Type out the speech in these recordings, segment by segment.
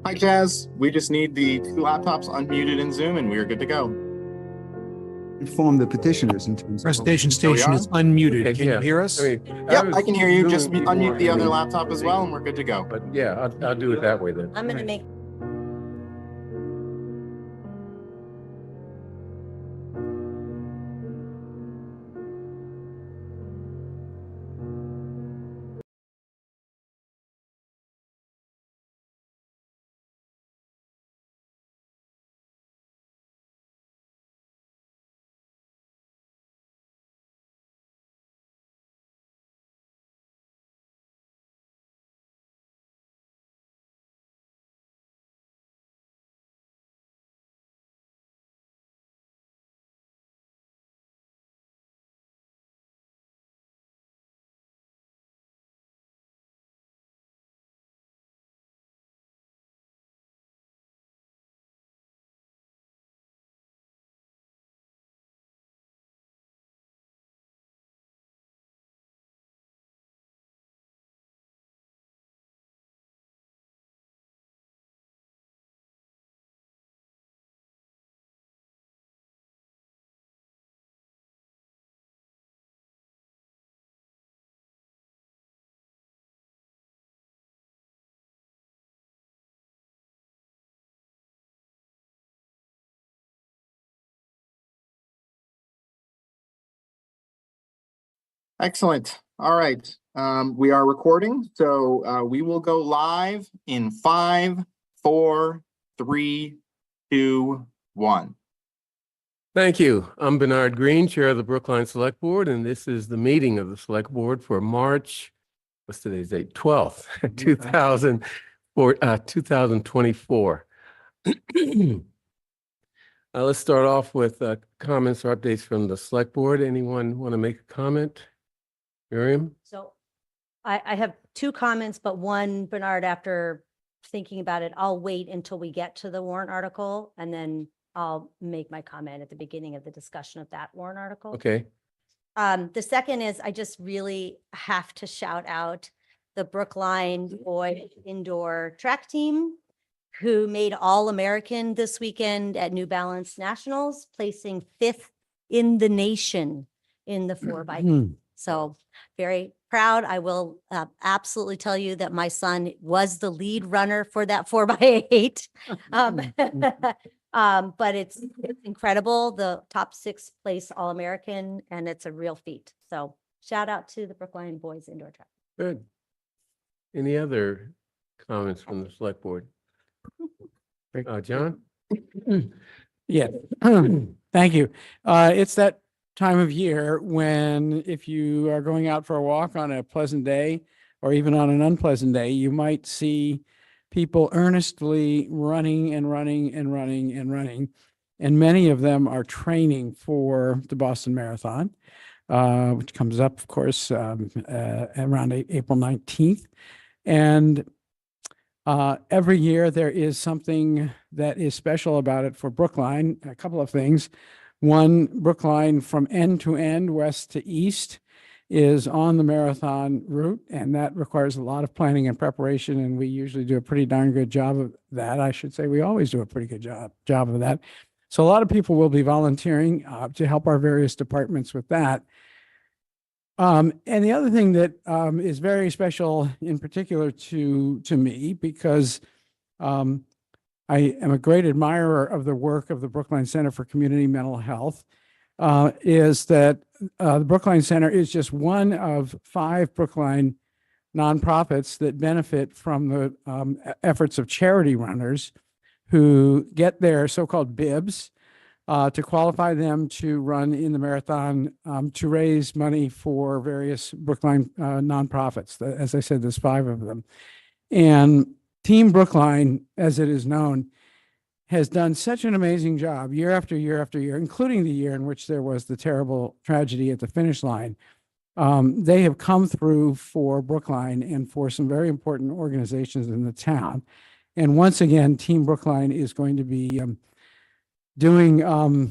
Hi, Jazz. We just need the two laptops unmuted in Zoom and we are good to go. Inform the petitioners in terms of Presentation station is unmuted. Okay, Can you yeah. hear us? I Yep, I can hear you. Just Zoom before unmute the other any- laptop as well and we're good to go. But yeah, I'll do it that way then. I'm gonna make. Excellent. All right. We are recording, so we will go live in 5, 4, 3, 2, 1. Thank you. I'm Bernard Green, Chair of the Brookline Select Board, and this is the meeting of the Select Board for March, what's today's date? 12th, 2024. Let's start off with comments or updates from the Select Board. Anyone want to make a comment? Miriam? So I have two comments, but one, Bernard, after thinking about it, I'll wait until we get to the warrant article and then I'll make my comment at the beginning of the discussion of that warrant article. Okay. The second is I just really have to shout out the Brookline boys indoor track team who made All-American this weekend at New Balance Nationals, placing 5th in the nation in the 4x8. So very proud. I will absolutely tell you that my son was the lead runner for that 4x8. But it's incredible. The top 6th place All-American, and it's a real feat. So shout out to the Brookline boys indoor track. Good. Any other comments from the Select Board? John? Yeah. Thank you. It's that time of year when if you are going out for a walk on a pleasant day or even on an unpleasant day, you might see people earnestly running and running and running and running. And many of them are training for the Boston Marathon, which comes up, of course, around April 19th. And every year there is something that is special about it for Brookline, a couple of things. One, Brookline from end to end, west to east, is on the marathon route, and that requires a lot of planning and preparation, and we usually do a pretty darn good job of that. I should say we always do a pretty good job of that. So a lot of people will be volunteering to help our various departments with that. And the other thing that is very special in particular to me, because I am a great admirer of the work of the Brookline Center for Community Mental Health, is that the Brookline Center is just one of 5 Brookline nonprofits that benefit from the efforts of charity runners who get their so-called bibs to qualify them to run in the marathon to raise money for various Brookline nonprofits. As I said, there's 5 of them. And Team Brookline, as it is known, has done such an amazing job year after year after year, including the year in which there was the terrible tragedy at the finish line. They have come through for Brookline and for some very important organizations in the town. And once again, Team Brookline is going to be running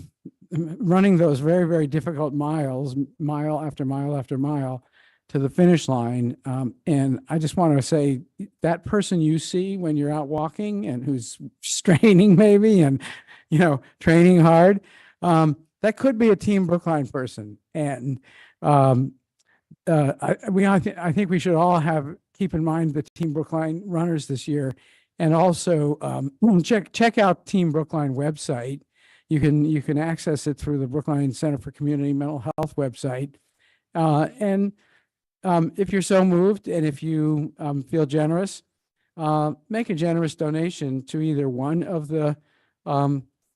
those very, very difficult miles, mile after mile after mile, to the finish line. And I just want to say that person you see when you're out walking and who's straining maybe and, training hard, that could be a Team Brookline person. And I think we should all keep in mind the Team Brookline runners this year. And also check out Team Brookline website. You can access it through the Brookline Center for Community Mental Health website. And if you're so moved and if you feel generous, make a generous donation to either one of the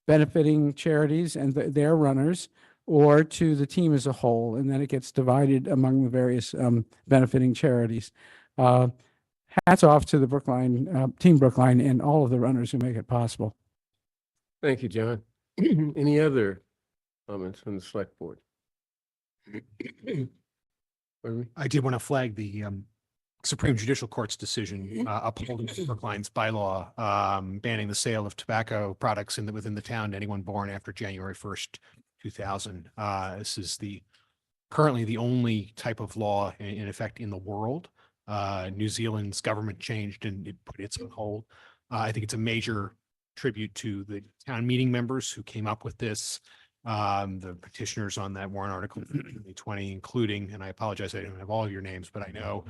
benefiting charities and their runners, or to the team as a whole, and then it gets divided among the various benefiting charities. Hats off to the Brookline, Team Brookline, and all of the runners who make it possible. Thank you, John. Any other comments from the select board? Pardon me? I did want to flag the Supreme Judicial Court's decision upholding Brookline's bylaw banning the sale of tobacco products within the town to anyone born after January 1st, 2000. This is currently the only type of law in effect in the world. New Zealand's government changed and it put its on hold. I think it's a major tribute to the town meeting members who came up with this. The petitioners on that warrant article in 2020, including, and I apologize, I don't have all of your names, but I know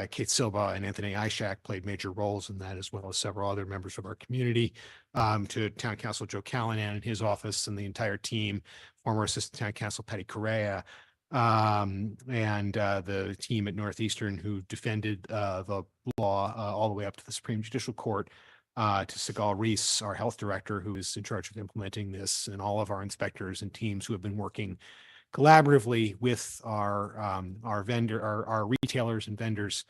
Kate Silva and Anthony Ishak played major roles in that, as well as several other members of our community, to Town Council Joe Callanan and his office and the entire team, former Assistant Town Council Patty Correa, and the team at Northeastern who defended the law all the way up to the Supreme Judicial Court, to Sigal Reese, our health director, who is in charge of implementing this, and all of our inspectors and teams who have been working collaboratively with our retailers and vendors.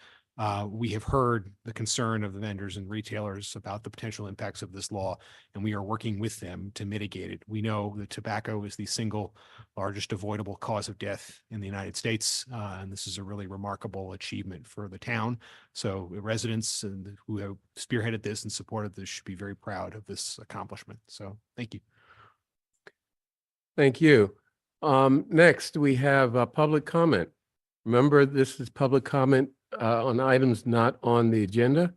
We have heard the concern of the vendors and retailers about the potential impacts of this law, and we are working with them to mitigate it. We know that tobacco is the single largest avoidable cause of death in the United States, and this is a really remarkable achievement for the town. So residents who have spearheaded this and supported this should be very proud of this accomplishment. So thank you. Thank you. Next, we have public comment. Remember, this is public comment on items not on the agenda.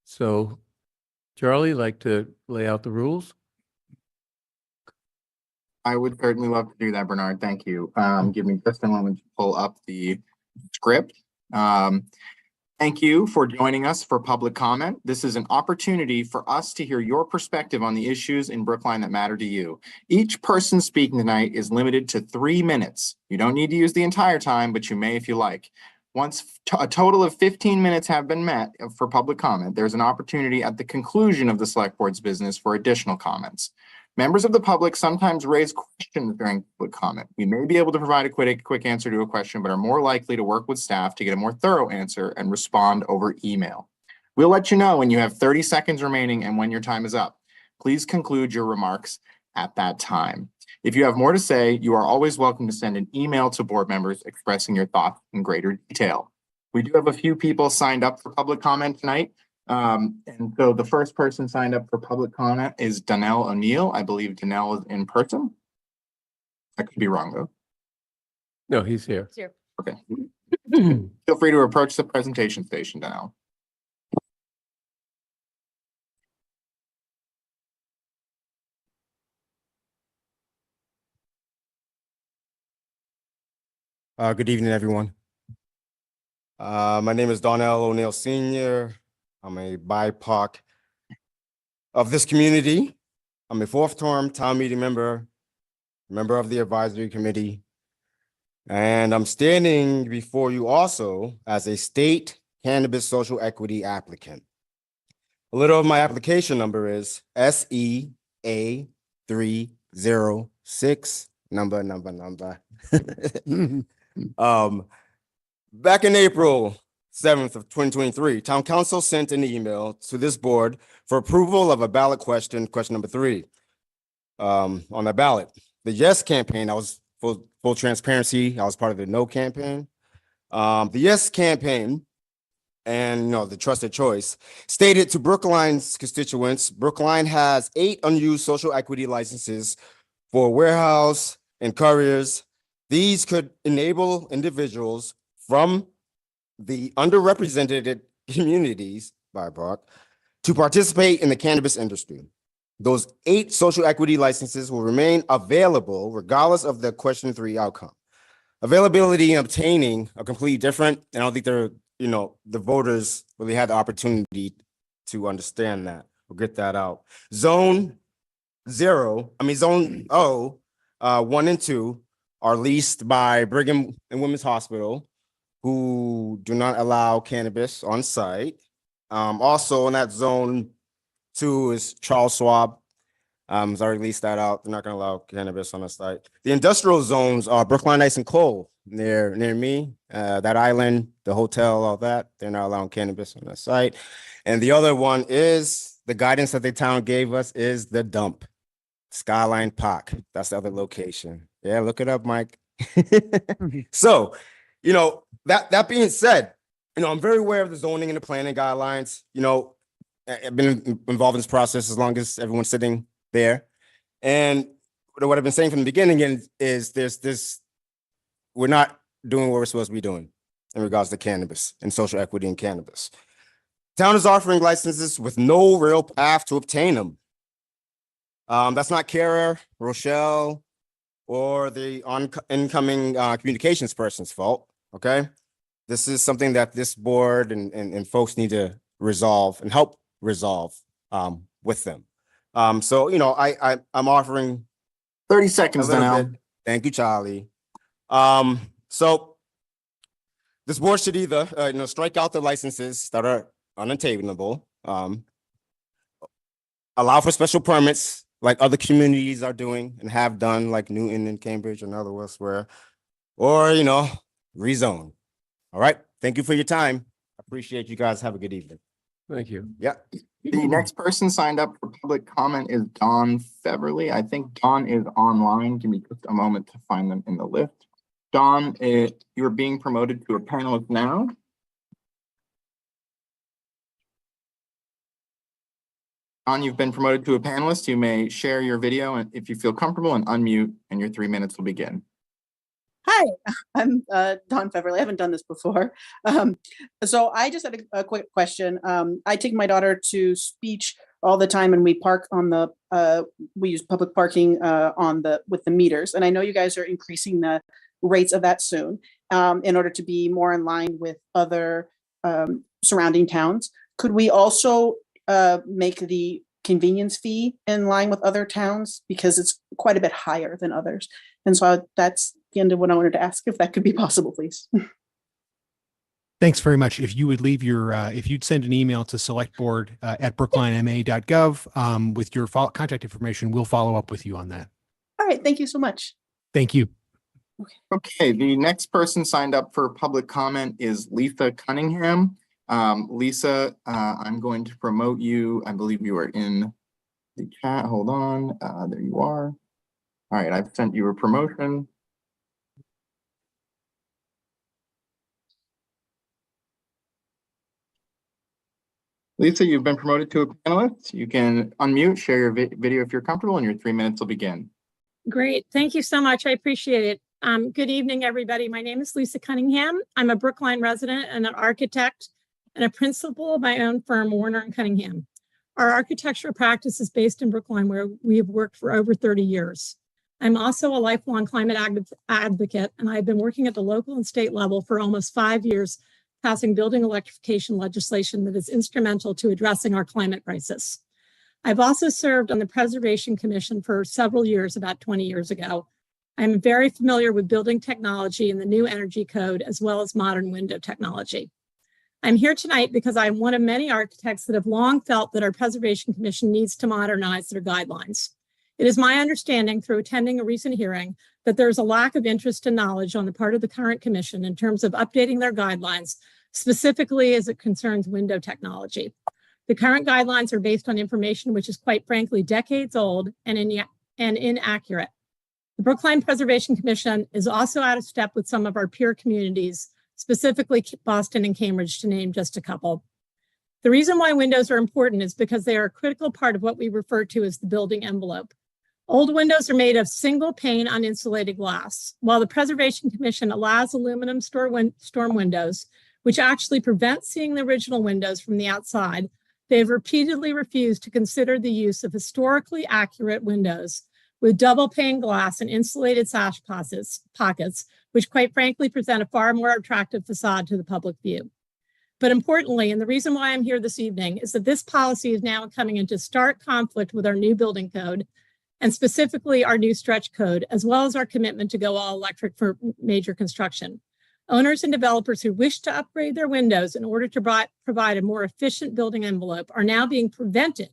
So, Charlie, like to lay out the rules? I would certainly love to do that, Bernard. Thank you. Give me just a moment to pull up the script. Thank you for joining us for public comment. This is an opportunity for us to hear your perspective on the issues in Brookline that matter to you. Each person speaking tonight is limited to 3 minutes. You don't need to use the entire time, but you may if you like. Once a total of 15 minutes have been met for public comment, there's an opportunity at the conclusion of the select board's business for additional comments. Members of the public sometimes raise questions during public comment. We may be able to provide a quick answer to a question, but are more likely to work with staff to get a more thorough answer and respond over email. We'll let you know when you have 30 seconds remaining and when your time is up. Please conclude your remarks at that time. If you have more to say, you are always welcome to send an email to board members expressing your thoughts in greater detail. We do have a few people signed up for public comment tonight. And so the first person signed up for public comment is Donnell O'Neill. I believe Donnell is in person. I could be wrong though. No, he's here. It's here. Okay. Feel free to approach the presentation station, Donnell. Good evening, everyone. My name is Donnell O'Neill Sr. I'm a BIPOC of this community. I'm a fourth-term town meeting member of the advisory committee, and I'm standing before you also as a state cannabis social equity applicant. A little of my application number is SEA306, number. Back in April 7th of 2023, Town Council sent an email to this board for approval of a ballot question number 3 on the ballot. The yes campaign, I was full transparency, I was part of the no campaign. The yes campaign and the trusted choice stated to Brookline's constituents, Brookline has 8 unused social equity licenses for warehouse and couriers. These could enable individuals from the underrepresented communities by Brock to participate in the cannabis industry. Those 8 social equity licenses will remain available regardless of the question 3 outcome. Availability and obtaining are completely different. And I don't think the voters really had the opportunity to understand that. We'll get that out. Zone O, 1 and 2 are leased by Brigham and Women's Hospital, who do not allow cannabis on site. Also in that zone 2 is Charles Schwab. Has already leased that out. They're not going to allow cannabis on the site. The industrial zones are Brookline, Ice and Coal near me. That island, the hotel, all that. They're not allowing cannabis on the site. And the other one is the guidance that the town gave us is the dump, Skyline Park. That's the other location. Yeah, look it up, Mike. So, that being said, I'm very aware of the zoning and the planning guidelines. I've been involved in this process as long as everyone's sitting there. And what I've been saying from the beginning is we're not doing what we're supposed to be doing in regards to cannabis and social equity in cannabis. Town is offering licenses with no real path to obtain them. That's not Kara, Rochelle, or the incoming communications person's fault, okay? This is something that this board and folks need to resolve and help resolve with them. So, I'm offering 30 seconds a little now. bit. Thank you, Charlie. So this board should either, strike out the licenses that are unattainable, allow for special permits like other communities are doing and have done, like Newton and Cambridge and other elsewhere, or, rezone. All right. Thank you for your time. Appreciate you guys. Have a good evening. Thank you. Yeah. The next person signed up for public comment is Dawn Feverly. I think Dawn is online. Give me just a moment to find them in the list. Dawn, you're being promoted to a panelist now. Dawn, you've been promoted to a panelist. You may share your video and if you feel comfortable, and unmute, and your 3 minutes will begin. Hi, I'm Dawn Feverly. I haven't done this before. So I just had a quick question. I take my daughter to speech all the time, and we park on we use public parking with the meters. And I know you guys are increasing the rates of that soon in order to be more in line with other surrounding towns. Could we also make the convenience fee in line with other towns, because it's quite a bit higher than others? And so that's the end of what I wanted to ask, if that could be possible, please. Thanks very much. If you would leave if you'd send an email to selectboard@brooklinema.gov with your contact information, we'll follow up with you on that. All right. Thank you so much. Thank you. Okay, the next person signed up for public comment is Lisa Cunningham. Lisa, I'm going to promote you. I believe you are in the chat. Hold on. There you are. All right, I've sent you a promotion. Lisa, you've been promoted to a panelist. You can unmute, share your video if you're comfortable, and your 3 minutes will begin. Great. Thank you so much. I appreciate it. Good evening, everybody. My name is Lisa Cunningham. I'm a Brookline resident and an architect and a principal of my own firm, Warner & Cunningham. Our architectural practice is based in Brookline, where we have worked for over 30 years. I'm also a lifelong climate advocate, and I've been working at the local and state level for almost 5 years, passing building electrification legislation that is instrumental to addressing our climate crisis. I've also served on the Preservation Commission for several years, about 20 years ago. I'm very familiar with building technology and the new energy code, as well as modern window technology. I'm here tonight because I'm one of many architects that have long felt that our Preservation Commission needs to modernize their guidelines. It is my understanding through attending a recent hearing that there's a lack of interest and knowledge on the part of the current commission in terms of updating their guidelines, specifically as it concerns window technology. The current guidelines are based on information which is quite frankly decades old and inaccurate. The Brookline Preservation Commission is also out of step with some of our peer communities, specifically Boston and Cambridge, to name just a couple. The reason why windows are important is because they are a critical part of what we refer to as the building envelope. Old windows are made of single pane uninsulated glass. While the Preservation Commission allows aluminum storm windows, which actually prevent seeing the original windows from the outside, they have repeatedly refused to consider the use of historically accurate windows with double pane glass and insulated sash pockets, which quite frankly present a far more attractive facade to the public view. But importantly, and the reason why I'm here this evening, is that this policy is now coming into stark conflict with our new building code, and specifically our new stretch code, as well as our commitment to go all electric for major construction. Owners and developers who wish to upgrade their windows in order to provide a more efficient building envelope are now being prevented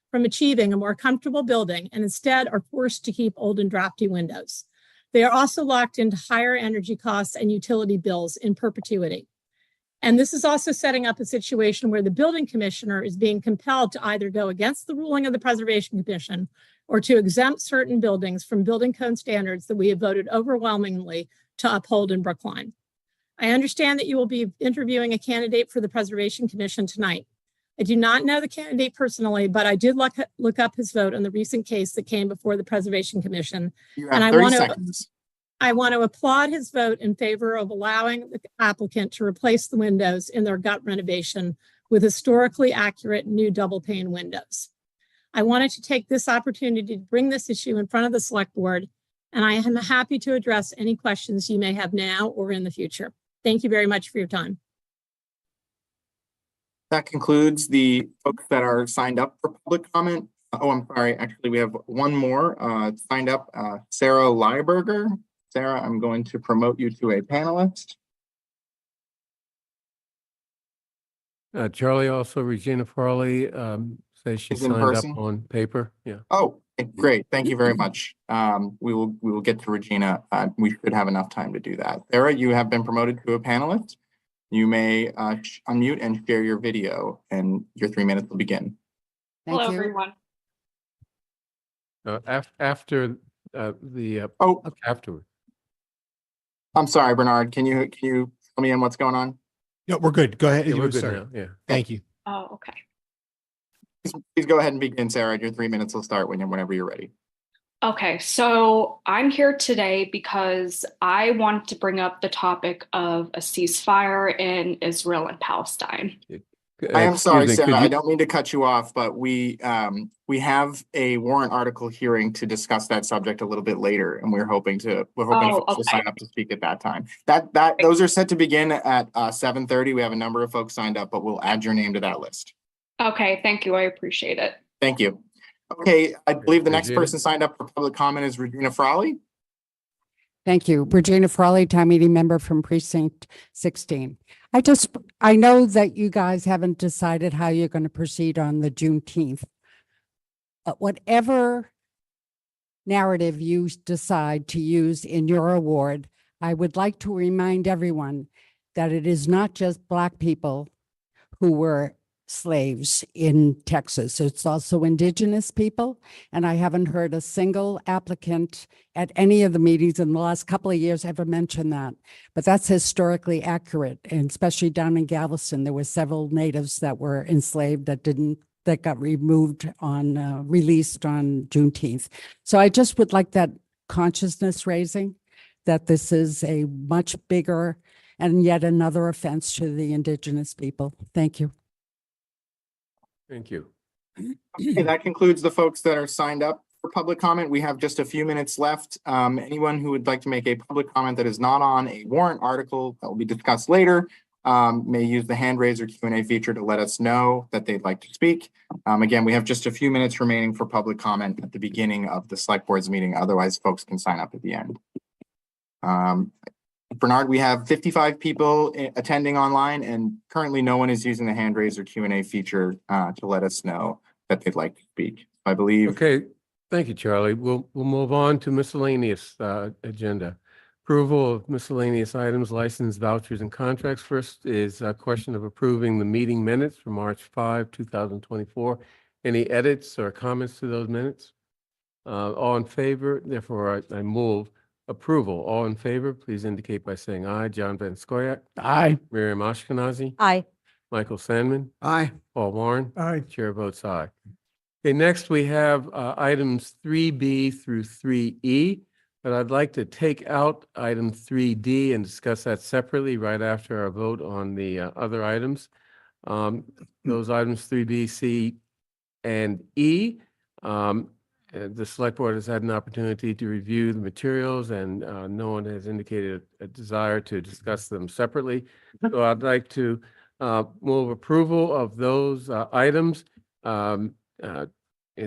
from achieving a more comfortable building and instead are forced to keep old and drafty windows. They are also locked into higher energy costs and utility bills in perpetuity. And this is also setting up a situation where the building commissioner is being compelled to either go against the ruling of the Preservation Commission or to exempt certain buildings from building code standards that we have voted overwhelmingly to uphold in Brookline. I understand that you will be interviewing a candidate for the Preservation Commission tonight. I do not know the candidate personally, but I did look up his vote on the recent case that came before the Preservation Commission. You And have I 30 want to seconds. I want to applaud his vote in favor of allowing the applicant to replace the windows in their gut renovation with historically accurate new double pane windows. I wanted to take this opportunity to bring this issue in front of the select board, and I am happy to address any questions you may have now or in the future. Thank you very much for your time. That concludes the folks that are signed up for public comment. Oh, I'm sorry. Actually, we have one more signed up, Sarah Lieberger. Sarah, I'm going to promote you to a panelist. Charlie, also Regina Farley says she Is in signed up person? on paper. Yeah. Oh, great. Thank you very much. We will get to Regina. We should have enough time to do that. Sarah, you have been promoted to a panelist. You may unmute and share your video, and your 3 minutes will begin. Hello, everyone. After afterward. I'm sorry, Bernard. Can you fill me in what's going on? No, we're good. Go ahead. Yeah, You we're were good starting. now. Yeah. Thank you. Oh, okay. Please go ahead and begin, Sarah. Your 3 minutes will start whenever you're ready. Okay, so I'm here today because I want to bring up the topic of a ceasefire in Israel and Palestine. I am sorry, Excuse me, Sarah. could I you- don't mean to cut you off, but we have a warrant article hearing to discuss that subject a little bit later, and we're hoping Oh, folks will okay. sign up to speak at that time. Those are set to begin at 7:30. We have a number of folks signed up, but we'll add your name to that list. Okay, thank you. I appreciate it. Thank you. Okay, I believe the next Regina? person signed up for public comment is Regina Frawley. Thank you. Regina Frawley, town meeting member from precinct 16. I know that you guys haven't decided how you're going to proceed on the Juneteenth. But whatever narrative you decide to use in your award, I would like to remind everyone that it is not just Black people who were slaves in Texas. It's also Indigenous people. And I haven't heard a single applicant at any of the meetings in the last couple of years ever mention that. But that's historically accurate. And especially down in Galveston, there were several natives that were enslaved that got released on Juneteenth. So I just would like that consciousness raising that this is a much bigger and yet another offense to the Indigenous people. Thank you. Thank you. Okay, that concludes the folks that are signed up for public comment. We have just a few minutes left. Anyone who would like to make a public comment that is not on a warrant article that will be discussed later may use the hand raise or Q&A feature to let us know that they'd like to speak. Again, we have just a few minutes remaining for public comment at the beginning of the select board's meeting. Otherwise, folks can sign up at the end. Bernard, we have 55 people attending online, and currently no one is using the hand raise or Q&A feature to let us know that they'd like to speak. I believe. Okay, thank you, Charlie. We'll move on to miscellaneous agenda. Approval of miscellaneous items, license, vouchers, and contracts. First is a question of approving the meeting minutes for March 5, 2024. Any edits or comments to those minutes? All in favor? Therefore, I move approval. All in favor, please indicate by saying aye. John Van Scoyac. Aye. Miriam Ashkenazi. Aye. Michael Sandman. Aye. Paul Warren. Aye. Chair votes aye. Okay, next we have items 3B through 3E, but I'd like to take out item 3D and discuss that separately right after our vote on the other items. Those items 3B, C, and E. The select board has had an opportunity to review the materials and no one has indicated a desire to discuss them separately. So I'd like to move approval of those items in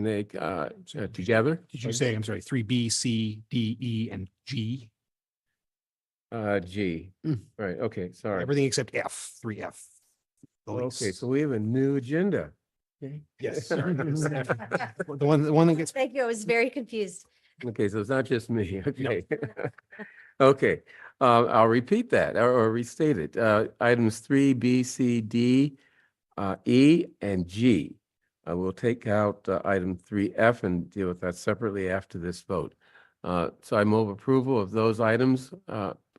a together. Did you say, I'm sorry, 3B, C, D, E, and G? G, right, okay, sorry. Everything except F, 3F. the Okay, lease. so we have a new agenda. Okay. Yes. sorry, The one that gets, Thank you. I was very confused. Okay, so it's not just me, okay. Okay, I'll repeat that or restate it. Items 3B, C, D, E, and G. We'll take out item 3F and deal with that separately after this vote. So I move approval of those items.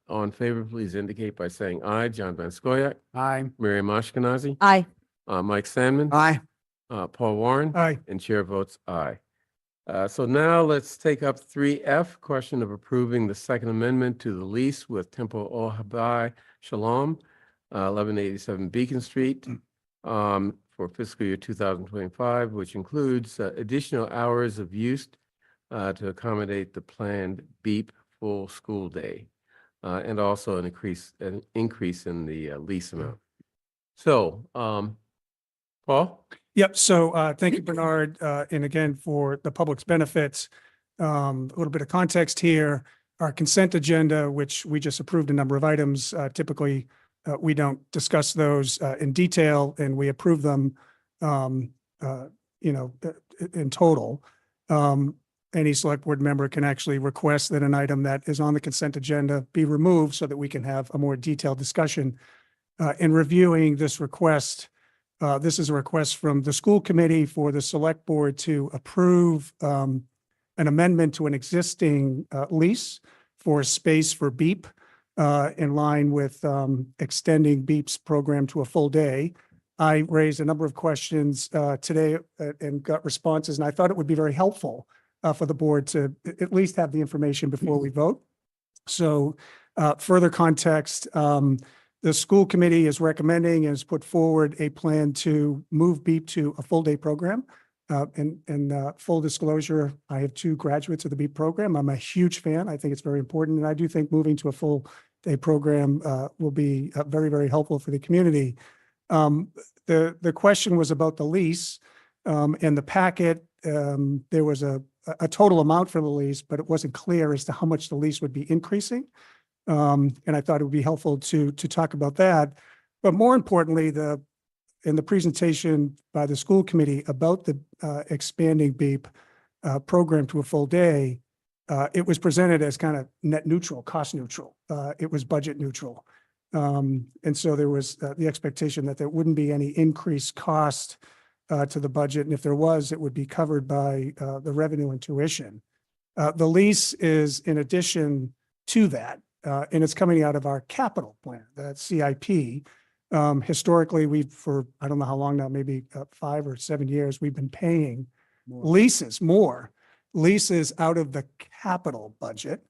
All in favor, please indicate by saying aye. John Van Scoyac, Aye. Miriam Ashkenazi, Aye. Mike Sandman, Aye. Paul Warren. Aye. And chair votes aye. So now let's take up 3F, question of approving the Second Amendment to the lease with Temple Ohabai Shalom, 1187 Beacon Street, for fiscal year 2025, which includes additional hours of use to accommodate the planned BEEP full school day, and also an increase in the lease amount. So, Paul? Yep. So thank you, Bernard. And again, for the public's benefits, a little bit of context here. Our consent agenda, which we just approved a number of items, typically we don't discuss those in detail and we approve them, in total. Any select board member can actually request that an item that is on the consent agenda be removed so that we can have a more detailed discussion. In reviewing this request, this is a request from the school committee for the select board to approve an amendment to an existing lease for space for BEEP in line with extending BEEP's program to a full day. I raised a number of questions today and got responses, and I thought it would be very helpful for the board to at least have the information before we vote. So further context, the school committee is recommending and has put forward a plan to move BEEP to a full day program. And full disclosure, I have 2 graduates of the BEEP program. I'm a huge fan. I think it's very important. And I do think moving to a full day program will be very, very helpful for the community. The question was about the lease. In the packet, there was a total amount for the lease, but it wasn't clear as to how much the lease would be increasing. And I thought it would be helpful to talk about that. But more importantly, in the presentation by the school committee about the expanding BEEP program to a full day, it was presented as kind of net neutral, cost neutral. It was budget neutral. And so there was the expectation that there wouldn't be any increased cost to the budget. And if there was, it would be covered by the revenue and tuition. The lease is in addition to that. And it's coming out of our capital plan, the CIP. Historically, for I don't know how long now, maybe 5 or 7 years, we've been paying leases out of the capital budget.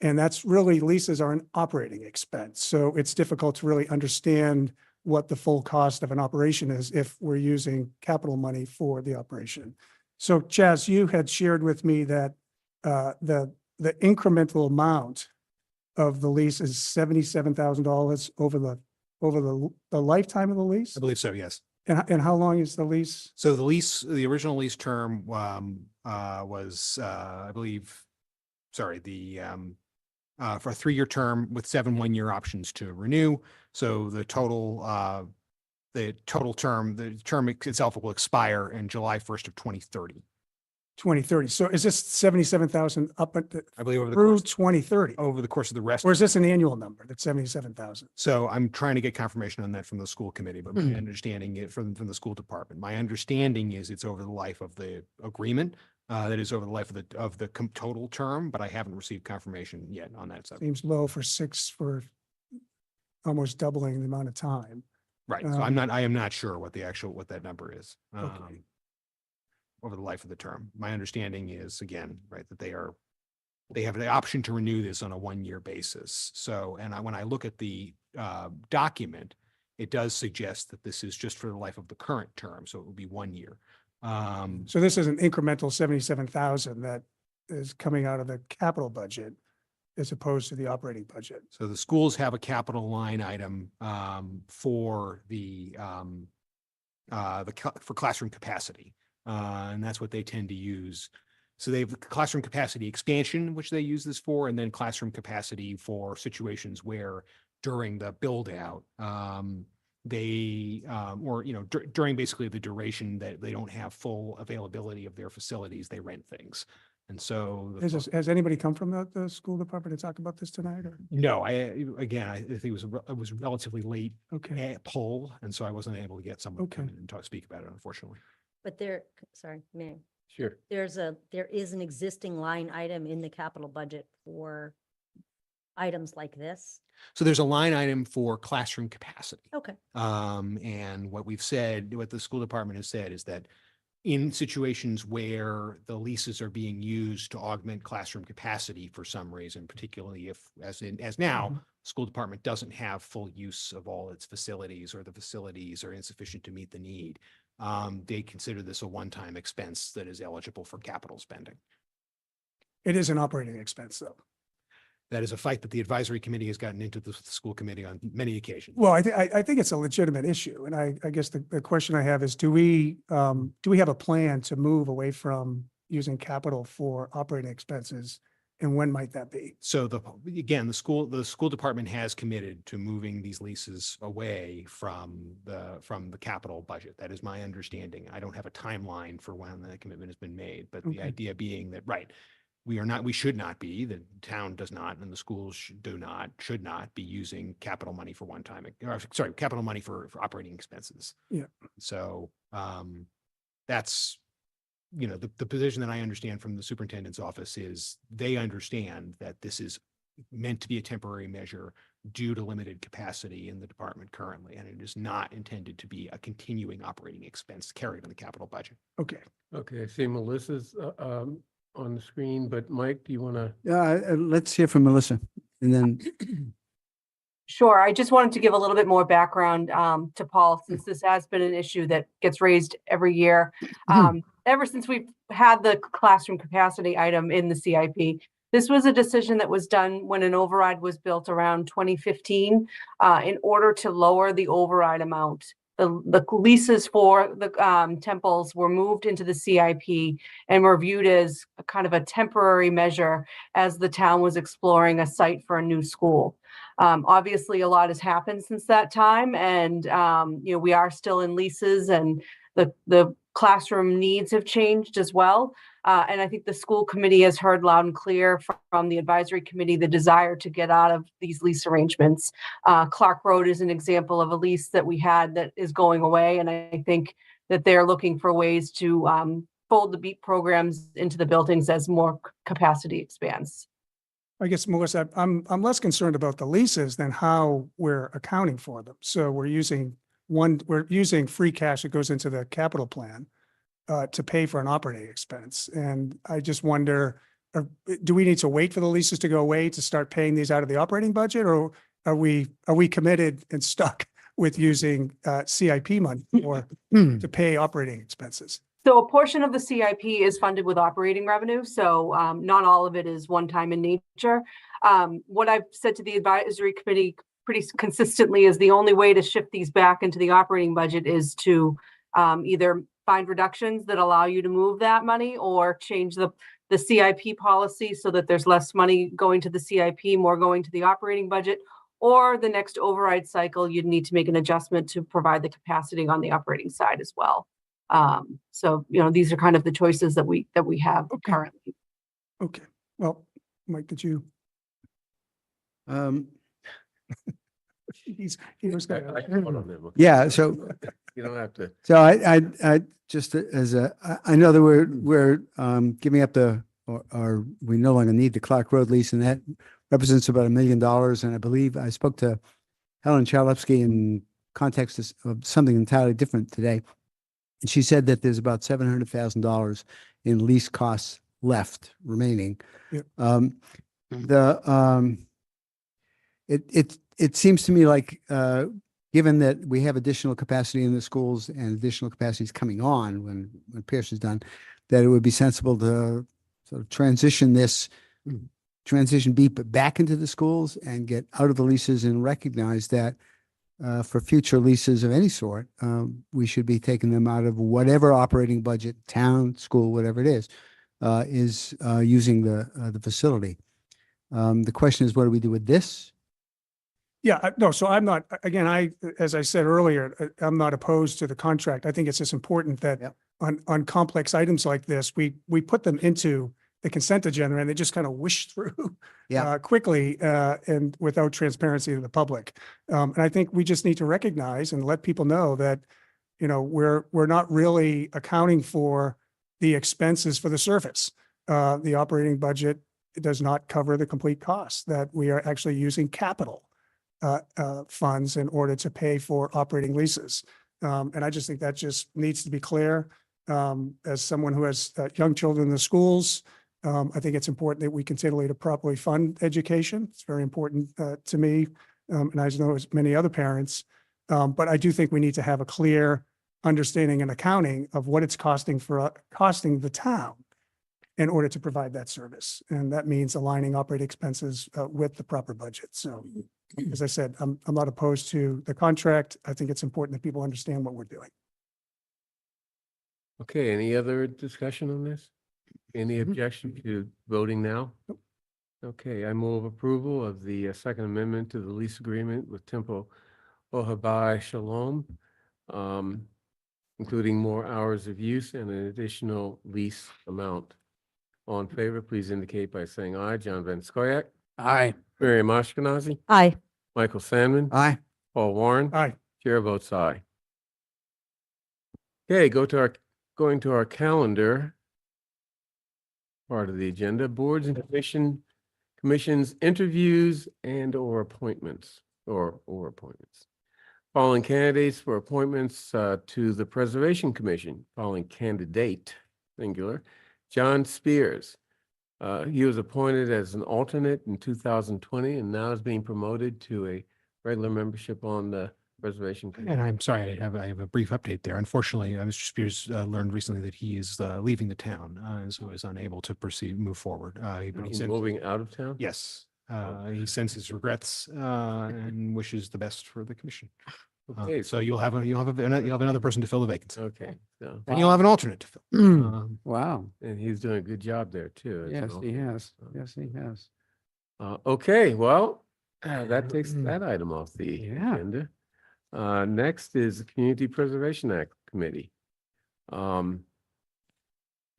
And that's really, leases are an operating expense. So it's difficult to really understand what the full cost of an operation is if we're using capital money for the operation. So Chaz, you had shared with me that the incremental amount of the lease is $77,000 over the lifetime of the lease? I believe so, yes. And how long is the lease? So the original lease term was, I believe, sorry, for a 3-year term with 7 1-year options to renew. So the term itself will expire in July 1st of 2030. 2030. So is this 77,000 up I believe over the through course, 2030? over the course of the rest. Or is this an annual number, that's 77,000? So I'm trying to get confirmation on that from the school committee, but my understanding it from the school department, my understanding is it's over the life of the agreement. That is over the life of the total term, but I haven't received confirmation yet on that subject. Seems low for almost doubling the amount of time. Right. So I am not sure what that number is. Okay. over the life of the term. My understanding is, again, right, that they have the option to renew this on a 1-year basis. So, and when I look at the document, it does suggest that this is just for the life of the current term, so it will be 1 year. So this is an incremental 77,000 that is coming out of the capital budget as opposed to the operating budget. So the schools have a capital line item for for classroom capacity, and that's what they tend to use. So they have classroom capacity expansion, which they use this for, and then classroom capacity for situations where during the build out, during basically the duration that they don't have full availability of their facilities, they rent things. And so Has anybody come from the school department to talk about this tonight? Or? no, I think it was a relatively late Okay. poll, and so I wasn't able to get someone to come Okay. in and speak about it, unfortunately. But sorry, may. Sure. There is an existing line item in the capital budget for items like this. So there's a line item for classroom capacity. Okay. And what the school department has said is that in situations where the leases are being used to augment classroom capacity for some reason, particularly if, as now, school department doesn't have full use of all its facilities, or the facilities are insufficient to meet the need, they consider this a one-time expense that is eligible for capital spending. It is an operating expense, though. That is a fight that the advisory committee has gotten into the school committee on many occasions. Well, I think it's a legitimate issue. And I guess the question I have is, do we have a plan to move away from using capital for operating expenses? And when might that be? So the school department has committed to moving these leases away from the capital budget. That is my understanding. I don't have a timeline for when that commitment has been made, but the idea being that, right, we should not be, the town does not, and the schools should not be using capital money for capital money for operating expenses. Yeah. So that's, the position that I understand from the superintendent's office is they understand that this is meant to be a temporary measure due to limited capacity in the department currently, and it is not intended to be a continuing operating expense carried in the capital budget. Okay. Okay, I see Melissa's on the screen, but Mike, do you want to? Let's hear from Melissa and then. Sure. I just wanted to give a little bit more background to Paul, since this has been an issue that gets raised every year. Ever since we've had the classroom capacity item in the CIP, this was a decision that was done when an override was built around 2015 in order to lower the override amount. The leases for the temples were moved into the CIP and were viewed as a kind of a temporary measure as the town was exploring a site for a new school. Obviously, a lot has happened since that time, and we are still in leases, and the classroom needs have changed as well. And I think the school committee has heard loud and clear from the advisory committee the desire to get out of these lease arrangements. Clark Road is an example of a lease that we had that is going away, and I think that they're looking for ways to fold the BEAT programs into the buildings as more capacity expands. I guess, Melissa, I'm less concerned about the leases than how we're accounting for them. So we're using free cash that goes into the capital plan to pay for an operating expense. And I just wonder, do we need to wait for the leases to go away to start paying these out of the operating budget? Or are we committed and stuck with using CIP money to pay operating expenses? So a portion of the CIP is funded with operating revenue. So not all of it is one-time in nature. What I've said to the advisory committee pretty consistently is the only way to shift these back into the operating budget is to either find reductions that allow you to move that money, or change the CIP policy so that there's less money going to the CIP, more going to the operating budget, or the next override cycle, you'd need to make an adjustment to provide the capacity on the operating side as well. So, these are kind of the choices that we have currently. Okay. Well, Mike, did you? He was Yeah. So You don't have to. So I just I know that we're giving up or we no longer need the Clark Road lease, and that represents about $1 million. And I believe I spoke to Helen Charlevsky in context of something entirely different today. she said that there's about $700,000 in lease costs left remaining. Yep. It seems to me like, given that we have additional capacity in the schools and additional capacity is coming on when Pearson's done, that it would be sensible to sort of transition BEEP back into the schools and get out of the leases and recognize that for future leases of any sort, we should be taking them out of whatever operating budget, town, school, whatever it is using the facility. The question is, what do we do with this? Yeah, no, so I'm not, again, as I said earlier, I'm not opposed to the contract. I think it's just important that Yep. on complex items like this, we put them into the consent agenda and they just kind of wish through quickly and without transparency to the public. And I think we just need to recognize and let people know that, we're not really accounting for the expenses for the surface. The operating budget does not cover the complete costs, that we are actually using capital funds in order to pay for operating leases. And I just think that just needs to be clear. As someone who has young children in the schools, I think it's important that we continue to properly fund education. It's very important to me, and I know as many other parents. But I do think we need to have a clear understanding and accounting of what it's costing the town in order to provide that service. And that means aligning operating expenses with the proper budget. So as I said, I'm not opposed to the contract. I think it's important that people understand what we're doing. Okay, any other discussion on this? Any objection to voting now? Okay, I move approval of the Second Amendment to the lease agreement with Temple Ohabai Shalom, including more hours of use and an additional lease amount. All in favor, please indicate by saying aye. John Van Scoyac. Aye. Miriam Ashkenazi. Aye. Michael Sandman. Aye. Paul Warren. Aye. Chair votes aye. Okay, going to our calendar. Part of the agenda, boards and commissions, interviews and/or appointments or appointments. Following candidates for appointments to the Preservation Commission, following candidate, singular, John Spears. He was appointed as an alternate in 2020 and now is being promoted to a regular membership on the Preservation Commission. And I'm sorry, I have a brief update there. Unfortunately, Mr. Spears learned recently that he is leaving the town, and so is unable to move forward. But he He's sent, moving out of town? yes, he sends his regrets and wishes the best for the commission. Okay, So you'll have another person to fill the vacancy, okay, so, and you'll have an alternate to fill. Wow. and he's doing a good job there too. as Yes, an he alternate. has. Yes, he has. Okay, well, that takes that item off the Yeah. agenda. Next is the Community Preservation Act Committee.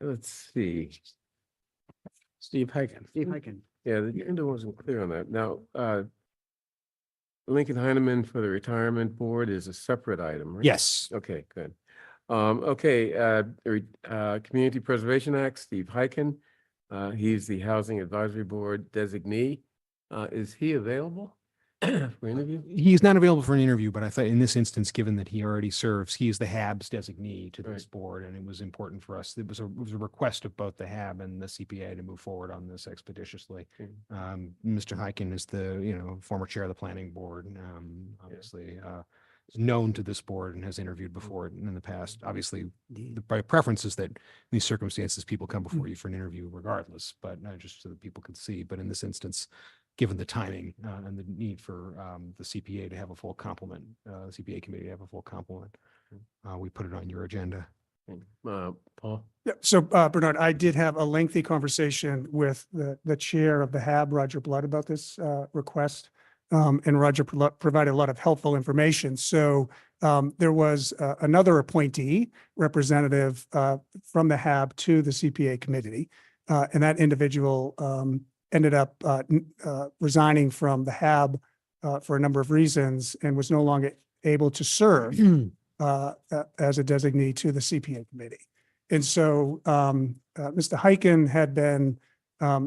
Let's see. Steve Hyken. Yeah, the agenda wasn't clear on that. Now, Lincoln Heineman for the Retirement Board is a separate item, right? Yes. Okay, good. Community Preservation Act, Steve Hyken. He's the Housing Advisory Board designee. Is he available for interview? He's not available for an interview, but I thought in this instance, given that he already serves, he is the HAB's designee to this Right. board, and it was important for us. It was a request of both the HAB and the CPA to move forward on this expeditiously. Okay. Mr. Hyken is the, former chair of the planning board, and obviously is known to this board and has interviewed before in the past. Obviously, by preference is that in these circumstances, people come before you for an interview regardless, but just so that people can see. But in this instance, given the timing and the need for the CPA to have a full complement, the CPA committee to have a full complement, we put it on your agenda. Paul? Yeah, so Bernard, I did have a lengthy conversation with the chair of the HAB, Roger Blood, about this request. And Roger provided a lot of helpful information. So there was another appointee representative from the HAB to the CPA committee. And that individual ended up resigning from the HAB for a number of reasons and was no longer able to serve as a designee to the CPA committee. And so Mr. Hyken had been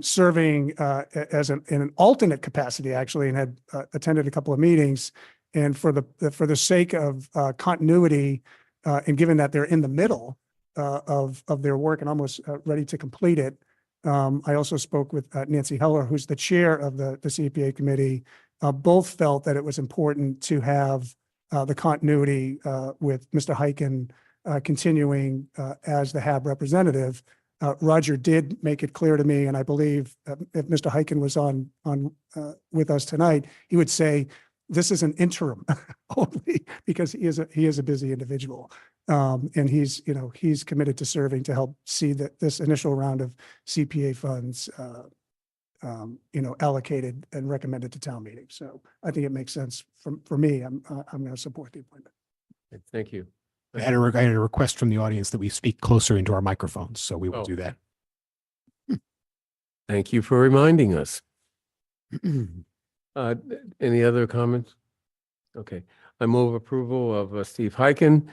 serving in an alternate capacity, actually, and had attended a couple of meetings. And for the sake of continuity, And given that they're in the middle of their work and almost ready to complete it, I also spoke with Nancy Heller, who's the chair of the CPA committee. Both felt that it was important to have the continuity with Mr. Hyken continuing as the HAB representative. Roger did make it clear to me, and I believe if Mr. Hyken was on with us tonight, he would say this is an interim only because he is a busy individual, and he's committed to serving to help see that this initial round of CPA funds allocated and recommended to town meeting. So I think it makes sense for me. I'm going to support the appointment. Thank you. I had a request from the audience that we speak closer into our microphones, so we will do that. Thank you for reminding us. Any other comments? Okay, I move approval of Steve Hyken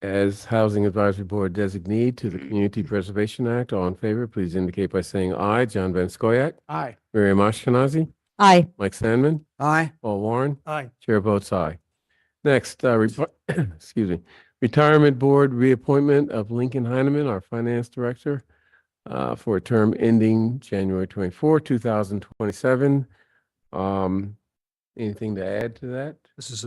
as Housing Advisory Board designee to the Community Preservation Act. All in favor, please indicate by saying aye. John Van Scoyac. Aye. Miriam Ashkenazi. Aye. Mike Sandman. Aye. Paul Warren. Aye. Chair votes aye. Next, excuse me, Retirement Board reappointment of Lincoln Heineman, our Finance Director, for a term ending January 24, 2027. Anything to add to that? This is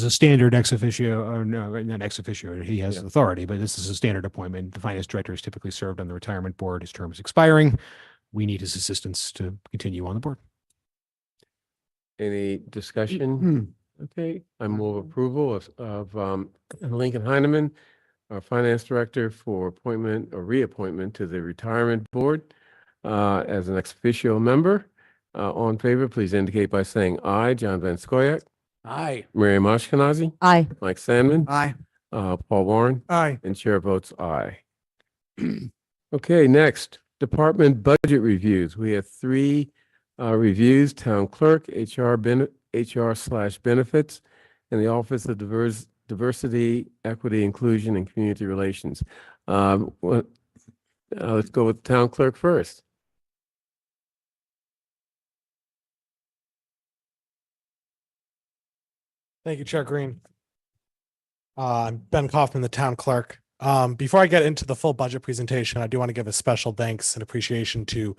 a standard ex officio, or no, not ex officio. He has authority, but this is a standard appointment. The finance director has typically served on the retirement board. His term is expiring. We need his assistance to continue on the board. Any discussion? Okay, I move approval of Lincoln Heineman, our Finance Director, for appointment or reappointment to the Retirement Board as an ex officio member. All in favor, please indicate by saying aye. John Van Scoyac. Aye. Miriam Ashkenazi. Aye. Mike Sandman. Aye. Paul Warren. Aye. And chair votes aye. Okay, next, department budget reviews. We have 3 reviews: town clerk, HR/benefits, and the Office of Diversity, Equity, Inclusion, and Community Relations. Let's go with town clerk first. Thank you, Chair Green. I'm Ben Kaufman, the town clerk. Before I get into the full budget presentation, I do want to give a special thanks and appreciation to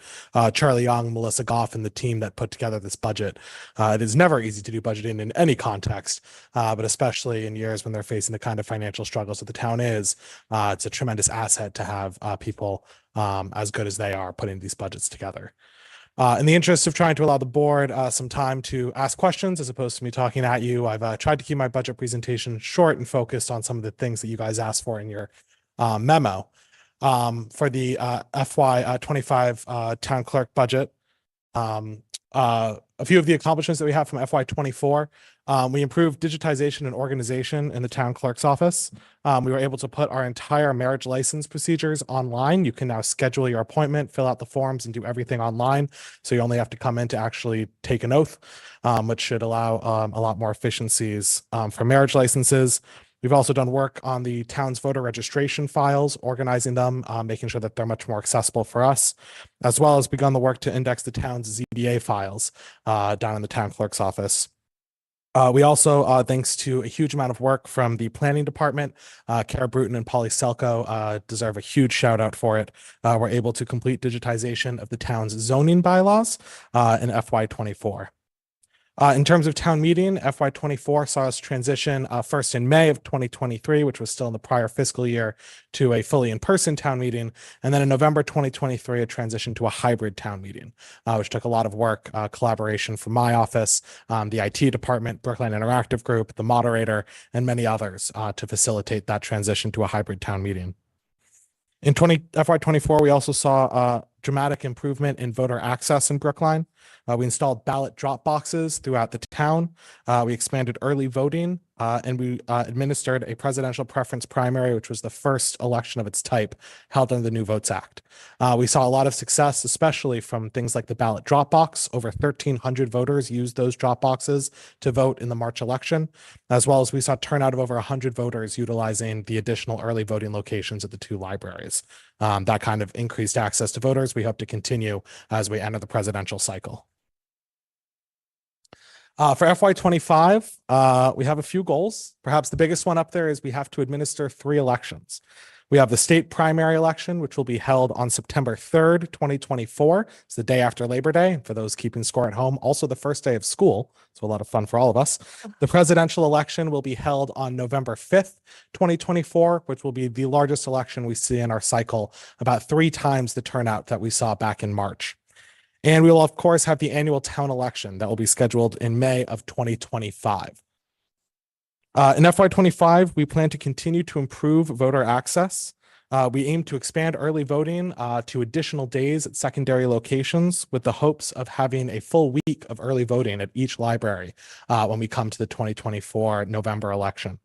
Charlie Young, Melissa Goff, and the team that put together this budget. It is never easy to do budgeting in any context, but especially in years when they're facing the kind of financial struggles that the town is. It's a tremendous asset to have people as good as they are putting these budgets together. In the interest of trying to allow the board some time to ask questions as opposed to me talking at you, I've tried to keep my budget presentation short and focused on some of the things that you guys asked for in your memo. For the FY25 town clerk budget, a few of the accomplishments that we have from FY24, we improved digitization and organization in the town clerk's office. We were able to put our entire marriage license procedures online. You can now schedule your appointment, fill out the forms, and do everything online. So you only have to come in to actually take an oath, which should allow a lot more efficiencies for marriage licenses. We've also done work on the town's voter registration files, organizing them, making sure that they're much more accessible for us, as well as begun the work to index the town's ZBA files down in the town clerk's office. We also, thanks to a huge amount of work from the planning department, Kara Bruton and Polly Selko deserve a huge shout out for it. We're able to complete digitization of the town's zoning bylaws in FY24. In terms of town meeting, FY24 saw us transition first in May of 2023, which was still in the prior fiscal year, to a fully in-person town meeting. And then in November 2023, a transition to a hybrid town meeting, which took a lot of work, collaboration from my office, the IT department, Brookline Interactive Group, the moderator, and many others to facilitate that transition to a hybrid town meeting. In FY24, we also saw dramatic improvement in voter access in Brookline. We installed ballot drop boxes throughout the town. We expanded early voting, and we administered a presidential preference primary, which was the first election of its type held under the New Votes Act. We saw a lot of success, especially from things like the ballot drop box. Over 1,300 voters used those drop boxes to vote in the March election, as well as we saw turnout of over 100 voters utilizing the additional early voting locations at the 2 libraries. That kind of increased access to voters we hope to continue as we enter the presidential cycle. For FY25, we have a few goals. Perhaps the biggest one up there is we have to administer 3 elections. We have the state primary election, which will be held on September 3rd, 2024. It's the day after Labor Day. For those keeping score at home, also the first day of school. So a lot of fun for all of us. The presidential election will be held on November 5th, 2024, which will be the largest election we see in our cycle, about 3 times the turnout that we saw back in March. And we will, of course, have the annual town election that will be scheduled in May of 2025. In FY25, we plan to continue to improve voter access. We aim to expand early voting to additional days at secondary locations with the hopes of having a full week of early voting at each library when we come to the 2024 November election.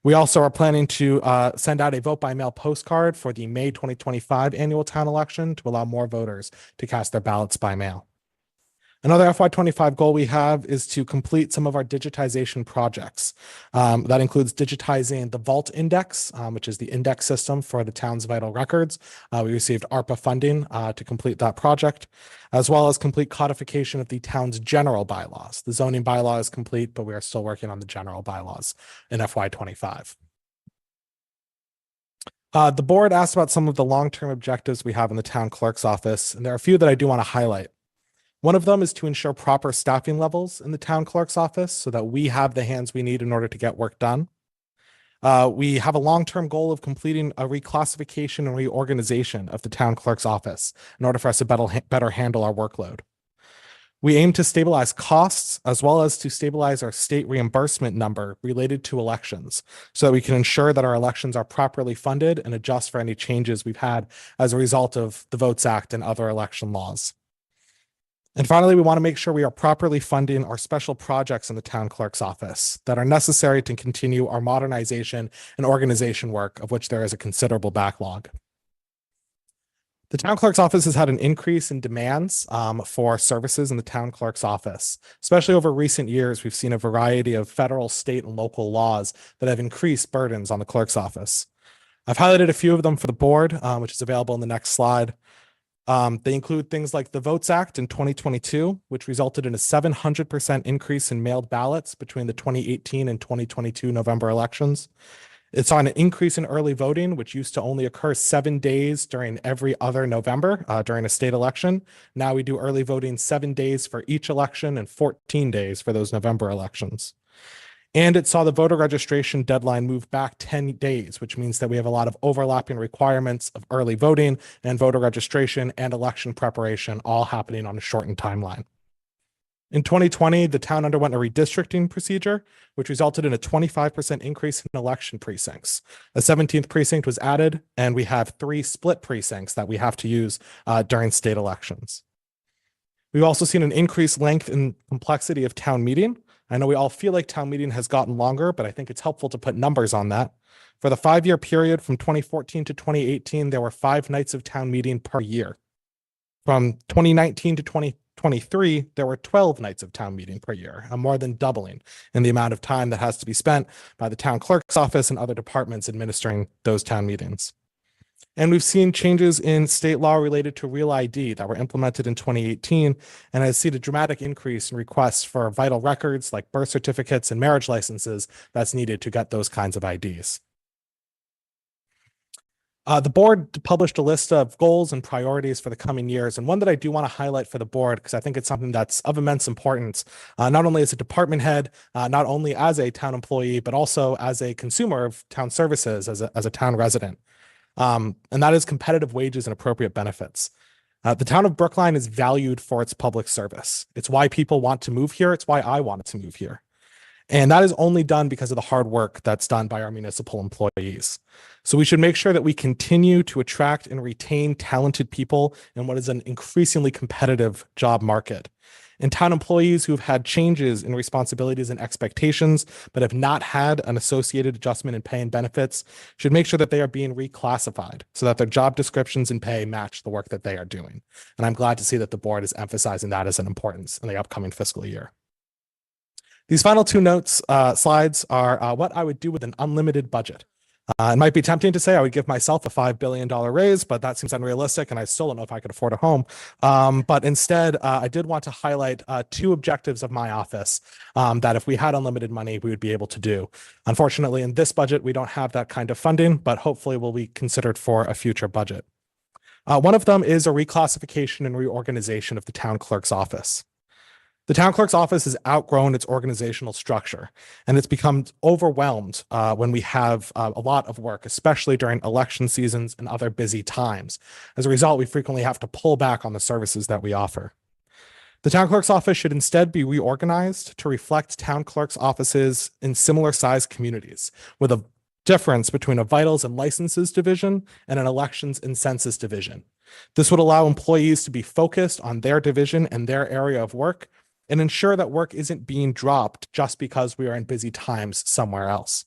We also are planning to send out a vote by mail postcard for the May 2025 annual town election to allow more voters to cast their ballots by mail. Another FY25 goal we have is to complete some of our digitization projects. That includes digitizing the Vault Index, which is the index system for the town's vital records. We received ARPA funding to complete that project, as well as complete codification of the town's general bylaws. The zoning bylaw is complete, but we are still working on the general bylaws in FY25. The board asked about some of the long-term objectives we have in the town clerk's office, and there are a few that I do want to highlight. One of them is to ensure proper staffing levels in the town clerk's office so that we have the hands we need in order to get work done. We have a long-term goal of completing a reclassification and reorganization of the town clerk's office in order for us to better handle our workload. We aim to stabilize costs as well as to stabilize our state reimbursement number related to elections so that we can ensure that our elections are properly funded and adjust for any changes we've had as a result of the Votes Act and other election laws. And finally, we want to make sure we are properly funding our special projects in the town clerk's office that are necessary to continue our modernization and organization work, of which there is a considerable backlog. The town clerk's office has had an increase in demands for services in the town clerk's office. Especially over recent years, we've seen a variety of federal, state, and local laws that have increased burdens on the clerk's office. I've highlighted a few of them for the board, which is available in the next slide. They include things like the Votes Act in 2022, which resulted in a 700% increase in mailed ballots between the 2018 and 2022 November elections. It saw an increase in early voting, which used to only occur 7 days during every other November during a state election. Now we do early voting 7 days for each election and 14 days for those November elections. And it saw the voter registration deadline move back 10 days, which means that we have a lot of overlapping requirements of early voting and voter registration and election preparation all happening on a shortened timeline. In 2020, the town underwent a redistricting procedure, which resulted in a 25% increase in election precincts. A 17th precinct was added, and we have 3 split precincts that we have to use during state elections. We've also seen an increased length and complexity of town meeting. I know we all feel like town meeting has gotten longer, but I think it's helpful to put numbers on that. For the 5-year period from 2014 to 2018, there were 5 nights of town meeting per year. From 2019 to 2023, there were 12 nights of town meeting per year, a more than doubling in the amount of time that has to be spent by the town clerk's office and other departments administering those town meetings. And we've seen changes in state law related to Real ID that were implemented in 2018, and I've seen a dramatic increase in requests for vital records like birth certificates and marriage licenses that's needed to get those kinds of IDs. The board published a list of goals and priorities for the coming years, and one that I do want to highlight for the board because I think it's something that's of immense importance, not only as a department head, not only as a town employee, but also as a consumer of town services, as a town resident. And that is competitive wages and appropriate benefits. The town of Brookline is valued for its public service. It's why people want to move here. It's why I wanted to move here. And that is only done because of the hard work that's done by our municipal employees. So we should make sure that we continue to attract and retain talented people in what is an increasingly competitive job market. And town employees who've had changes in responsibilities and expectations, but have not had an associated adjustment in pay and benefits, should make sure that they are being reclassified so that their job descriptions and pay match the work that they are doing. And I'm glad to see that the board is emphasizing that as an importance in the upcoming fiscal year. These final 2 slides are what I would do with an unlimited budget. It might be tempting to say I would give myself a $5 billion raise, but that seems unrealistic, and I still don't know if I could afford a home. But instead, I did want to highlight two objectives of my office that if we had unlimited money, we would be able to do. Unfortunately, in this budget, we don't have that kind of funding, but hopefully will be considered for a future budget. One of them is a reclassification and reorganization of the town clerk's office. The town clerk's office has outgrown its organizational structure, and it's become overwhelmed when we have a lot of work, especially during election seasons and other busy times. As a result, we frequently have to pull back on the services that we offer. The town clerk's office should instead be reorganized to reflect town clerk's offices in similar sized communities, with a difference between a vitals and licenses division and an elections and census division. This would allow employees to be focused on their division and their area of work, and ensure that work isn't being dropped just because we are in busy times somewhere else.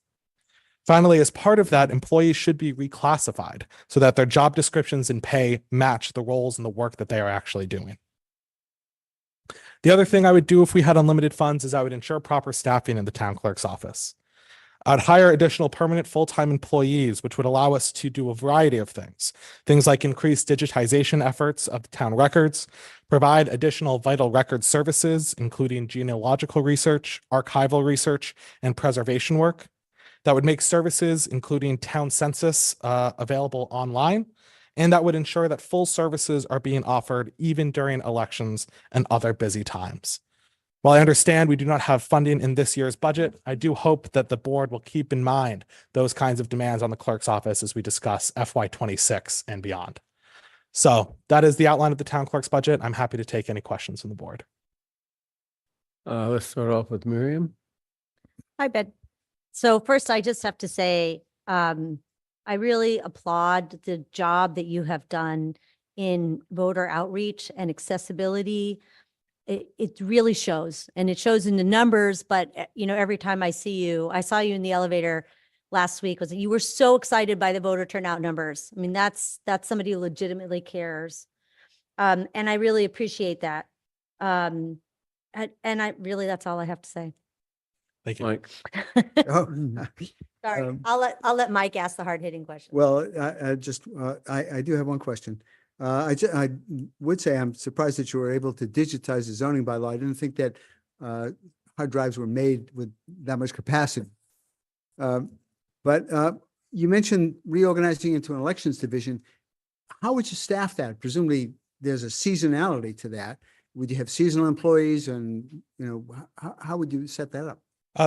Finally, as part of that, employees should be reclassified so that their job descriptions and pay match the roles and the work that they are actually doing. The other thing I would do if we had unlimited funds is I would ensure proper staffing in the town clerk's office. I'd hire additional permanent full-time employees, which would allow us to do a variety of things. Things like increase digitization efforts of the town records, provide additional vital record services, including genealogical research, archival research, and preservation work. That would make services, including town census, available online, and that would ensure that full services are being offered even during elections and other busy times. While I understand we do not have funding in this year's budget, I do hope that the board will keep in mind those kinds of demands on the clerk's office as we discuss FY26 and beyond. So that is the outline of the town clerk's budget. I'm happy to take any questions from the board. Let's start off with Miriam. Hi, Ben. So first, I just have to say, I really applaud the job that you have done in voter outreach and accessibility. It really shows, and it shows in the numbers, but every time I see you, I saw you in the elevator last week, was that you were so excited by the voter turnout numbers. I mean, that's somebody who legitimately cares. And I really appreciate that. And that's all I have to say. Thank you. Mike. Sorry, I'll let Mike ask the hard hitting question. Well, I do have one question. I would say I'm surprised that you were able to digitize the zoning bylaw. I didn't think that hard drives were made with that much capacity. But you mentioned reorganizing into an elections division. How would you staff that? Presumably there's a seasonality to that. Would you have seasonal employees, and how would you set that up?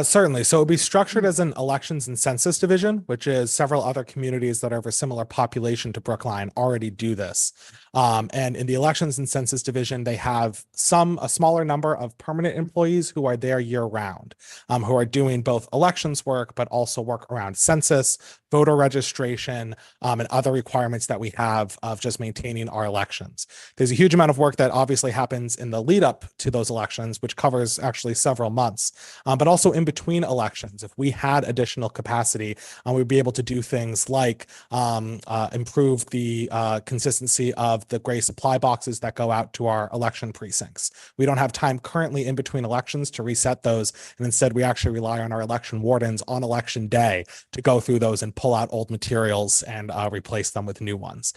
Certainly. So it would be structured as an elections and census division, which is several other communities that are of a similar population to Brookline already do this. And in the elections and census division, they have a smaller number of permanent employees who are there year round, who are doing both elections work, but also work around census, voter registration, and other requirements that we have of just maintaining our elections. There's a huge amount of work that obviously happens in the lead up to those elections, which covers actually several months, but also in between elections. If we had additional capacity, we'd be able to do things like improve the consistency of the gray supply boxes that go out to our election precincts. We don't have time currently in between elections to reset those, and instead we actually rely on our election wardens on election day to go through those and pull out old materials and replace them with new ones.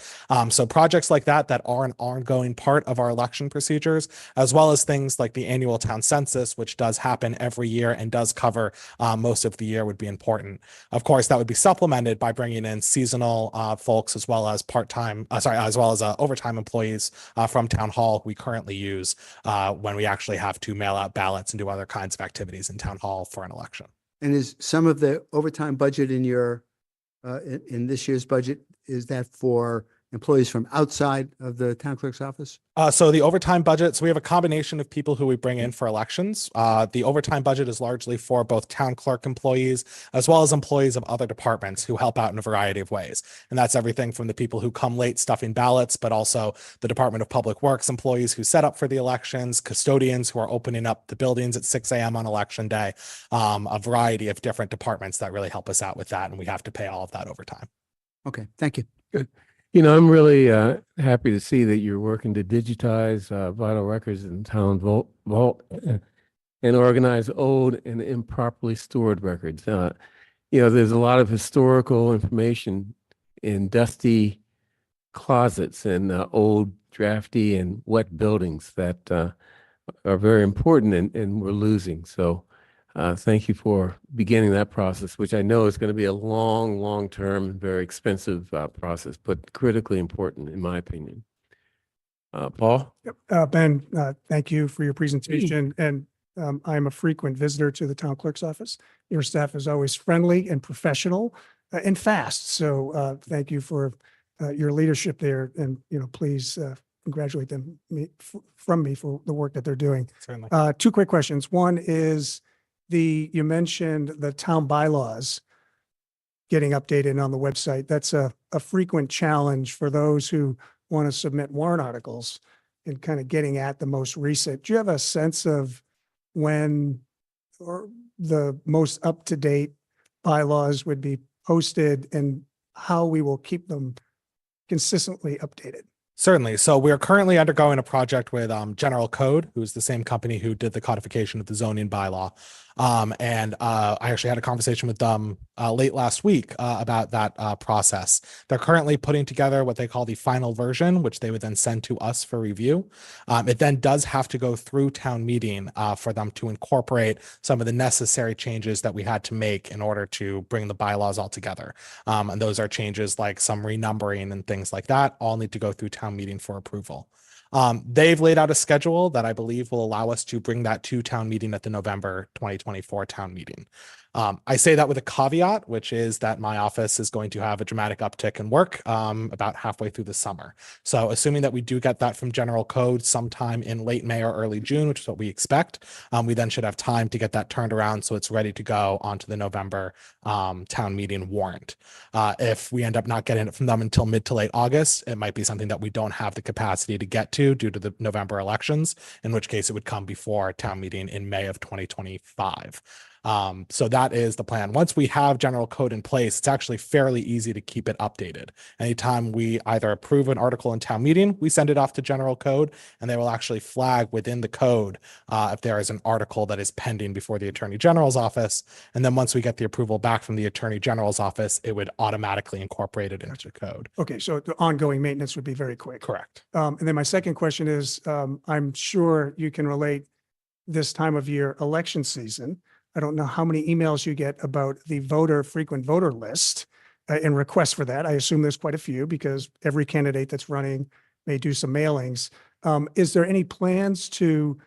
So projects like that are an ongoing part of our election procedures, as well as things like the annual town census, which does happen every year and does cover most of the year, would be important. Of course, that would be supplemented by bringing in seasonal folks, as well as overtime employees from town hall we currently use when we actually have to mail out ballots and do other kinds of activities in town hall for an election. And is some of the overtime budget in your in this year's budget, is that for employees from outside of the town clerk's office? So the overtime budget, so we have a combination of people who we bring in for elections. The overtime budget is largely for both town clerk employees, as well as employees of other departments who help out in a variety of ways. And that's everything from the people who come late stuffing ballots, but also the Department of Public Works employees who set up for the elections, custodians who are opening up the buildings at 6 a.m. on election day, a variety of different departments that really help us out with that. And we have to pay all of that overtime. Okay, thank you. Good. I'm really happy to see that you're working to digitize vital records in town vault and organize old and improperly stored records. there's a lot of historical information in dusty closets and old drafty and wet buildings that are very important and we're losing. So thank you for beginning that process, which I know is going to be a long-term, very expensive process, but critically important in my opinion. Paul? Ben, thank you for your presentation. And I'm a frequent visitor to the town clerk's office. Your staff is always friendly and professional and fast. So thank you for your leadership there. And, please congratulate them from me for the work that they're doing. Certainly. Two quick questions. One is you mentioned the town bylaws getting updated on the website. That's a frequent challenge for those who want to submit warrant articles and kind of getting at the most recent. Do you have a sense of when or the most up-to-date bylaws would be posted and how we will keep them consistently updated? Certainly. So we are currently undergoing a project with General Code, who's the same company who did the codification of the zoning bylaw. And I actually had a conversation with them late last week about that process. They're currently putting together what they call the final version, which they would then send to us for review. It then does have to go through town meeting for them to incorporate some of the necessary changes that we had to make in order to bring the bylaws all together. And those are changes like some renumbering and things like that, all need to go through town meeting for approval. They've laid out a schedule that I believe will allow us to bring that to town meeting at the November 2024 town meeting. I say that with a caveat, which is that my office is going to have a dramatic uptick in work about halfway through the summer. So assuming that we do get that from General Code sometime in late May or early June, which is what we expect, we then should have time to get that turned around so it's ready to go onto the November town meeting warrant. If we end up not getting it from them until mid to late August, it might be something that we don't have the capacity to get to due to the November elections, in which case it would come before town meeting in May of 2025. So that is the plan. Once we have General Code in place, it's actually fairly easy to keep it updated. Anytime we either approve an article in town meeting, we send it off to General Code, and they will actually flag within the code if there is an article that is pending before the Attorney General's office. And then once we get the approval back from the Attorney General's office, it would automatically incorporate it into the code. Okay, so the ongoing maintenance would be very quick. Correct. And then my second question is, I'm sure you can relate this time of year, election season. I don't know how many emails you get about the frequent voter list and requests for that. I assume there's quite a few because every candidate that's running may do some mailings. Is there any plans to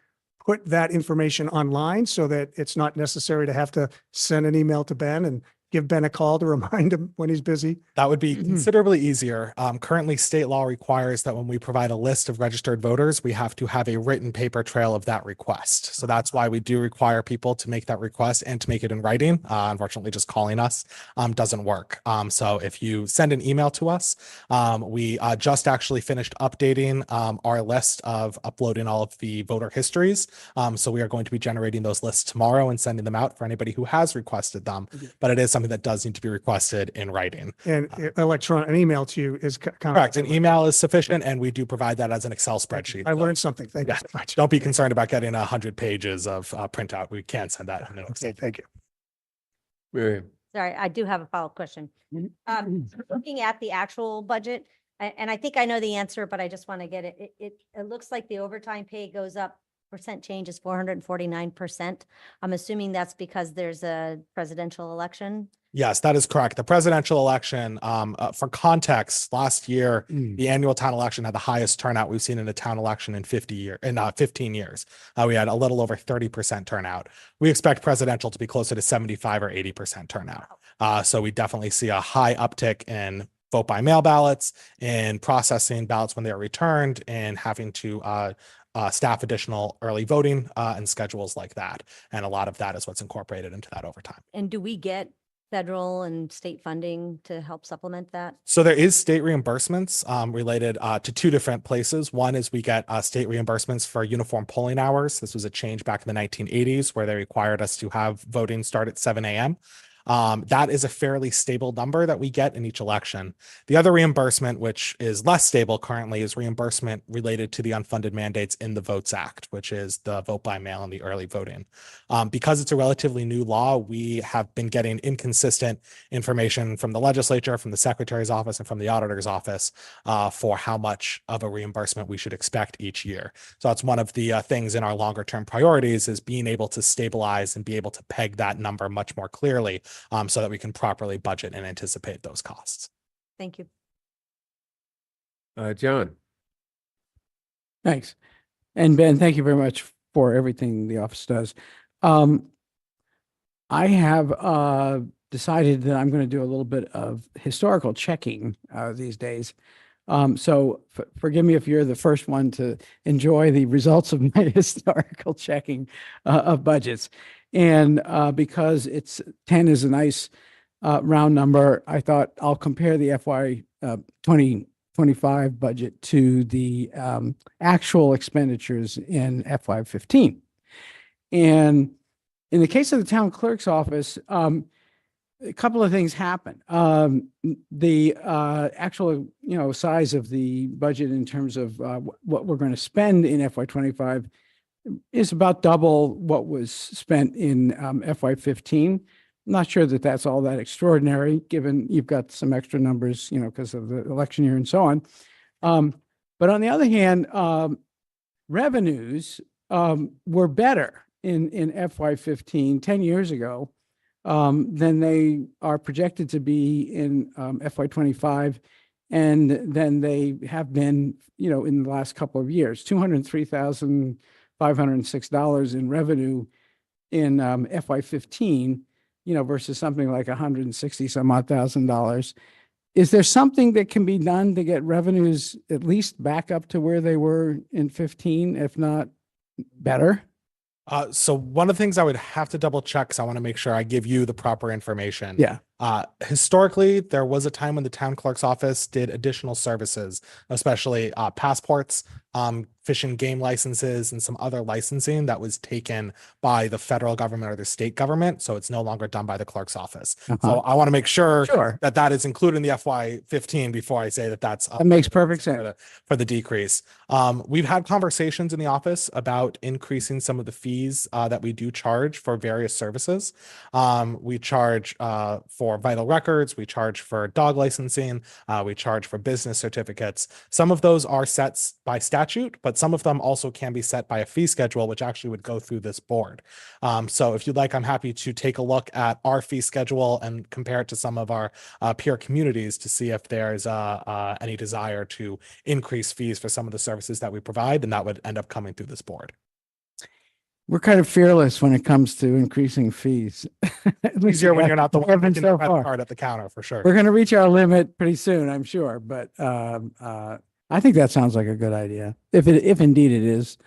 put that information online so that it's not necessary to have to send an email to Ben and give Ben a call to remind him when he's busy? That would be considerably easier. Currently, state law requires that when we provide a list of registered voters, we have to have a written paper trail of that request. So that's why we do require people to make that request and to make it in writing. Unfortunately, just calling us doesn't work. So if you send an email to us, we just actually finished updating our list of uploading all of the voter histories. So we are going to be generating those lists tomorrow and sending them out for anybody who has requested them. But it is something that does need to be requested in writing. And an email to you is correct. An email is sufficient, and we do provide that as an Excel spreadsheet. I learned something. Thank you so much. Don't be concerned about getting 100 pages of printout. We can send that. Okay, thank you. Miriam. Sorry, I do have a follow-up question. Looking at the actual budget, and I think I know the answer, but I just want to get it. It looks like the overtime pay goes up, percent change is 449%. I'm assuming that's because there's a presidential election. Yes, that is correct. The presidential election, for context, last year, the annual town election had the highest turnout we've seen in a town election in 15 years. We had a little over 30% turnout. We expect presidential to be closer to 75 or 80% turnout. So we definitely see a high uptick in vote by mail ballots, in processing ballots when they are returned, and having to staff additional early voting and schedules like that. And a lot of that is what's incorporated into that overtime. And do we get federal and state funding to help supplement that? So there is state reimbursements related to two different places. One is we get state reimbursements for uniform polling hours. This was a change back in the 1980s where they required us to have voting start at 7 a.m. That is a fairly stable number that we get in each election. The other reimbursement, which is less stable currently, is reimbursement related to the unfunded mandates in the Votes Act, which is the vote by mail and the early voting. Because it's a relatively new law, we have been getting inconsistent information from the legislature, from the secretary's office, and from the auditor's office for how much of a reimbursement we should expect each year. So that's one of the things in our longer term priorities, is being able to stabilize and be able to peg that number much more clearly so that we can properly budget and anticipate those costs. Thank you. John. Thanks. And Ben, thank you very much for everything the office does. I have decided that I'm going to do a little bit of historical checking these days. So forgive me if you're the first one to enjoy the results of my historical checking of budgets. And because 10 is a nice round number, I thought I'll compare the FY 2025 budget to the actual expenditures in FY 15. And in the case of the town clerk's office, a couple of things happen. The actual, size of the budget in terms of what we're going to spend in FY 25 is about double what was spent in FY 15. I'm not sure that that's all that extraordinary, given you've got some extra numbers, because of the election year and so on. But on the other hand, revenues were better in FY 15 10 years ago than they are projected to be in FY 25, and then they have been, in the last couple of years. $203,506 in revenue in FY 15, versus something like 160 some odd $1,000. Is there something that can be done to get revenues at least back up to where they were in 15, if not better? So one of the things I would have to double check, because I want to make sure I give you the proper information. Yeah. Historically, there was a time when the town clerk's office did additional services, especially passports, fish and game licenses, and some other licensing that was taken by the federal government or the state government. So it's no longer done by the clerk's office. So I want to make sure that that is included in the FY 15 before I say that that's that makes perfect sense for the decrease. We've had conversations in the office about increasing some of the fees that we do charge for various services. We charge for vital records, we charge for dog licensing, we charge for business certificates. Some of those are set by statute, but some of them also can be set by a fee schedule, which actually would go through this board. So if you'd like, I'm happy to take a look at our fee schedule and compare it to some of our peer communities to see if there's any desire to increase fees for some of the services that we provide, and that would end up coming through this board. We're kind of fearless when it comes to increasing fees. At least Easier when you're not the one haven't taking so the credit far. card at the counter, for sure. We're going to reach our limit pretty soon, I'm sure. But I think that sounds like a good idea. If indeed it is,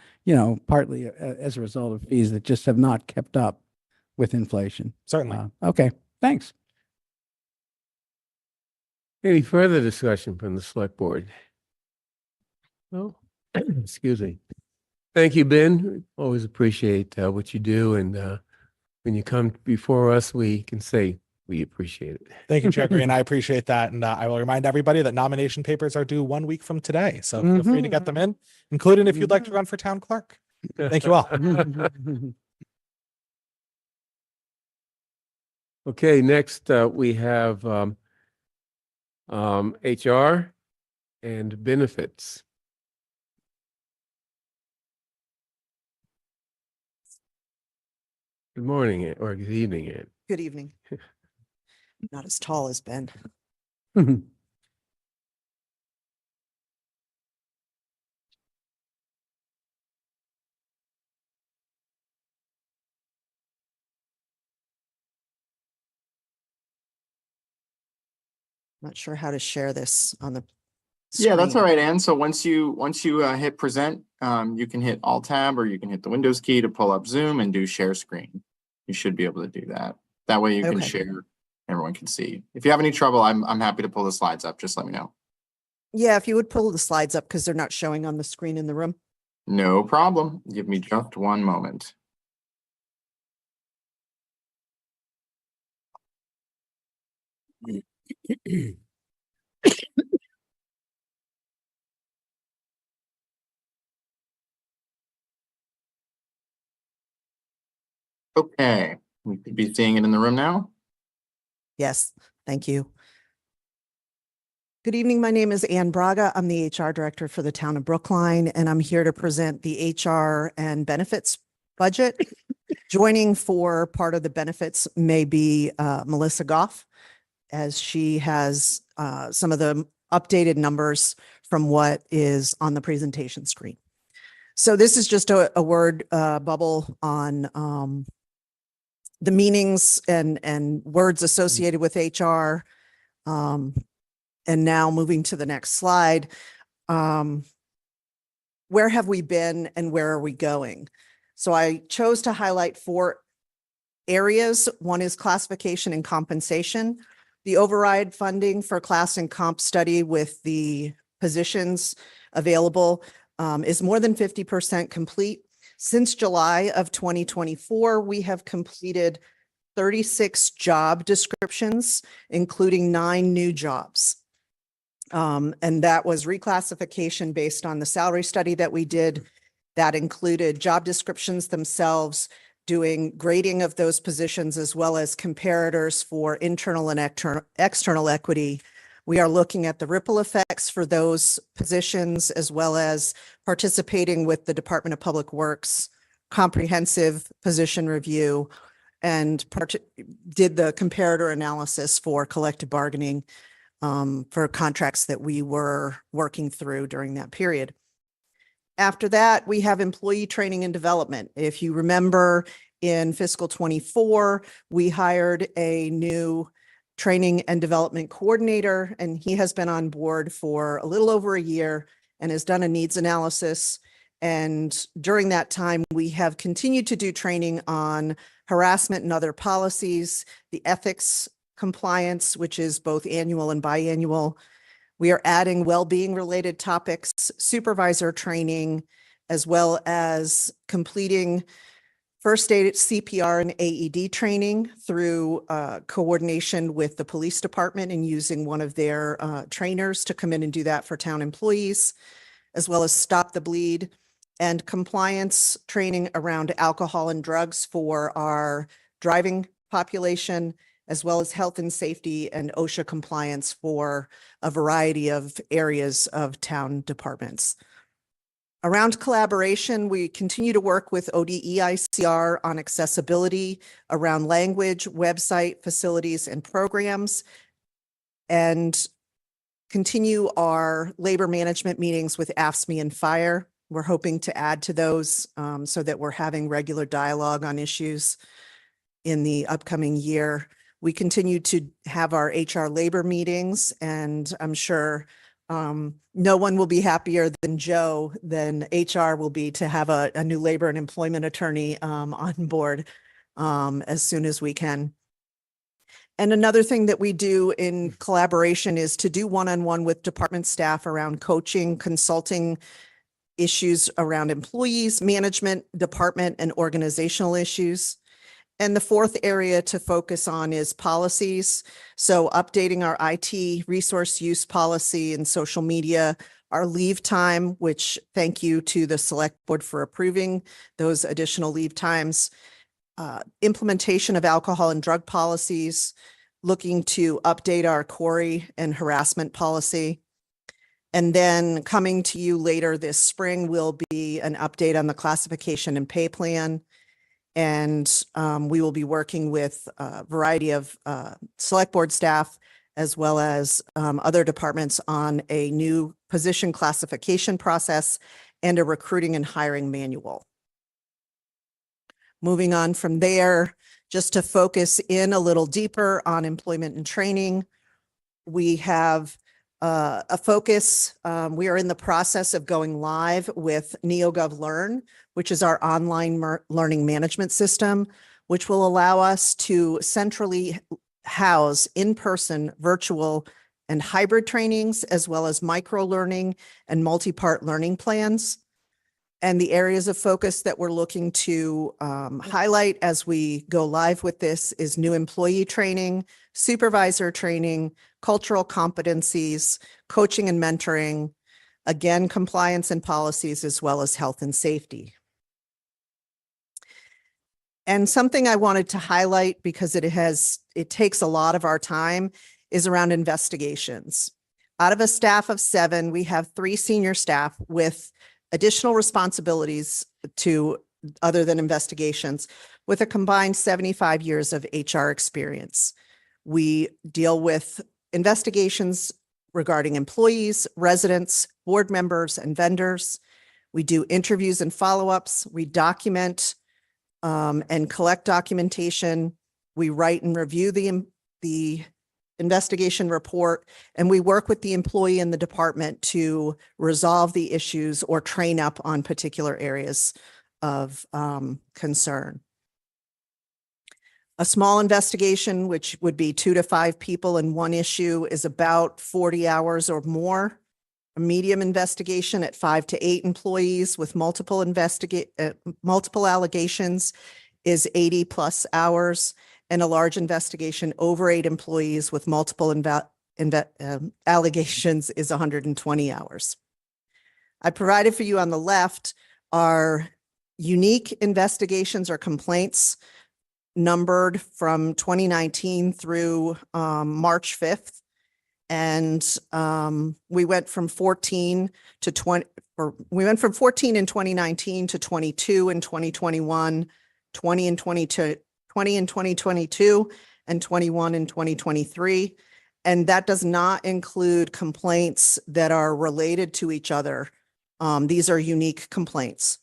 partly as a result of fees that just have not kept up with inflation. Certainly. Okay. Thanks. Any further discussion from the select board? No? Excuse me. Thank you, Ben. Always appreciate what you do. And when you come before us, we can say we appreciate it. Thank you, Chair Green. I appreciate that. And I will remind everybody that nomination papers are due 1 week from today. So feel free to get them in, including if you'd like to run for town clerk. Thank you all. Okay, next we have HR and benefits. Good morning, or good evening, Ann. Good evening. Not as tall as Ben. Not sure how to share this on the Yeah, that's all screen. right, Ann. So once you hit present, you can hit Alt Tab, or you can hit the Windows key to pull up Zoom and do share screen. You should be able to do that. That way you can Okay. share, everyone can see. If you have any trouble, I'm happy to pull the slides up. Just let me know. Yeah, if you would pull the slides up because they're not showing on the screen in the room. No problem. Give me just one moment. Okay, we could be seeing it in the room now. Yes, thank you. Good evening. My name is Ann Braga. I'm the HR director for the town of Brookline, and I'm here to present the HR and benefits budget. Joining for part of the benefits may be Melissa Goff, as she has some of the updated numbers from what is on the presentation screen. So this is just a word bubble on the meanings and words associated with HR. And now moving to the next slide, where have we been and where are we going? So I chose to highlight 4 areas. One is classification and compensation. The override funding for class and comp study with the positions available is more than 50% complete. Since July of 2024, we have completed 36 job descriptions, including 9 new jobs. And that was reclassification based on the salary study that we did. That included job descriptions themselves, doing grading of those positions, as well as comparators for internal and external equity. We are looking at the ripple effects for those positions, as well as participating with the Department of Public Works comprehensive position review, and did the comparator analysis for collective bargaining for contracts that we were working through during that period. After that, we have employee training and development. If you remember, in fiscal 24, we hired a new training and development coordinator, and he has been on board for a little over a year and has done a needs analysis. And during that time, we have continued to do training on harassment and other policies, the ethics compliance, which is both annual and biannual. We are adding well-being related topics, supervisor training, as well as completing first aid, CPR, and AED training through coordination with the police department and using one of their trainers to come in and do that for town employees, as well as stop the bleed and compliance training around alcohol and drugs for our driving population, as well as health and safety and OSHA compliance for a variety of areas of town departments. Around collaboration, we continue to work with ODEICR on accessibility around language, website, facilities, and programs, and continue our labor management meetings with AFSCME and Fire. We're hoping to add to those so that we're having regular dialogue on issues in the upcoming year. We continue to have our HR labor meetings, and I'm sure no one will be happier than Joe than HR will be to have a new labor and employment attorney on board as soon as we can. And another thing that we do in collaboration is to do one-on-one with department staff around coaching, consulting issues around employees, management, department, and organizational issues. And the fourth area to focus on is policies. So updating our IT resource use policy and social media, our leave time, which thank you to the select board for approving those additional leave times, implementation of alcohol and drug policies, looking to update our query and harassment policy. And then coming to you later this spring will be an update on the classification and pay plan. And we will be working with a variety of select board staff, as well as other departments, on a new position classification process and a recruiting and hiring manual. Moving on from there, just to focus in a little deeper on employment and training, we have a focus. We are in the process of going live with NeoGov Learn, which is our online learning management system, which will allow us to centrally house in-person, virtual, and hybrid trainings, as well as micro-learning and multi-part learning plans. And the areas of focus that we're looking to highlight as we go live with this is new employee training, supervisor training, cultural competencies, coaching and mentoring, again, compliance and policies, as well as health and safety. And something I wanted to highlight because it takes a lot of our time is around investigations. Out of a staff of 7, we have 3 senior staff with additional responsibilities to other than investigations with a combined 75 years of HR experience. We deal with investigations regarding employees, residents, board members, and vendors. We do interviews and follow-ups. We document and collect documentation. We write and review the investigation report, and we work with the employee in the department to resolve the issues or train up on particular areas of concern. A small investigation, which would be 2 to 5 people in one issue, is about 40 hours or more. A medium investigation at 5 to 8 employees with multiple allegations is 80 plus hours, and a large investigation over 8 employees with multiple allegations is 120 hours. I provided for you on the left are unique investigations or complaints numbered from 2019 through March 5th. And we went from 14 to 20, or we went from 14 in 2019 to 22 in 2021, 20 in 2022, and 21 in 2023. And that does not include complaints that are related to each other. These are unique complaints.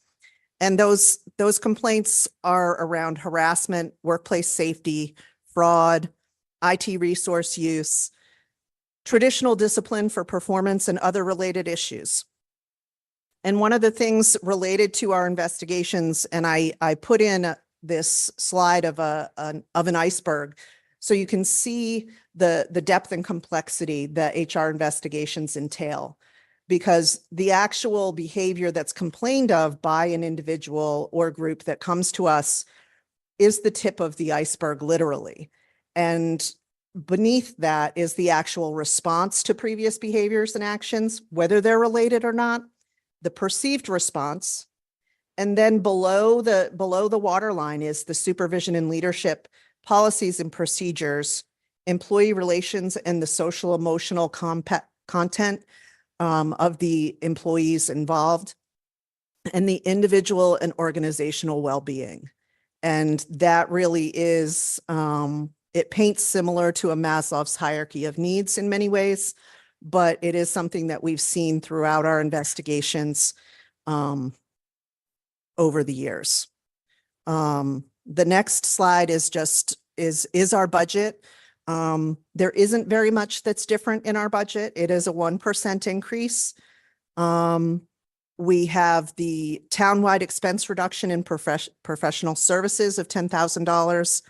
And those complaints are around harassment, workplace safety, fraud, IT resource use, traditional discipline for performance, and other related issues. And one of the things related to our investigations, and I put in this slide of an iceberg, so you can see the depth and complexity that HR investigations entail, because the actual behavior that's complained of by an individual or group that comes to us is the tip of the iceberg, literally. And beneath that is the actual response to previous behaviors and actions, whether they're related or not, the perceived response, and then below the waterline is the supervision and leadership, policies and procedures, employee relations, and the social emotional content of the employees involved, and the individual and organizational well-being. And that really is, it paints similar to a Maslow's hierarchy of needs in many ways, but it is something that we've seen throughout our investigations over the years. The next slide is is our budget. There isn't very much that's different in our budget. It is a 1% increase. We have the townwide expense reduction in professional services of $10,000.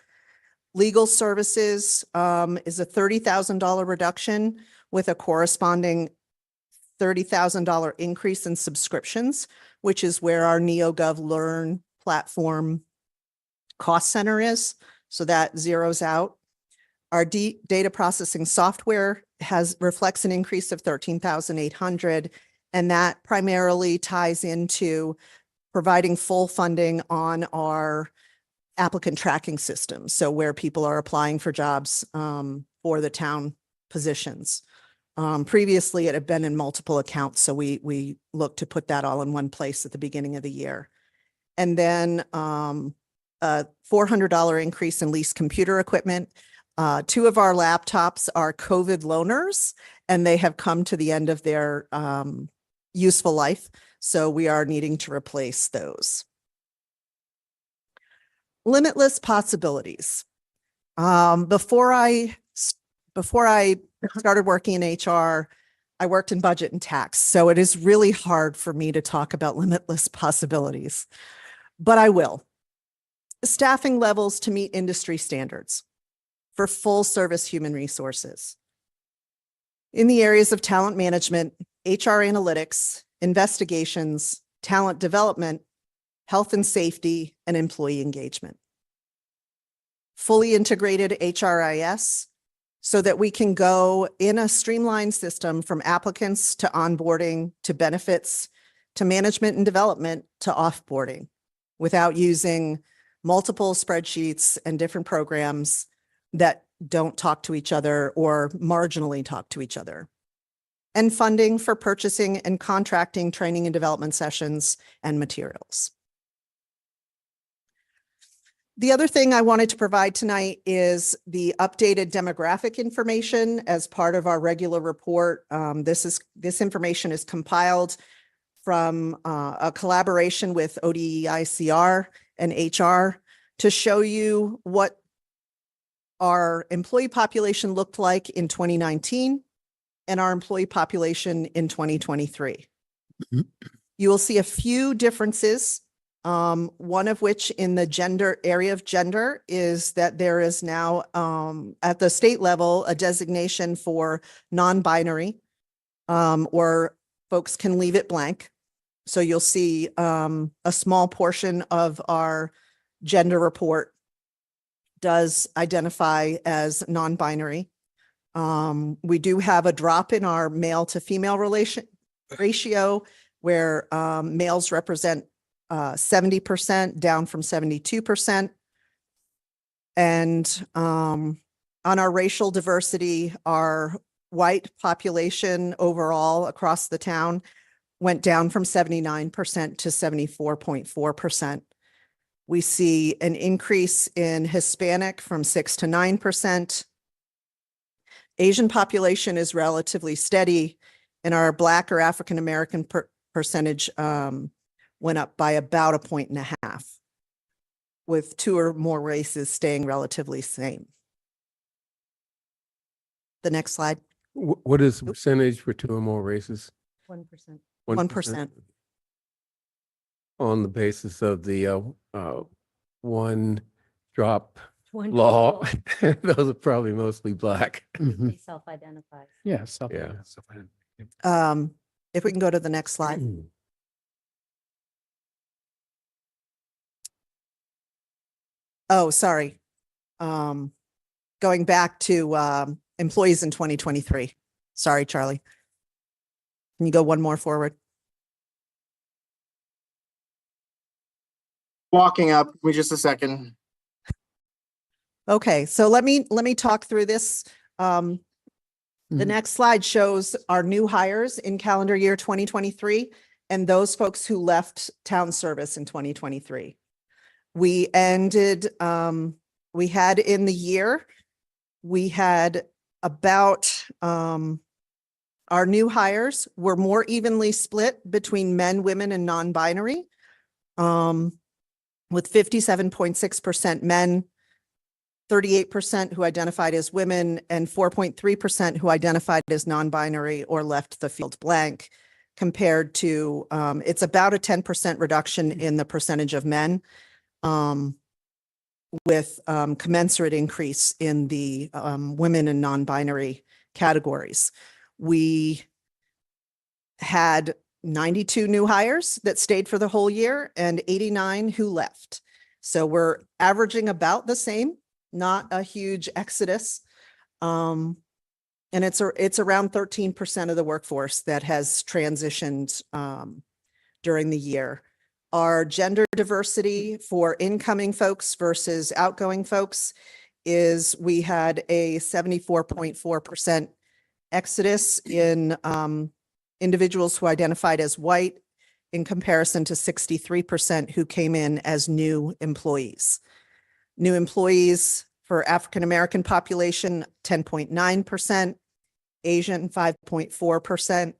Legal services is a $30,000 reduction with a corresponding $30,000 increase in subscriptions, which is where our NeoGov Learn platform cost center is. So that zeroes out. Our data processing software reflects an increase of $13,800, and that primarily ties into providing full funding on our applicant tracking system. So where people are applying for jobs for the town positions. Previously, it had been in multiple accounts, so we looked to put that all in one place at the beginning of the year. And then a $400 increase in leased computer equipment. 2 of our laptops are COVID loaners, and they have come to the end of their useful life. So we are needing to replace those. Limitless possibilities. Before I started working in HR, I worked in budget and tax. So it is really hard for me to talk about limitless possibilities, but I will. Staffing levels to meet industry standards for full service human resources. In the areas of talent management, HR analytics, investigations, talent development, health and safety, and employee engagement. Fully integrated HRIS so that we can go in a streamlined system from applicants to onboarding to benefits to management and development to offboarding without using multiple spreadsheets and different programs that don't talk to each other or marginally talk to each other. And funding for purchasing and contracting training and development sessions and materials. The other thing I wanted to provide tonight is the updated demographic information as part of our regular report. This information is compiled from a collaboration with ODEICR and HR to show you what our employee population looked like in 2019 and our employee population in 2023. You will see a few differences. One of which in the gender area of gender is that there is now at the state level a designation for non-binary, or folks can leave it blank. So you'll see a small portion of our gender report does identify as non-binary. We do have a drop in our male to female ratio where males represent 70% down from 72%. And on our racial diversity, our white population overall across the town went down from 79% to 74.4%. We see an increase in Hispanic from 6 to 9%. Asian population is relatively steady, and our Black or African American percentage went up by about 1.5 points, with 2 or more races staying relatively same. The next slide. What is the percentage for 2 or more races? 1%. 1%. On the basis of the one drop One law. drop Those are probably mostly Black. They self-identify. Yeah. If we can go to the next slide. Oh, sorry. Going back to employees in 2023. Sorry, Charlie. Can you go one more forward? Walking up, give me just a second. Okay, so let me talk through this. The next slide shows our new hires in calendar year 2023 and those folks who left town service in 2023. We ended, we had in the year, we had about, our new hires were more evenly split between men, women, and non-binary, with 57.6% men, 38% who identified as women, and 4.3% who identified as non-binary or left the field blank, compared to, it's about a 10% reduction in the percentage of men, with commensurate increase in the women and non-binary categories. We had 92 new hires that stayed for the whole year and 89 who left. So we're averaging about the same, not a huge exodus. And it's around 13% of the workforce that has transitioned during the year. Our gender diversity for incoming folks versus outgoing folks is we had a 74.4% exodus in individuals who identified as white in comparison to 63% who came in as new employees. New employees for African American population, 10.9%, Asian, 5.4%,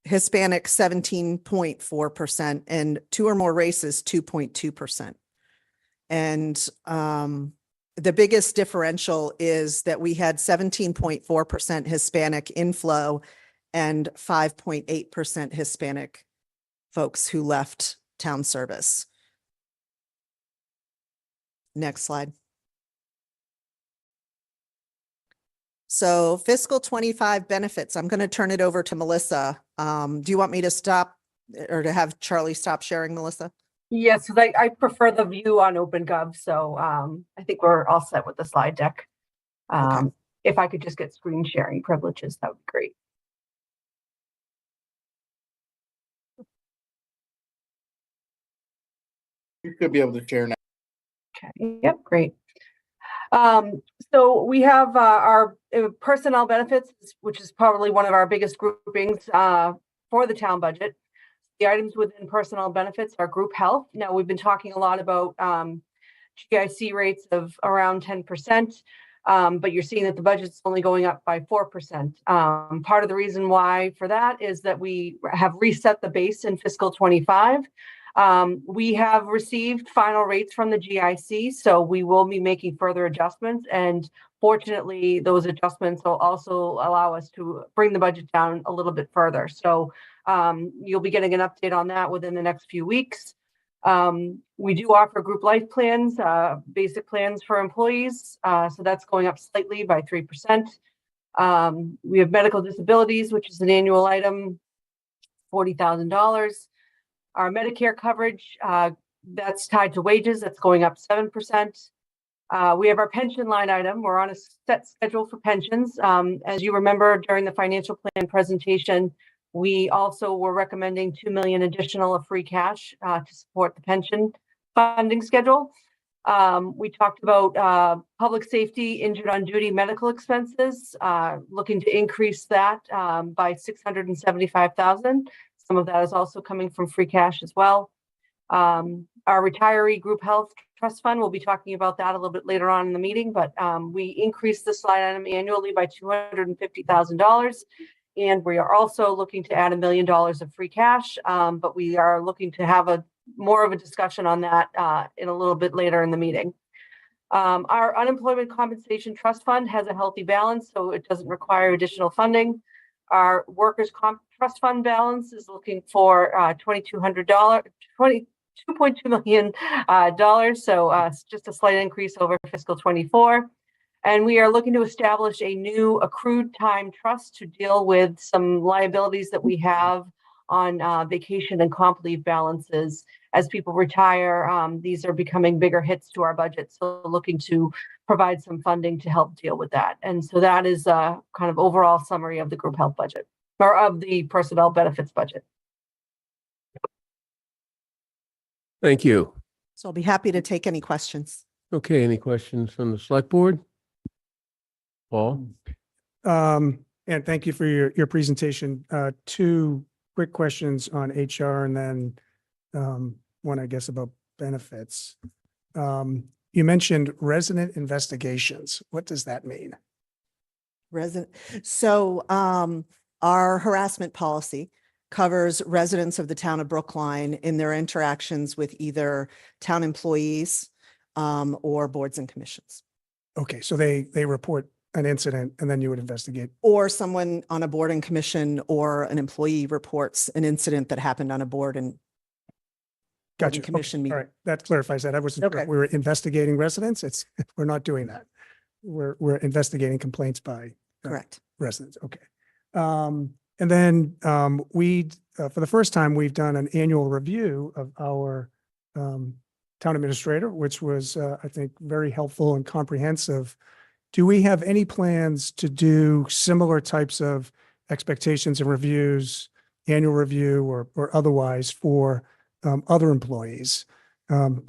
Hispanic, 17.4%, and 2 or more races, 2.2%. And the biggest differential is that we had 17.4% Hispanic inflow and 5.8% Hispanic folks who left town service. Next slide. So fiscal 25 benefits, I'm going to turn it over to Melissa. Do you want me to stop or to have Charlie stop sharing, Melissa? Yes, because I prefer the view on OpenGov, so I think we're all set with the slide deck. If I could just get screen sharing privileges, that would be great. You should be able to share now. Okay, yep, great. So we have our personnel benefits, which is probably one of our biggest groupings for the town budget. The items within personnel benefits are group health. Now, we've been talking a lot about GIC rates of around 10%, but you're seeing that the budget's only going up by 4%. Part of the reason why for that is that we have reset the base in fiscal 25. We have received final rates from the GIC, so we will be making further adjustments. And fortunately, those adjustments will also allow us to bring the budget down a little bit further. So you'll be getting an update on that within the next few weeks. We do offer group life plans, basic plans for employees. So that's going up slightly by 3%. We have medical disabilities, which is an annual item, $40,000. Our Medicare coverage, that's tied to wages, that's going up 7%. We have our pension line item. We're on a set schedule for pensions. As you remember, during the financial plan presentation, we also were recommending 2 million additional of free cash to support the pension funding schedule. We talked about public safety, injured on duty medical expenses, looking to increase that by 675,000. Some of that is also coming from free cash as well. Our retiree group health trust fund, we'll be talking about that a little bit later on in the meeting, but we increased the slide item annually by $250,000. And we are also looking to add $1 million of free cash, but we are looking to have more of a discussion on that in a little bit later in the meeting. Our unemployment compensation trust fund has a healthy balance, so it doesn't require additional funding. Our workers' comp trust fund balance is looking for $2.2 million, so just a slight increase over fiscal 24. And we are looking to establish a new accrued time trust to deal with some liabilities that we have on vacation and comp leave balances. As people retire, these are becoming bigger hits to our budget. So looking to provide some funding to help deal with that. And so that is a kind of overall summary of the group health budget, or of the personnel benefits budget. Thank you. So I'll be happy to take any questions. Okay, any questions from the select board? Paul? And thank you for your presentation. Two quick questions on HR and then one, I guess, about benefits. You mentioned resident investigations. What does that mean? So our harassment policy covers residents of the town of Brookline in their interactions with either town employees or boards and commissions. Okay, so they report an incident and then you would investigate. Or someone on a board and commission or an employee reports an incident that happened on a board and Gotcha. commission Okay. meeting. All right, that clarifies that. I wasn't sure. Okay. We were investigating residents. We're not doing that. We're investigating complaints by Correct. residents. Okay. And then we, for the first time, we've done an annual review of our town administrator, which was, I think, very helpful and comprehensive. Do we have any plans to do similar types of expectations and reviews, annual review or otherwise for other employees,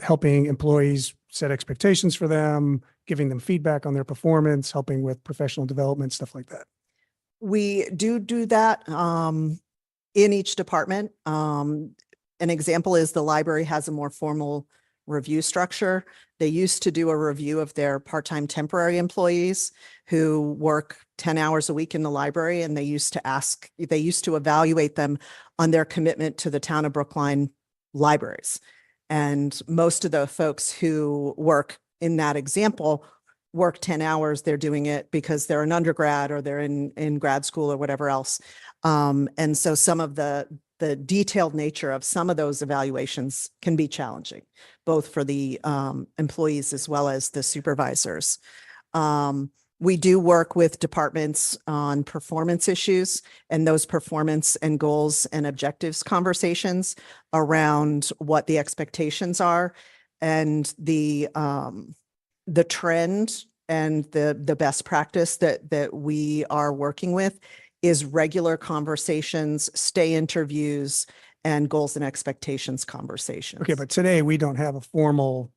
helping employees set expectations for them, giving them feedback on their performance, helping with professional development, stuff like that? We do that in each department. An example is the library has a more formal review structure. They used to do a review of their part-time temporary employees who work 10 hours a week in the library, and they used to evaluate them on their commitment to the town of Brookline libraries. And most of the folks who work in that example work 10 hours. They're doing it because they're an undergrad or they're in grad school or whatever else. And so some of the detailed nature of some of those evaluations can be challenging, both for the employees as well as the supervisors. We do work with departments on performance issues and those performance and goals and objectives conversations around what the expectations are and the trend and the best practice that we are working with is regular conversations, stay interviews, and goals and expectations conversations. Okay, but today we don't have a formal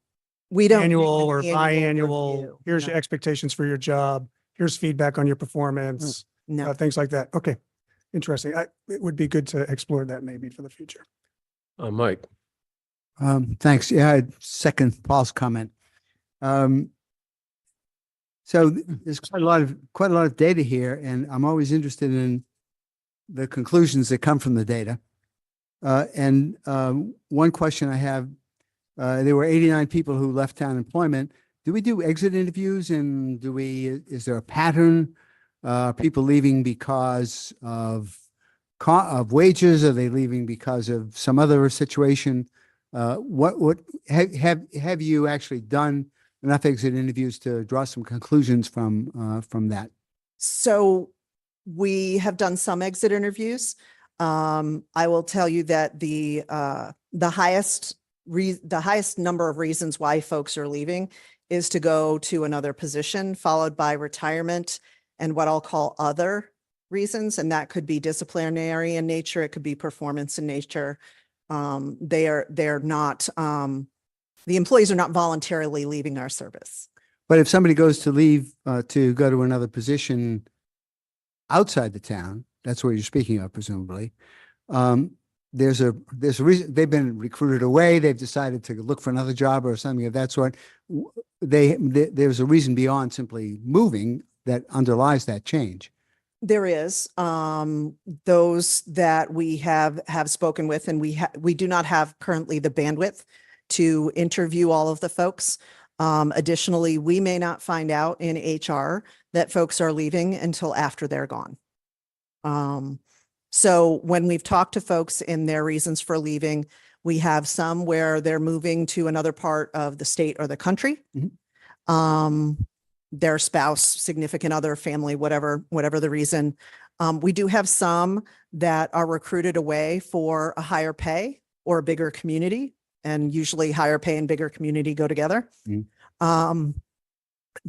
we don't do annual an or annual biannual, review. here's No. your expectations for your job, here's feedback on your performance, No. things like that. Okay, interesting. It would be good to explore that maybe for the future. Mike. Thanks. Yeah, I second Paul's comment. So there's quite a lot of data here, and I'm always interested in the conclusions that come from the data. One question I have, there were 89 people who left town employment. Do we do exit interviews, and is there a pattern? People leaving because of wages? Are they leaving because of some other situation? What have you actually done enough exit interviews to draw some conclusions from that? So we have done some exit interviews. I will tell you that the highest number of reasons why folks are leaving is to go to another position, followed by retirement and what I'll call other reasons. And that could be disciplinary in nature. It could be performance in nature. They're not, the employees are not voluntarily leaving our service. But if somebody goes to leave to go to another position outside the town, that's what you're speaking of, presumably. There's a reason they've been recruited away. They've decided to look for another job or something of that sort. There's a reason beyond simply moving that underlies that change. There is those that we have spoken with, and we do not have currently the bandwidth to interview all of the folks. Additionally, we may not find out in HR that folks are leaving until after they're gone. So when we've talked to folks in their reasons for leaving, we have some where they're moving to another part of the state or the country. Mm-hmm. Their spouse, significant other, family, whatever the reason. We do have some that are recruited away for a higher pay or a bigger community, and usually higher pay and bigger community go together. Mm-hmm.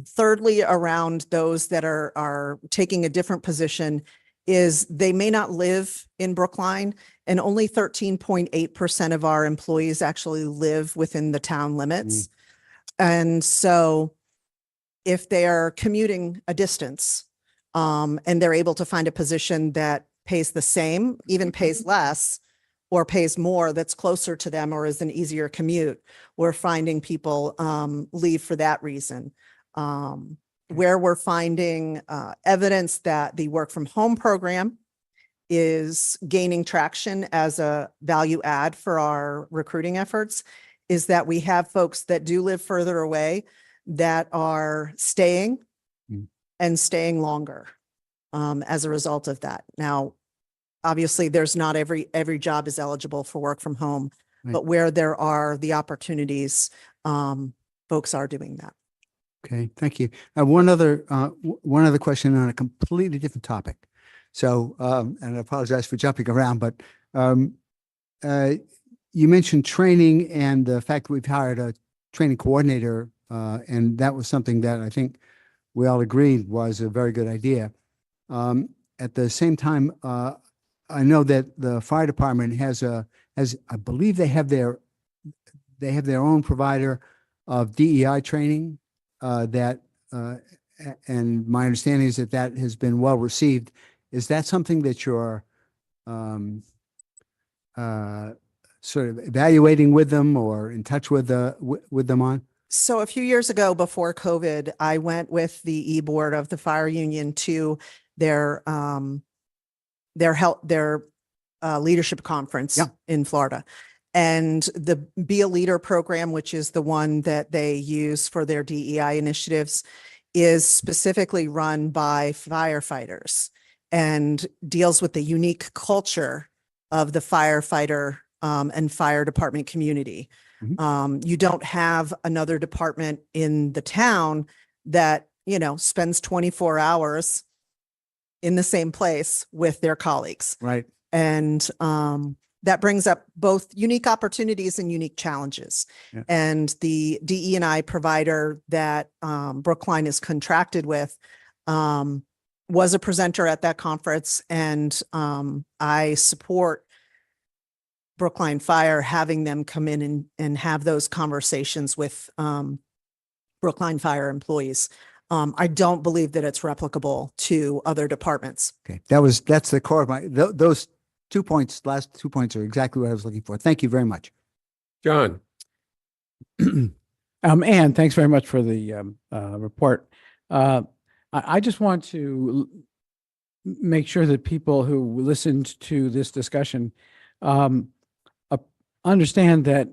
Thirdly, around those that are taking a different position is they may not live in Brookline, and only 13.8% of our employees actually live within the town limits. And so if they are commuting a distance and they're able to find a position that pays the same, even pays less, or pays more that's closer to them or is an easier commute, we're finding people leave for that reason. Where we're finding evidence that the work from home program is gaining traction as a value add for our recruiting efforts is that we have folks that do live further away that are staying and staying longer as a result of that. Now, obviously, there's not every job is eligible for work from home, right, but where there are the opportunities, folks are doing that. Okay, thank you. One other question on a completely different topic. So, and I apologize for jumping around, but you mentioned training and the fact that we've hired a training coordinator, and that was something that I think we all agreed was a very good idea. At the same time, I know that the fire department has I believe they have their own provider of DEI training. And my understanding is that has been well received. Is that something that you're sort of evaluating with them or in touch with them on? So a few years ago, before COVID, I went with the e-board of the fire union to their leadership conference in Florida. And the Be a Leader program, which is the one that they use for their DEI initiatives, is specifically run by firefighters and deals with the unique culture of the firefighter and fire department community. Mm-hmm. You don't have another department in the town that spends 24 hours in the same place with their colleagues. Right. And that brings up both unique opportunities and unique challenges. Yeah. And the DE&I provider that Brookline is contracted with was a presenter at that conference. And I support Brookline Fire having them come in and have those conversations with Brookline Fire employees. I don't believe that it's replicable to other departments. Okay. That's the core of my, those 2 points, last 2 points are exactly what I was looking for. Thank you very much. John, Ann, thanks very much for the report. I just want to make sure that people who listened to this discussion understand that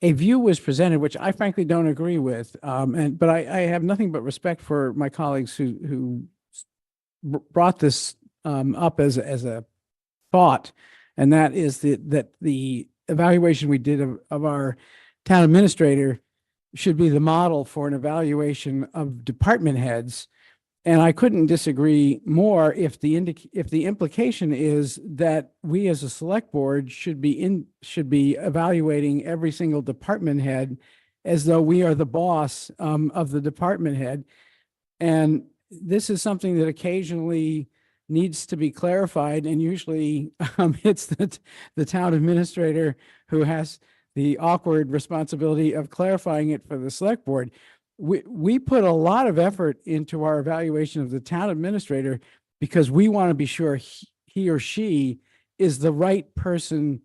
a view was presented, which I frankly don't agree with. But I have nothing but respect for my colleagues who brought this up as a thought, and that is that the evaluation we did of our town administrator should be the model for an evaluation of department heads. And I couldn't disagree more if the implication is that we as a select board should be evaluating every single department head as though we are the boss of the department head. And this is something that occasionally needs to be clarified, and usually it's the town administrator who has the awkward responsibility of clarifying it for the select board. We put a lot of effort into our evaluation of the town administrator because we want to be sure he or she is the right person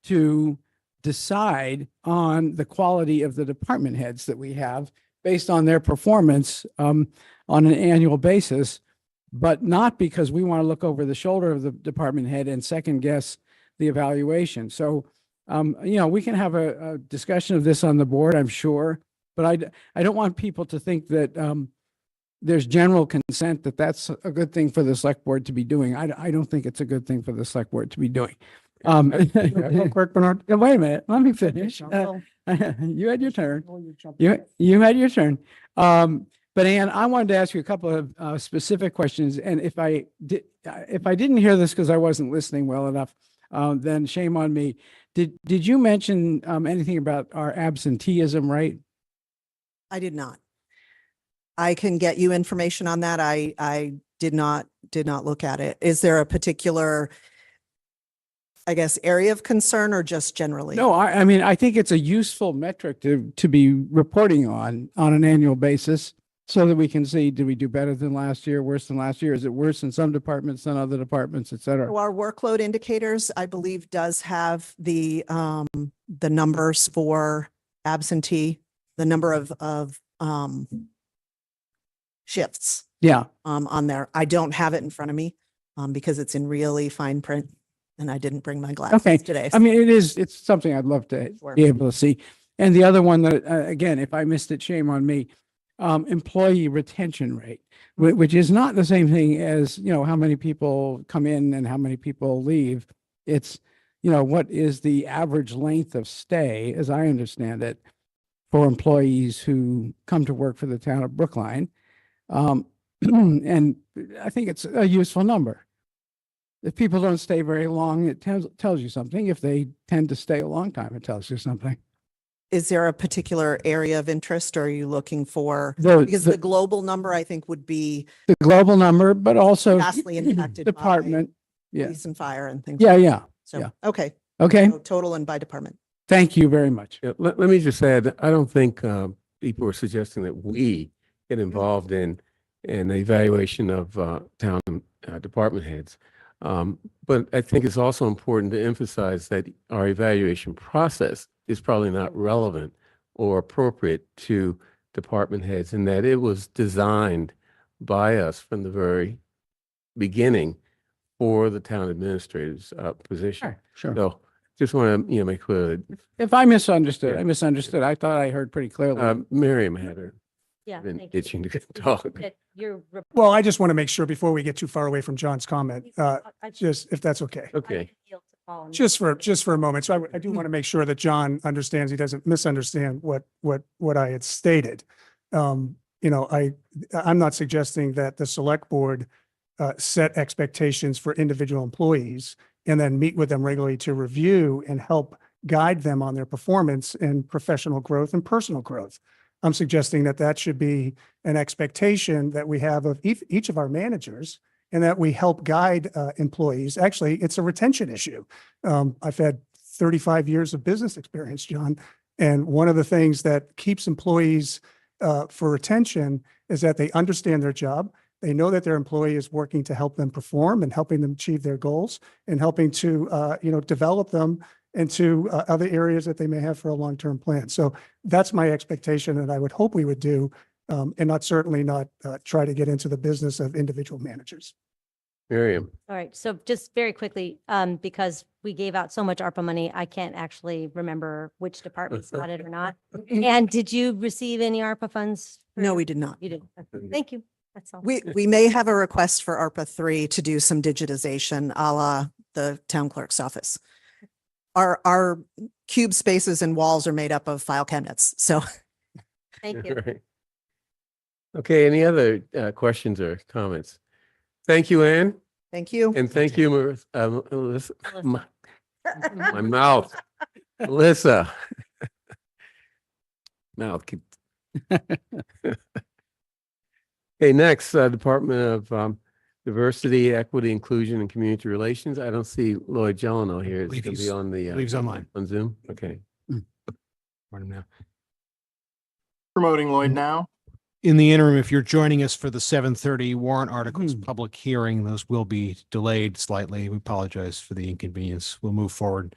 to decide on the quality of the department heads that we have based on their performance on an annual basis, but not because we want to look over the shoulder of the department head and second guess the evaluation. So, we can have a discussion of this on the board, I'm sure. But I don't want people to think that there's general consent that that's a good thing for the select board to be doing. I don't think it's a good thing for the select board to be doing. Real quick, Bernard. Wait a minute, let me finish. You had your turn. You had your turn. But Ann, I wanted to ask you a couple of specific questions. And if I didn't hear this because I wasn't listening well enough, then shame on me. Did you mention anything about our absenteeism rate? I did not. I can get you information on that. I did not look at it. Is there a particular, I guess, area of concern or just generally? No, I mean, I think it's a useful metric to be reporting on an annual basis so that we can see, did we do better than last year, worse than last year? Is it worse in some departments than other departments, et cetera? So our workload indicators, I believe, does have the numbers for absentee, the number of shifts. Yeah. On there. I don't have it in front of me because it's in really fine print and I didn't bring my glasses today. I mean, it's something I'd love to be able to see. And the other one that, again, if I missed it, shame on me, employee retention rate, which is not the same thing as, how many people come in and how many people leave. It's, what is the average length of stay, as I understand it, for employees who come to work for the town of Brookline. And I think it's a useful number. If people don't stay very long, it tells you something. If they tend to stay a long time, it tells you something. Is there a particular area of interest or are you looking for? Because the global number, I think, would be the global number, but also vastly impacted department. By police and fire and things. Yeah, like yeah. that. So, okay. Okay. So total and by department. Thank you very much. Yeah, let me just add, I don't think people are suggesting that we get involved in the evaluation of town department heads. But I think it's also important to emphasize that our evaluation process is probably not relevant or appropriate to department heads, and that it was designed by us from the very beginning for the town administrator's position. Sure. So just want to make clear that if I misunderstood, Yeah. I misunderstood. I thought I heard pretty clearly. Miriam had her Yeah. been thank you. itching to talk. That your report- Well, I just want to make sure before we get too far away from John's comment, I just if that's okay. Okay. yield to Paul on Just for a moment. So I do want to make sure that John understands, he doesn't misunderstand what I had stated. I'm not suggesting that the select board set expectations for individual employees and then meet with them regularly to review and help guide them on their performance and professional growth and personal growth. I'm suggesting that that should be an expectation that we have of each of our managers and that we help guide employees. Actually, it's a retention issue. I've had 35 years of business experience, John, and one of the things that keeps employees for retention is that they understand their job. They know that their employee is working to help them perform and helping them achieve their goals and helping to, develop them into other areas that they may have for a long-term plan. So that's my expectation, and I would hope we would do, and certainly not try to get into the business of individual managers. Miriam. All right, so just very quickly, because we gave out so much ARPA money, I can't actually remember which departments got it or not. And did you receive any ARPA funds? No, we did not. You did. Thank you. That's all. We may have a request for ARPA 3 to do some digitization a la the town clerk's office. Our cube spaces and walls are made up of file cabinets. So Thank you. Right. Okay, any other questions or comments? Thank you, Ann. thank you. And thank you, Melissa. My mouth. Melissa. Mouth. Okay, next, Department of Diversity, Equity, Inclusion, and Community Relations. I don't see Lloyd Gelano here. It's going to be on the Leaves online. on Zoom. Okay. Now. Promoting Lloyd now. In the interim, if you're joining us for the 7:30 warrant articles public hearing, those will be delayed slightly. We apologize for the inconvenience. We'll move forward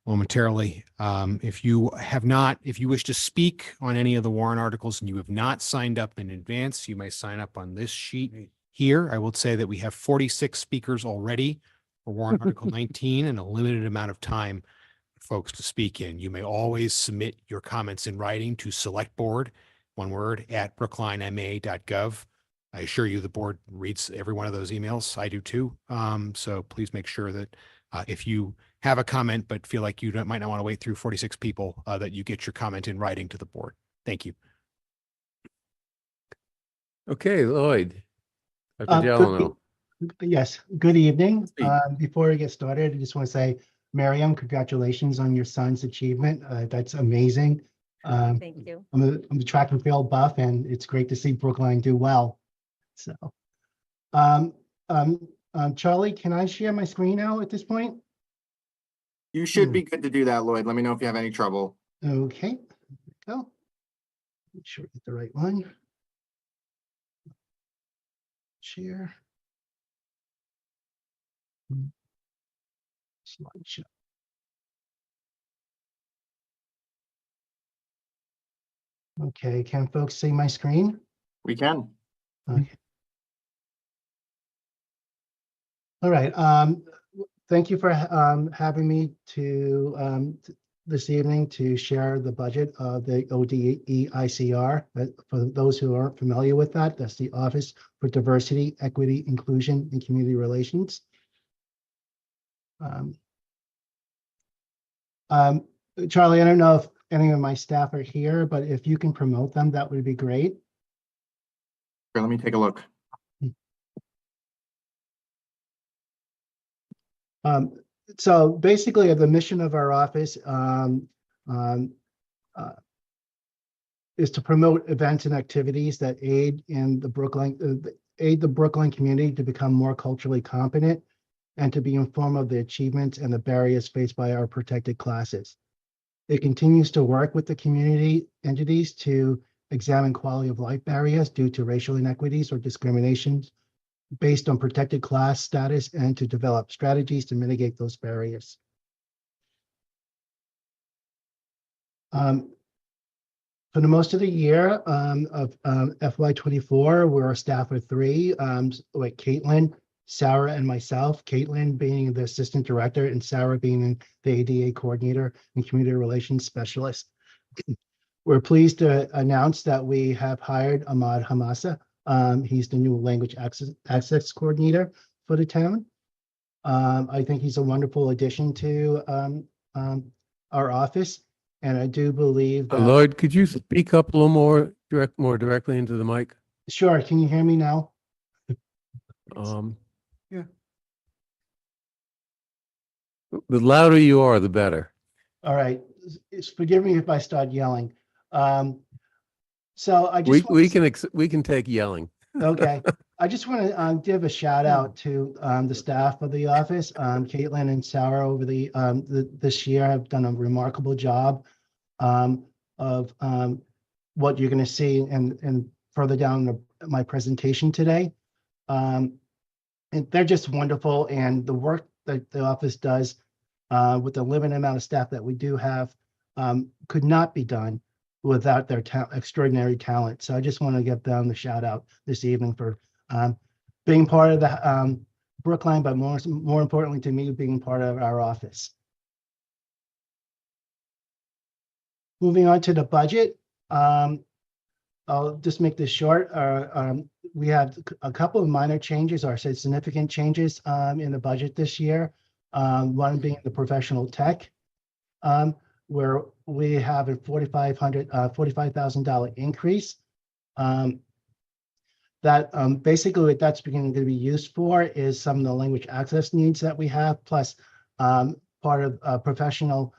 momentarily. If you wish to speak on any of the warrant articles and you have not signed up in advance, you may sign up on this sheet here. I will say that we have 46 speakers already for warrant article 19 and a limited amount of time for folks to speak in. You may always submit your comments in writing to select board, one word, at brooklinema.gov. I assure you the board reads every one of those emails. I do too. So please make sure that if you have a comment but feel like you might not want to wait through 46 people, that you get your comment in writing to the board. Thank you. Okay, Lloyd. Dr. Gelano. Yes, good evening. Speak. Before we get started, I just want to say, Miriam, congratulations on your son's achievement. That's amazing. Thank you. I'm a track and field buff, and it's great to see Brookline do well. So, Charlie, can I share my screen now at this point? You should be good to do that, Lloyd. Let me know if you have any trouble. Okay, there we go. Make sure we get the right one. Share. Slideshow. Okay, can folks see my screen? We can. Okay. All right. Thank you for having me this evening to share the budget of the ODEICR. For those who aren't familiar with that, that's the Office for Diversity, Equity, Inclusion, and Community Relations. Charlie, I don't know if any of my staff are here, but if you can promote them, that would be great. Here, let me take a look. So basically, the mission of our office is to promote events and activities that aid the Brookline community to become more culturally competent and to be informed of the achievements and the barriers faced by our protected classes. It continues to work with the community entities to examine quality of life barriers due to racial inequities or discriminations based on protected class status and to develop strategies to mitigate those barriers. For the most of the year of FY24, we're a staff of 3, like Caitlin, Sarah, and myself, Caitlin being the assistant director and Sarah being the ADA coordinator and community relations specialist. We're pleased to announce that we have hired Ahmad Hamasa. He's the new language access coordinator for the town. I think he's a wonderful addition to our office. And I do believe that Lloyd, could you speak up a little more? more directly into the mic. Sure, can you hear me now? Yeah. The louder you are, the better. All right, forgive me if I start yelling. So I We just want to, we can take yelling. okay, I just want to give a shout out to the staff of the office. Caitlin and Sarah over this year have done a remarkable job of what you're going to see and further down my presentation today. And they're just wonderful, and the work that the office does with the limited amount of staff that we do have could not be done without their extraordinary talent. So I just want to give them the shout out this evening for being part of the Brookline, but more importantly to me, being part of our office. Moving on to the budget. I'll just make this short. We have a couple of minor changes, or say significant changes in the budget this year. One being the professional tech, where we have a $45,000 increase. That basically what that's beginning to be used for is some of the language access needs that we have, plus part of professional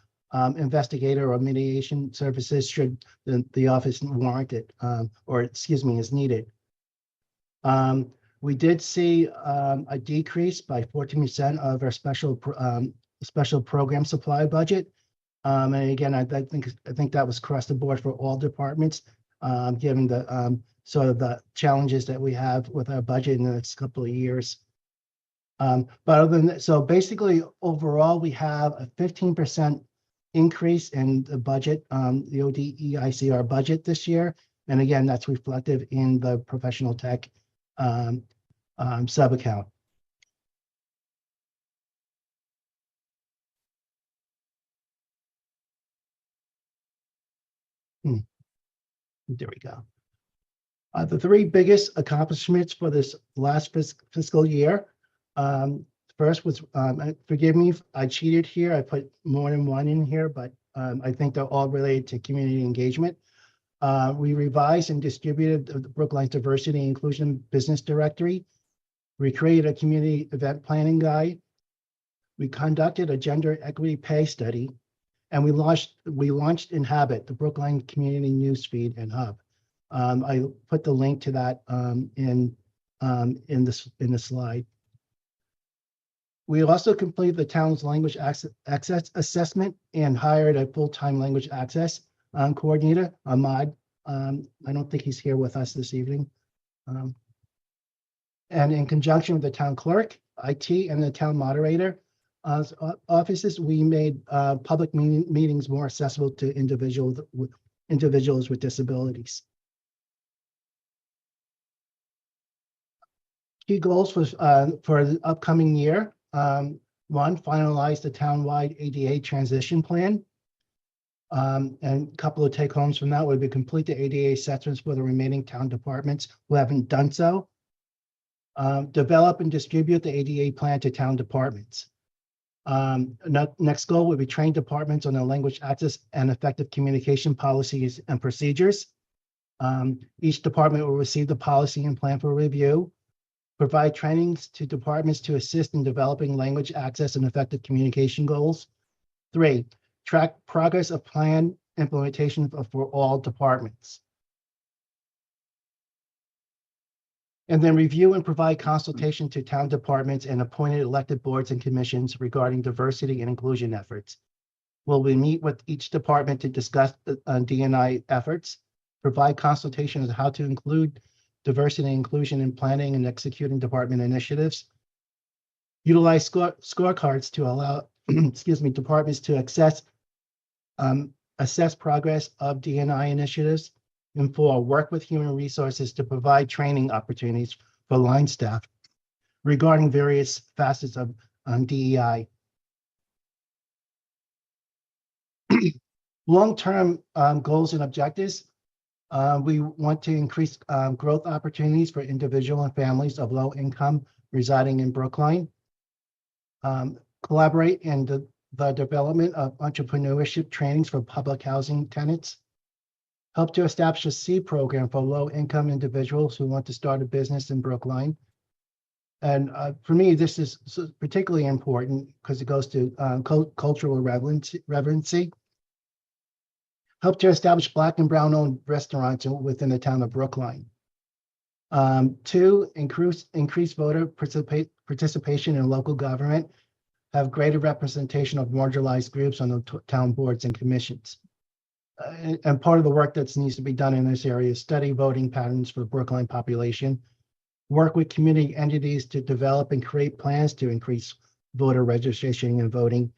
investigator or mediation services should the office warrant it, or excuse me, is needed. We did see a decrease by 14% of our special program supply budget. And again, I think that was across the board for all departments, given the sort of the challenges that we have with our budget in the next couple of years. But other than that, so basically overall, we have a 15% increase in the budget, the ODEICR budget this year. And again, that's reflective in the professional tech sub-account. There we go. The three biggest accomplishments for this last fiscal year. First was, forgive me if I cheated here. I put more than one in here, but I think they're all related to community engagement. We revised and distributed the Brookline Diversity and Inclusion Business Directory. We created a community event planning guide. We conducted a gender equity pay study, and we launched Inhabit, the Brookline Community Newsfeed and Hub. I put the link to that in the slide. We also completed the town's language access assessment and hired a full-time language access coordinator, Ahmad. I don't think he's here with us this evening. And in conjunction with the town clerk, IT, and the town moderator offices, we made public meetings more accessible to individuals with disabilities. Key goals for the upcoming year. One, finalize the townwide ADA transition plan. And a couple of take homes from that would be complete the ADA assessments for the remaining town departments who haven't done so. Develop and distribute the ADA plan to town departments. Next goal would be train departments on the language access and effective communication policies and procedures. Each department will receive the policy and plan for review. Provide trainings to departments to assist in developing language access and effective communication goals. 3, track progress of plan implementation for all departments. And then review and provide consultation to town departments and appointed elected boards and commissions regarding diversity and inclusion efforts. Will we meet with each department to discuss D&I efforts, provide consultation on how to include diversity and inclusion in planning and executing department initiatives, utilize scorecards to allow excuse me, departments to assess progress of D&I initiatives, and 4, work with human resources to provide training opportunities for line staff regarding various facets of DEI. Long-term goals and objectives. We want to increase growth opportunities for individual and families of low income residing in Brookline. Collaborate in the development of entrepreneurship trainings for public housing tenants. Help to establish a seed program for low-income individuals who want to start a business in Brookline. And for me, this is particularly important because it goes to cultural relevancy. Help to establish Black and Brown-owned restaurants within the town of Brookline. 2, increase voter participation in local government. Have greater representation of marginalized groups on the town boards and commissions. And part of the work that needs to be done in this area is study voting patterns for the Brookline population, work with community entities to develop and create plans to increase voter registration and voting,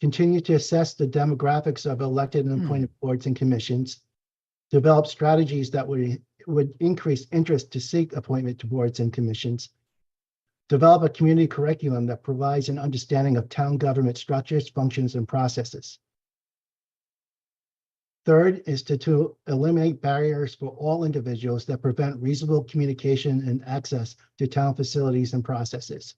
continue to assess the demographics of elected and appointed boards and commissions, develop strategies that would increase interest to seek appointment to boards and commissions, develop a community curriculum that provides an understanding of town government structures, functions, and processes. Third is to eliminate barriers for all individuals that prevent reasonable communication and access to town facilities and processes.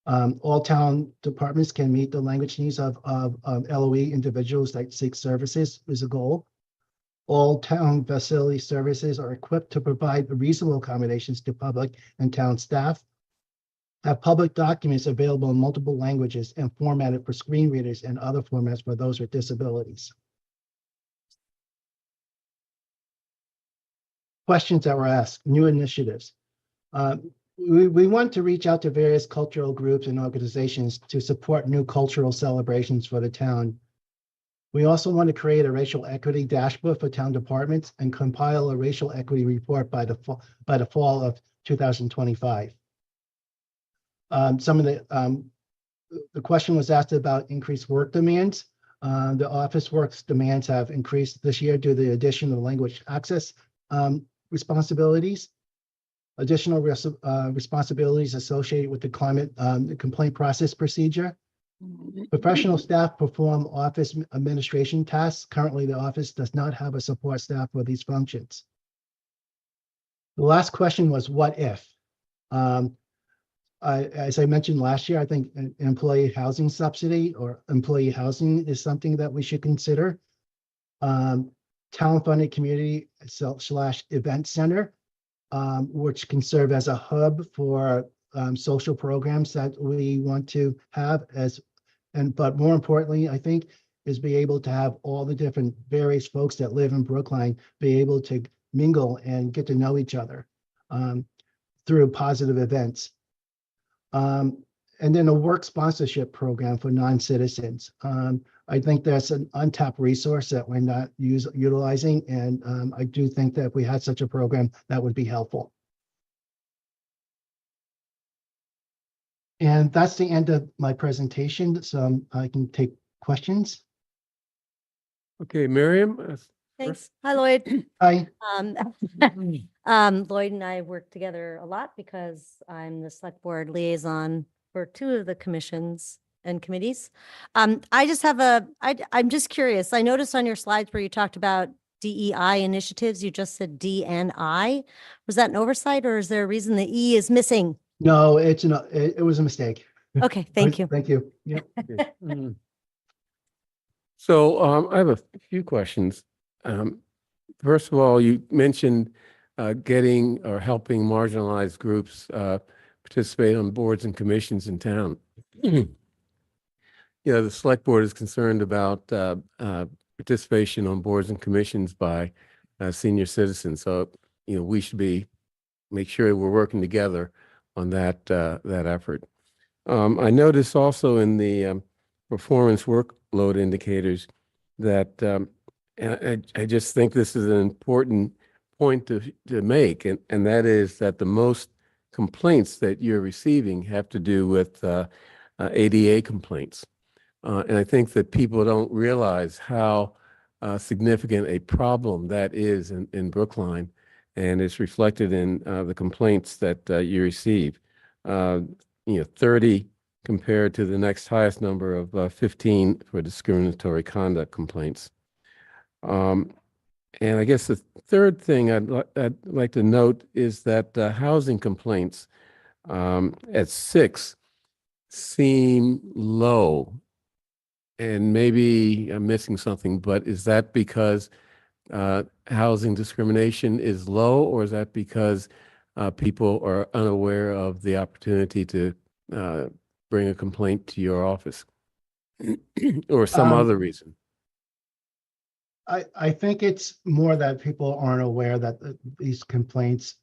All town departments can meet the language needs of LOE individuals that seek services is a goal. All town facility services are equipped to provide reasonable accommodations to public and town staff. Have public documents available in multiple languages and formatted for screen readers and other formats for those with disabilities. Questions that were asked, new initiatives. We want to reach out to various cultural groups and organizations to support new cultural celebrations for the town. We also want to create a racial equity dashboard for town departments and compile a racial equity report by the fall of 2025. Some of the question was asked about increased work demands. The office works demands have increased this year due to the addition of language access responsibilities, additional responsibilities associated with the climate complaint process procedure. Professional staff perform office administration tasks. Currently, the office does not have a support staff for these functions. The last question was, what if? As I mentioned last year, I think an employee housing subsidy or employee housing is something that we should consider. Town-funded community / event center, which can serve as a hub for social programs that we want to have but more importantly, I think, is be able to have all the different various folks that live in Brookline be able to mingle and get to know each other through positive events. And then a work sponsorship program for non-citizens. I think that's an untapped resource that we're not utilizing. And I do think that if we had such a program, that would be helpful. And that's the end of my presentation. So I can take questions. Okay, Miriam. Thanks. Hi, Lloyd. Hi. Lloyd and I work together a lot because I'm the select board liaison for 2 of the commissions and committees. I just have I'm just curious. I noticed on your slides where you talked about DEI initiatives, you just said D and I. Was that an oversight or is there a reason the E is missing? No, it was a mistake. Okay, thank you. Thank you. Yeah. So I have a few questions. First of all, you mentioned getting or helping marginalized groups participate on boards and commissions in town. The select board is concerned about participation on boards and commissions by senior citizens. So, we should make sure we're working together on that effort. I noticed also in the performance workload indicators that and I just think this is an important point to make, and that is that the most complaints that you're receiving have to do with ADA complaints. And I think that people don't realize how significant a problem that is in Brookline, and it's reflected in the complaints that you receive. 30 compared to the next highest number of 15 for discriminatory conduct complaints. And I guess the third thing I'd like to note is that housing complaints at 6 seem low. And maybe I'm missing something, but is that because housing discrimination is low, or is that because people are unaware of the opportunity to bring a complaint to your office or some other reason? I think it's more that people aren't aware that these complaints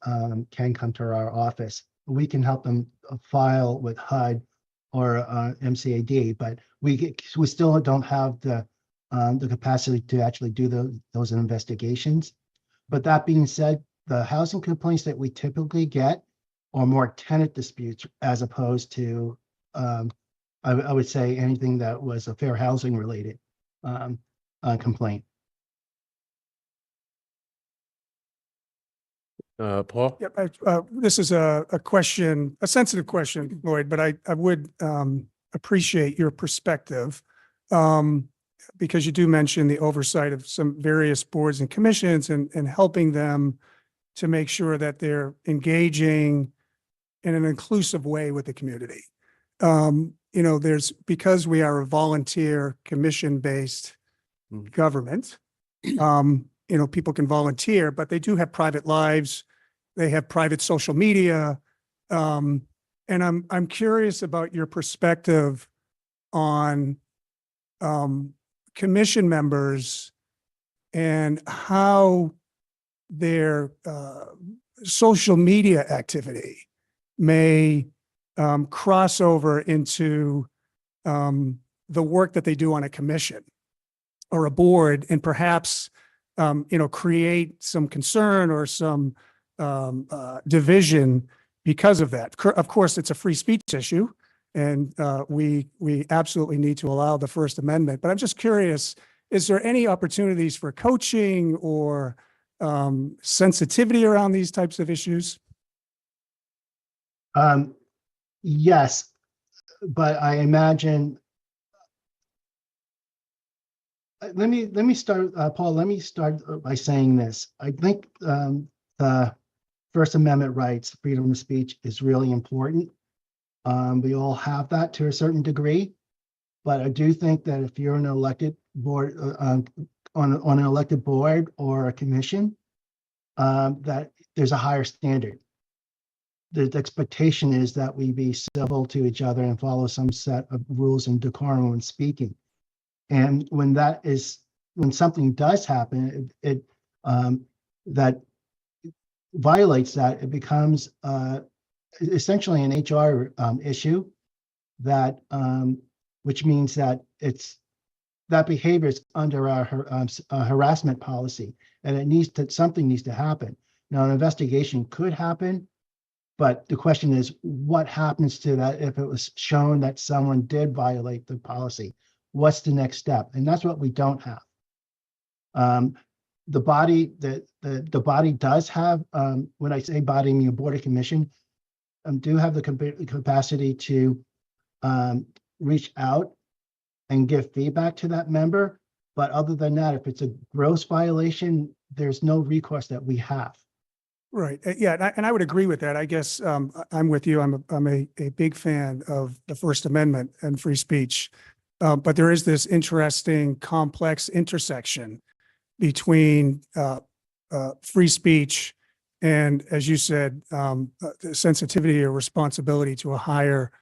can come to our office. We can help them file with HUD or MCAD, but we still don't have the capacity to actually do those investigations. But that being said, the housing complaints that we typically get are more tenant disputes as opposed to I would say anything that was a fair housing related complaint. Paul? Yep, this is a question, a sensitive question, Lloyd, but I would appreciate your perspective because you do mention the oversight of some various boards and commissions and helping them to make sure that they're engaging in an inclusive way with the community. You know, because we are a volunteer commission-based government, you know, people can volunteer, but they do have private lives. They have private social media. And I'm curious about your perspective on commission members and how their social media activity may cross over into the work that they do on a commission or a board, and perhaps you know, create some concern or some division because of that. Of course, it's a free speech issue, and we absolutely need to allow the First Amendment. But I'm just curious, is there any opportunities for coaching or sensitivity around these types of issues? Yes, but I imagine. Let me start, Paul. Let me start by saying this. I think the First Amendment rights, freedom of speech, is really important. We all have that to a certain degree, but I do think that if you're an elected board on an elected board or a commission, that there's a higher standard. The expectation is that we be civil to each other and follow some set of rules and decorum when speaking. And when something does happen, it that violates that, it becomes essentially an HR issue that which means that that behavior is under our harassment policy, and something needs to happen. Now, an investigation could happen, but the question is, what happens to that if it was shown that someone did violate the policy? What's the next step? And that's what we don't have. The body does have, when I say body, I mean a board or commission, do have the capacity to reach out and give feedback to that member. But other than that, if it's a gross violation, there's no recourse that we have. Right. Yeah, and I would agree with that. I guess I'm with you. I'm a big fan of the First Amendment and free speech. But there is this interesting, complex intersection between free speech and, as you said, sensitivity or responsibility to a higher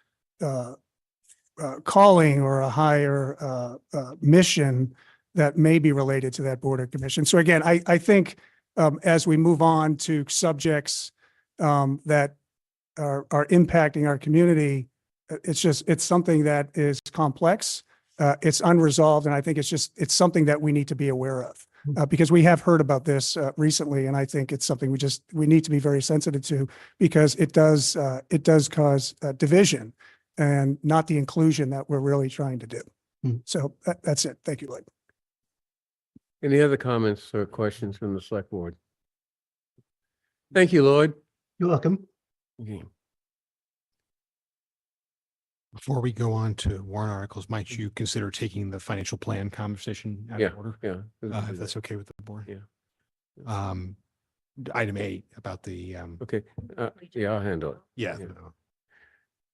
calling or a higher mission that may be related to that board or commission. So again, I think as we move on to subjects that are impacting our community, it's something that is complex. It's unresolved, and I think it's something that we need to be aware of because we have heard about this recently, and I think it's something we need to be very sensitive to because it does cause division and not the inclusion that we're really trying to do. So that's it. Thank you, Lloyd. Any other comments or questions from the select board? Thank you, Lloyd. You're welcome. Okay. Before we go on to warrant articles, might you consider taking the financial plan conversation out of order? Yeah. If that's okay with the board. Yeah. Item 8 about the Okay. Yeah, I'll handle it. yeah.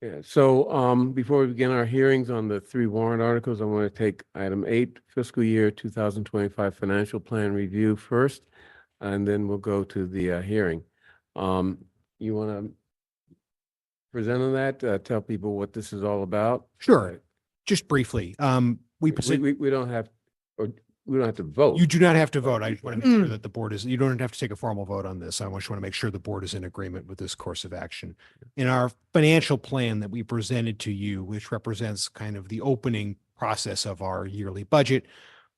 Yeah, so before we begin our hearings on the 3 warrant articles, I want to take item 8, fiscal year 2025 financial plan review first, and then we'll go to the hearing. You want to present on that, tell people what this is all about? Sure. Just briefly, we present. We don't have, or we don't have to vote. You do not have to vote. I just want to make sure that the board is, you don't have to take a formal vote on this. I just want to make sure the board is in agreement with this course of action. In our financial plan that we presented to you, which represents kind of the opening process of our yearly budget,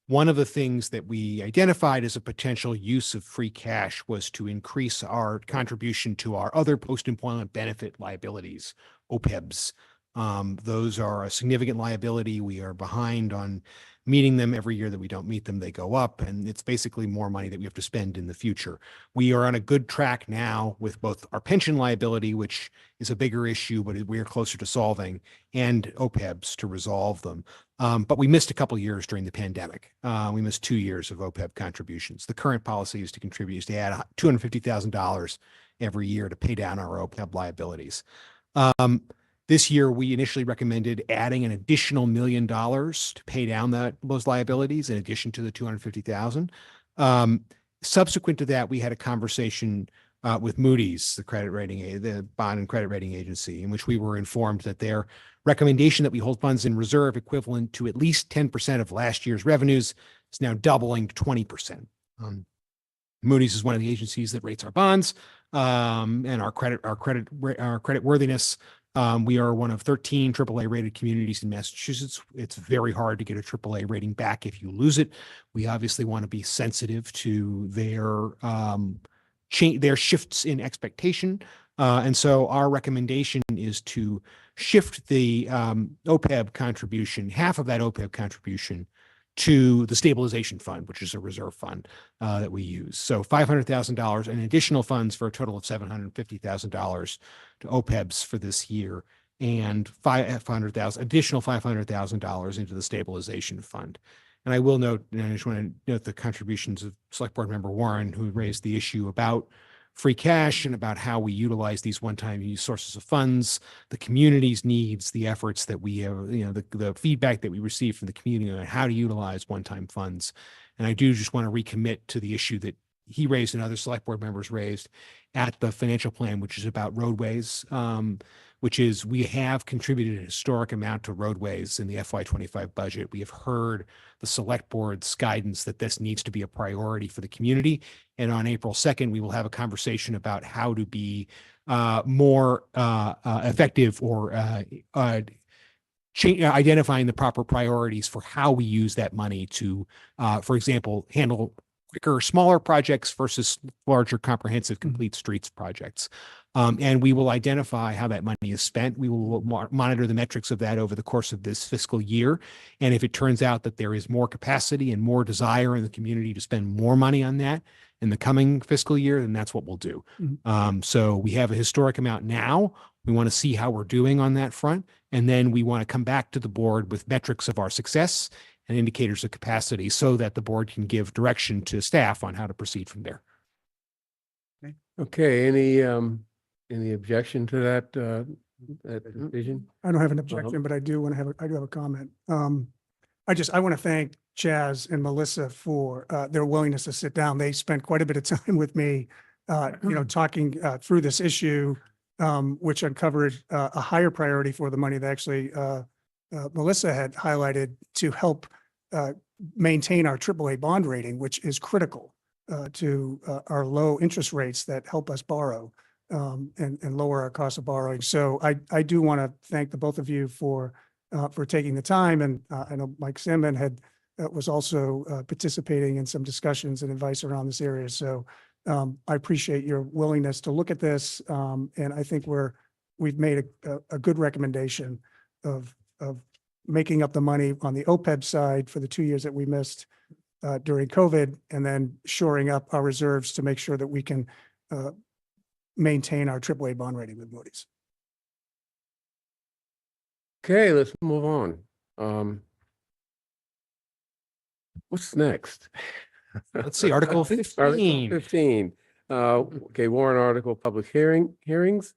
one of the things that we identified as a potential use of free cash was to increase our contribution to our other post-employment benefit liabilities, OPEBs. Those are a significant liability. We are behind on meeting them. Every year that we don't meet them, they go up, and it's basically more money that we have to spend in the future. We are on a good track now with both our pension liability, which is a bigger issue, but we are closer to solving, and OPEBs to resolve them. But we missed a couple of years during the pandemic. We missed 2 years of OPEB contributions. The current policy is to add $250,000 every year to pay down our OPEB liabilities. This year, we initially recommended adding an additional $1 million to pay down those liabilities in addition to the $250,000. Subsequent to that, we had a conversation with Moody's, the bond and credit rating agency, in which we were informed that their recommendation that we hold funds in reserve equivalent to at least 10% of last year's revenues is now doubling to 20%. Moody's is one of the agencies that rates our bonds and our credit worthiness. We are one of 13 AAA rated communities in Massachusetts. It's very hard to get a AAA rating back if you lose it. We obviously want to be sensitive to their shifts in expectation. And so our recommendation is to shift the OPEB contribution, half of that OPEB contribution, to the stabilization fund, which is a reserve fund that we use. So $500,000 and additional funds for a total of $750,000 to OPEBs for this year, and additional $500,000 into the stabilization fund. And I will note, and I just want to note the contributions of Select Board Member Warren, who raised the issue about free cash and about how we utilize these one-time use sources of funds, the community's needs, the efforts that we have, the feedback that we receive from the community on how to utilize one-time funds. And I do just want to recommit to the issue that he raised and other select board members raised at the financial plan, which is about roadways, which is we have contributed a historic amount to roadways in the FY25 budget. We have heard the select board's guidance that this needs to be a priority for the community. And on April 2nd, we will have a conversation about how to be more effective or identifying the proper priorities for how we use that money to, for example, handle quicker, smaller projects versus larger, comprehensive, complete streets projects. And we will identify how that money is spent. We will monitor the metrics of that over the course of this fiscal year. And if it turns out that there is more capacity and more desire in the community to spend more money on that in the coming fiscal year, then that's what we'll do. So we have a historic amount now. We want to see how we're doing on that front. And then we want to come back to the board with metrics of our success and indicators of capacity so that the board can give direction to staff on how to proceed from there. Okay, any objection to that decision? I don't have an objection, but I do have a comment. I want to thank Chaz and Melissa for their willingness to sit down. They spent quite a bit of time with me, talking through this issue, which uncovered a higher priority for the money that actually Melissa had highlighted to help maintain our AAA bond rating, which is critical to our low interest rates that help us borrow and lower our cost of borrowing. So I do want to thank the both of you for taking the time. And I know Mike Simon was also participating in some discussions and advice around this area. So I appreciate your willingness to look at this. And I think we've made a good recommendation of making up the money on the OPEB side for the 2 years that we missed during COVID, and then shoring up our reserves to make sure that we can maintain our AAA bond rating with Moody's. Okay, let's move on. What's next? Let's see, Article 15. Article 15. Okay, warrant article public hearings.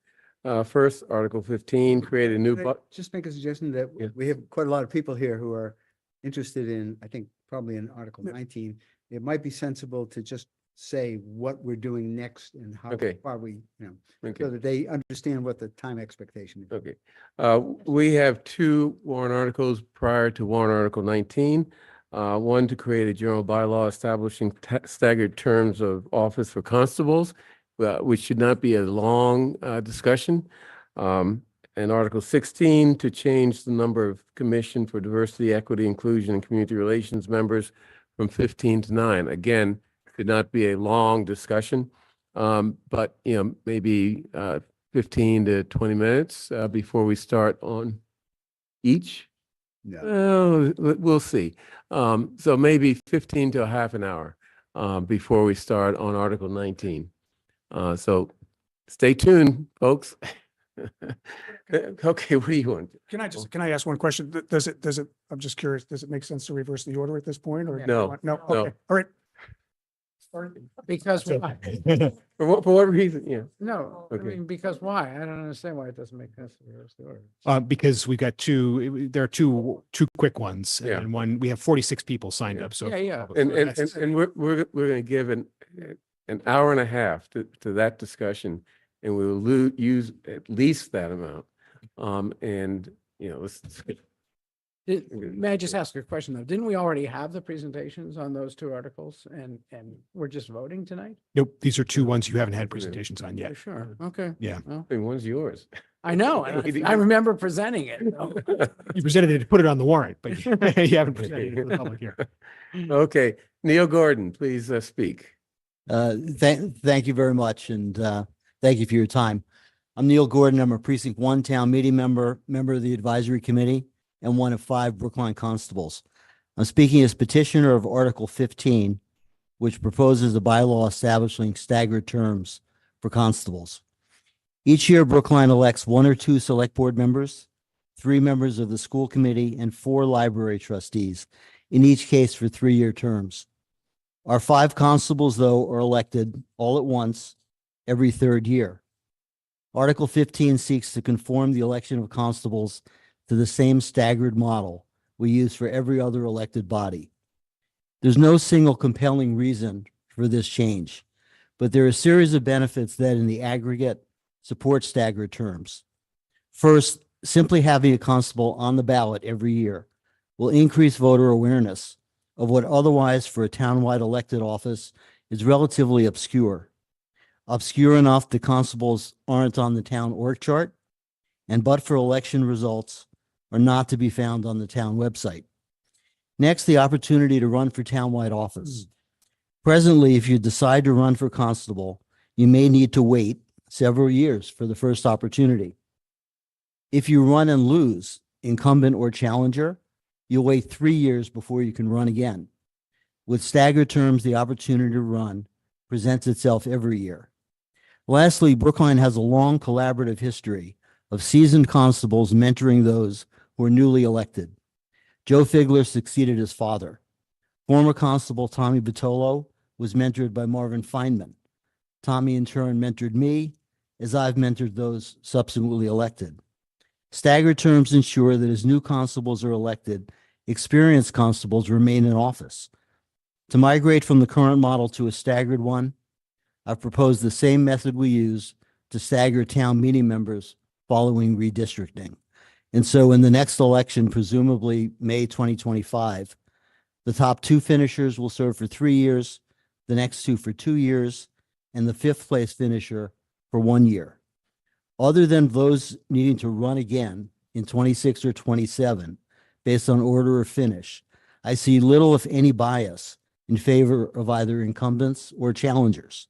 First, Article 15, create a new, Can I just make a suggestion that Yeah. we have quite a lot of people here who are interested in, I think, probably in Article 19. It might be sensible to just say what we're doing next and how Okay. far we, so okay, that they understand what the time expectation is. okay. We have two warrant articles prior to warrant Article 19. One to create a general bylaw establishing staggered terms of office for constables, which should not be a long discussion. And Article 16 to change the number of Commission for Diversity, Equity, Inclusion, and Community Relations members from 15 to 9. Again, should not be a long discussion, but maybe 15 to 20 minutes before we start on each. No. Oh, we'll see. So maybe 15 to a half an hour before we start on Article 19. So stay tuned, folks. Okay, what do you want? Can I ask one question? Does it, I'm just curious, does it make sense to reverse the order at this point or? No, No, no. okay, all right. Because why? For what reason? Yeah. No, I Okay. mean, because why? I don't understand why it doesn't make sense to reverse the order. Because we've got there are two quick ones. Yeah. And one, we have 46 people signed up, so. Yeah, yeah. And we're going to give an hour and a half to that discussion, and we will use at least that amount. And let's. May I just ask a question though? Didn't we already have the presentations on those two articles and we're just voting tonight? Nope, these are two ones you haven't had presentations on yet. Sure, okay. Yeah. Well, And one's yours. I know, and I remember presenting it. You presented it to put it on the warrant, but you haven't presented it to the public here. Okay, Neil Gordon, please speak. Thank you very much, and thank you for your time. I'm Neil Gordon. I'm a Precinct 1 town meeting member of the advisory committee, and one of 5 Brookline constables. I'm speaking as petitioner of Article 15, which proposes a bylaw establishing staggered terms for constables. Each year, Brookline elects 1 or 2 select board members, 3 members of the school committee, and 4 library trustees, in each case for 3-year terms. Our 5 constables, though, are elected all at once every 3rd year. Article 15 seeks to conform the election of constables to the same staggered model we use for every other elected body. There's no single compelling reason for this change, but there are a series of benefits that in the aggregate support staggered terms. First, simply having a constable on the ballot every year will increase voter awareness of what otherwise for a townwide elected office is relatively obscure. Obscure enough that constables aren't on the town org chart, and but for election results are not to be found on the town website. Next, the opportunity to run for townwide office. Presently, if you decide to run for constable, you may need to wait several years for the first opportunity. If you run and lose, incumbent or challenger, you'll wait 3 years before you can run again. With staggered terms, the opportunity to run presents itself every year. Lastly, Brookline has a long collaborative history of seasoned constables mentoring those who are newly elected. Joe Figler succeeded his father. Former Constable Tommy Bitolo was mentored by Marvin Feynman. Tommy in turn mentored me as I've mentored those subsequently elected. Staggered terms ensure that as new constables are elected, experienced constables remain in office. To migrate from the current model to a staggered one, I've proposed the same method we use to stagger town meeting members following redistricting. And so in the next election, presumably May 2025, the top 2 finishers will serve for 3 years, the next 2 for 2 years, and the 5th place finisher for 1 year. Other than those needing to run again in 26 or 27, based on order of finish, I see little, if any, bias in favor of either incumbents or challengers.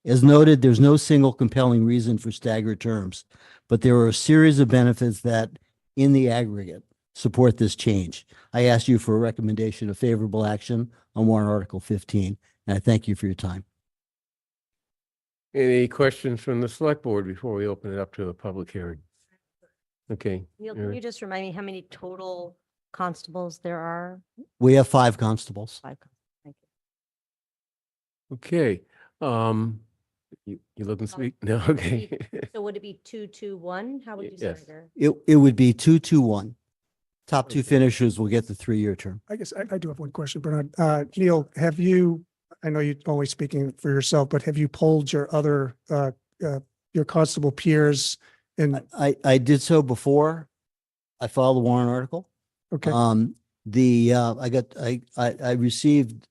As noted, there's no single compelling reason for staggered terms, but there are a series of benefits that, in the aggregate, support this change. I ask you for a recommendation of favorable action on warrant Article 15, and I thank you for your time. Any questions from the select board before we open it up to a public hearing? Okay. Neil, can you just remind me how many total constables there are? We have 5 constables. 5. Thank you. Okay. You look and speak? No, okay. So would it be 2-2-1? How would you Yes. stagger? It would be 2-2-1. Top two Okay. finishers will get the 3-year term. I guess I do have one question, Bernard. Neil, have you, I know you're always speaking for yourself, but have you polled your other, your constable peers? And I did so before I filed the warrant article. okay, I received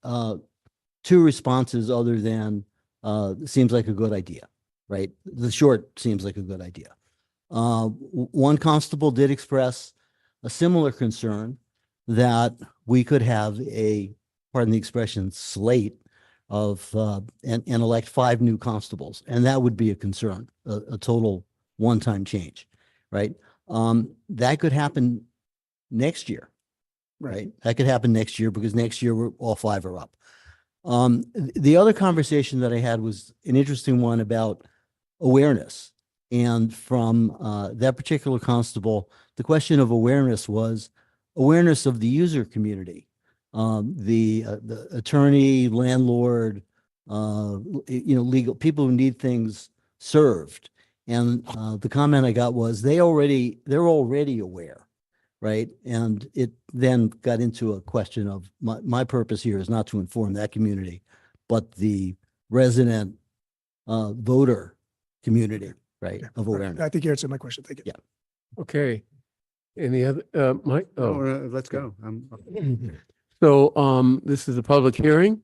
two responses other than seems like a good idea, right? The short seems like a good idea. One constable did express a similar concern that we could have a, pardon the expression, slate of and elect 5 new constables, and that would be a concern, a total one-time change, right? That could happen next year, right? That could happen next year because next year all 5 are up. The other conversation that I had was an interesting one about awareness. And from that particular constable, the question of awareness was awareness of the user community, the attorney, landlord, legal people who need things served. And the comment I got was they're already aware, right? And it then got into a question of my purpose here is not to inform that community, but the resident voter community, right, yeah, of awareness. I think you answered my question. Thank you. Yeah. Okay. Any other, Mike? Oh, let's go. so, this is a public hearing.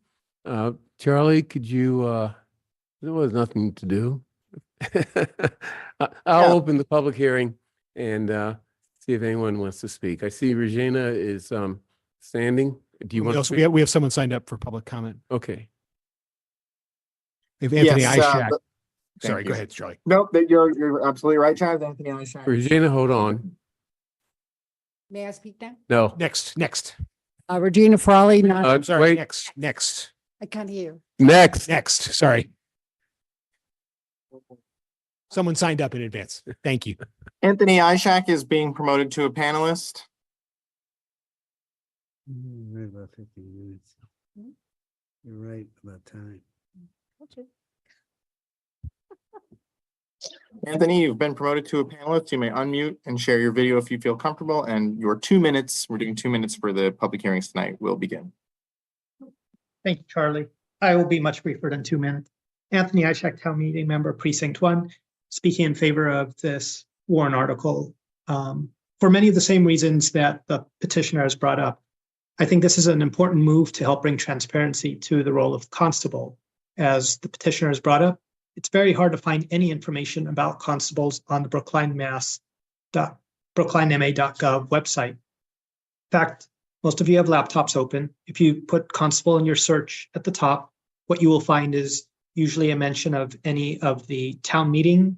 Charlie, could you, there was nothing to do. I'll open the public hearing and, see if anyone wants to speak. I see Regina is, standing. Do you want to Also, speak? we have someone signed up for public comment. Okay. We have Anthony Yes, Ishak. thank Sorry, you. go ahead, Charlie. Nope, you're absolutely right, Chad. Anthony Ishak. Regina, hold on. May I speak now? No. Next. Regina Frawley, not, I'm sorry, wait. next. I can't hear. Next. Sorry. Someone signed up in advance. Thank you. Anthony Ishak is being promoted to a panelist. About 15 minutes. You're right about time. Anthony, you've been promoted to a panelist. You may unmute and share your video if you feel comfortable, and your 2 minutes, we're doing 2 minutes for the public hearings tonight, will begin. Thank you, Charlie. I will be much briefer than 2 minutes. Anthony Ishak, Town Meeting Member, Precinct 1, speaking in favor of this warrant article. For many of the same reasons that the petitioner has brought up, I think this is an important move to help bring transparency to the role of constable. As the petitioner has brought up, it's very hard to find any information about constables on the brooklinema.gov website. In fact, most of you have laptops open. If you put constable in your search at the top, what you will find is usually a mention of any of the town meeting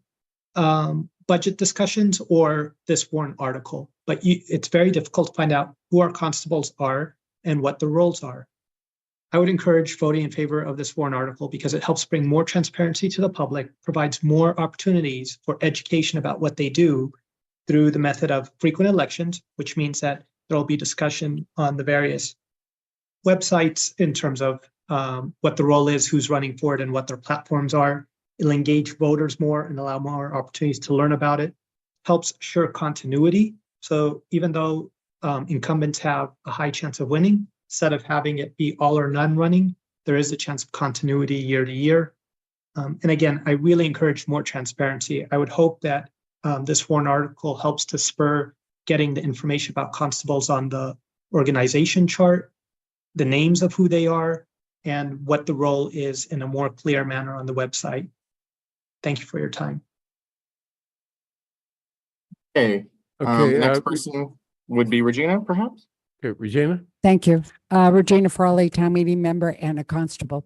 budget discussions or this warrant article. But it's very difficult to find out who our constables are and what the roles are. I would encourage voting in favor of this warrant article because it helps bring more transparency to the public, provides more opportunities for education about what they do through the method of frequent elections, which means that there will be discussion on the various websites in terms of what the role is, who's running for it, and what their platforms are. It'll engage voters more and allow more opportunities to learn about it. Helps assure continuity. So even though incumbents have a high chance of winning, instead of having it be all or none running, there is a chance of continuity year to year. And again, I really encourage more transparency. I would hope that this warrant article helps to spur getting the information about constables on the organization chart, the names of who they are, and what the role is in a more clear manner on the website. Thank you for your time. Okay. Okay, Next person would be Regina, perhaps? Okay, Regina? Thank you. Regina Frawley, Town Meeting Member and a constable.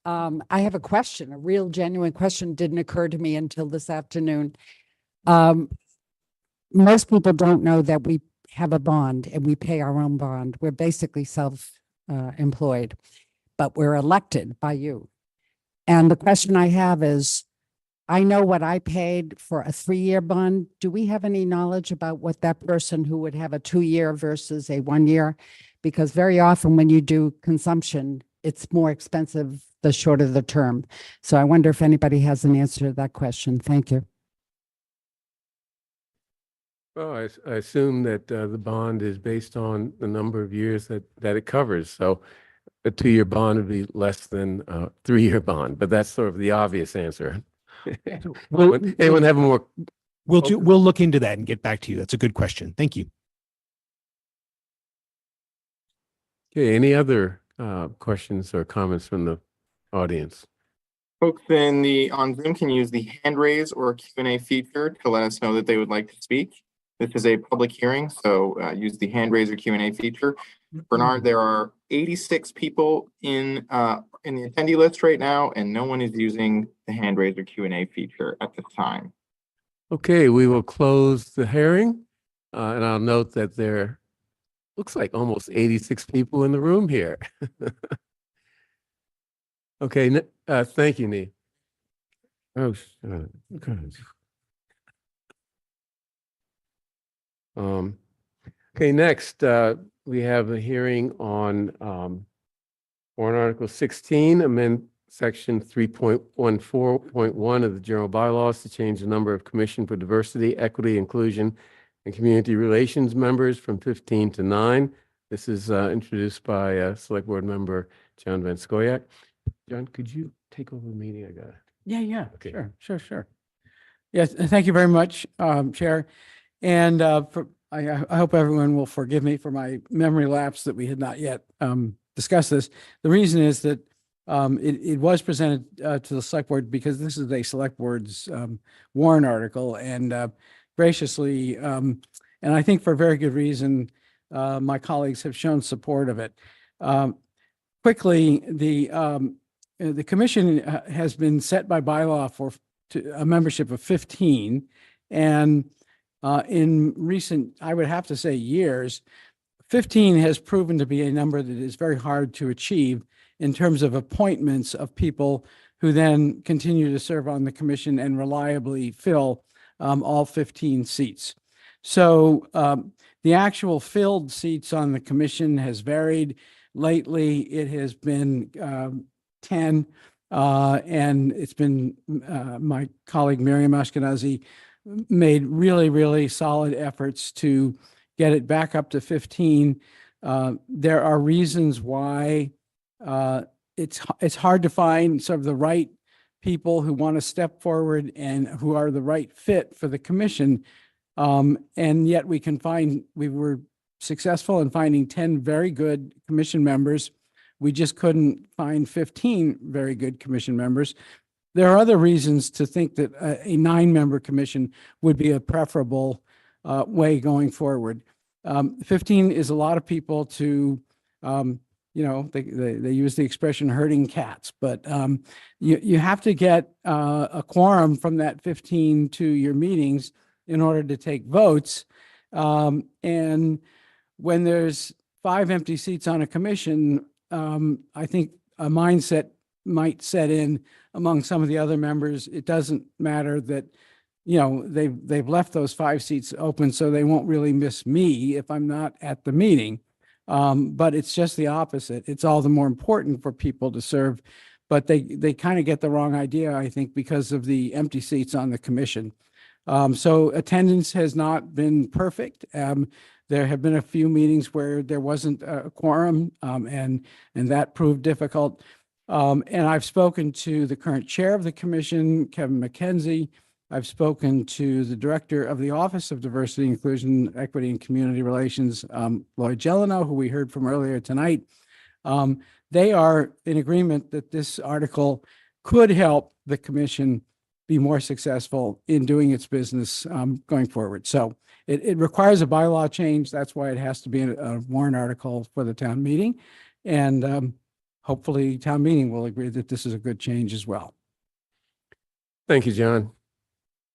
I have a question, a real genuine question didn't occur to me until this afternoon. Most people don't know that we have a bond and we pay our own bond. We're basically self-employed, but we're elected by you. And the question I have is, I know what I paid for a 3-year bond. Do we have any knowledge about what that person who would have a 2-year versus a 1-year? Because very often when you do consumption, it's more expensive the shorter the term. So I wonder if anybody has an answer to that question. Thank you. Well, I assume that the bond is based on the number of years that it covers. So a 2-year bond would be less than a 3-year bond, but that's sort of the obvious answer. Anyone have a more? We'll look into that and get back to you. That's a good question. Thank you. Okay, any other questions or comments from the audience? Folks on Zoom can use the hand raise or Q&A feature to let us know that they would like to speak. This is a public hearing, so use the hand raise or Q&A feature. Bernard, there are 86 people in the attendee list right now, and no one is using the hand raise or Q&A feature at this time. Okay, we will close the hearing, and I'll note that there looks like almost 86 people in the room here. Okay, thank you, Nee. Oh, God. Okay, next, we have a hearing on warrant Article 16, amend Section 3.14.1 of the General Bylaws to change the number of Commission for Diversity, Equity, Inclusion, and Community Relations members from 15 to 9. This is introduced by Select Board Member John Van Scoyac. John, could you take over the meeting? I got it. Yeah. Okay. Sure. Yes, thank you very much, Chair. And I hope everyone will forgive me for my memory lapse that we had not yet discussed this. The reason is that it was presented to the Select Board because this is a Select Board's warrant article, and graciously, and I think for very good reason, my colleagues have shown support of it. Quickly, the commission has been set by bylaw for a membership of 15, and in recent, I would have to say, years, 15 has proven to be a number that is very hard to achieve in terms of appointments of people who then continue to serve on the commission and reliably fill all 15 seats. So the actual filled seats on the commission has varied. Lately, it has been 10, and it's been my colleague Miriam Ashkenazi made really solid efforts to get it back up to 15. There are reasons why it's hard to find sort of the right people who want to step forward and who are the right fit for the commission. And yet we were successful in finding 10 very good commission members. We just couldn't find 15 very good commission members. There are other reasons to think that a 9-member commission would be a preferable way going forward. 15 is a lot of people to, they use the expression herding cats, but you have to get a quorum from that 15 to your meetings in order to take votes. And when there's 5 empty seats on a commission, I think a mindset might set in among some of the other members. It doesn't matter that, they've left those 5 seats open, so they won't really miss me if I'm not at the meeting. But it's just the opposite. It's all the more important for people to serve, but they kind of get the wrong idea, I think, because of the empty seats on the commission. So attendance has not been perfect. There have been a few meetings where there wasn't a quorum, and that proved difficult. And I've spoken to the current chair of the commission, Kevin McKenzie. I've spoken to the director of the Office of Diversity, Inclusion, Equity, and Community Relations, Lloyd Gelano, who we heard from earlier tonight. They are in agreement that this article could help the commission be more successful in doing its business going forward. So it requires a bylaw change. That's why it has to be a warrant article for the town meeting. And hopefully town meeting will agree that this is a good change as well. Thank you, John.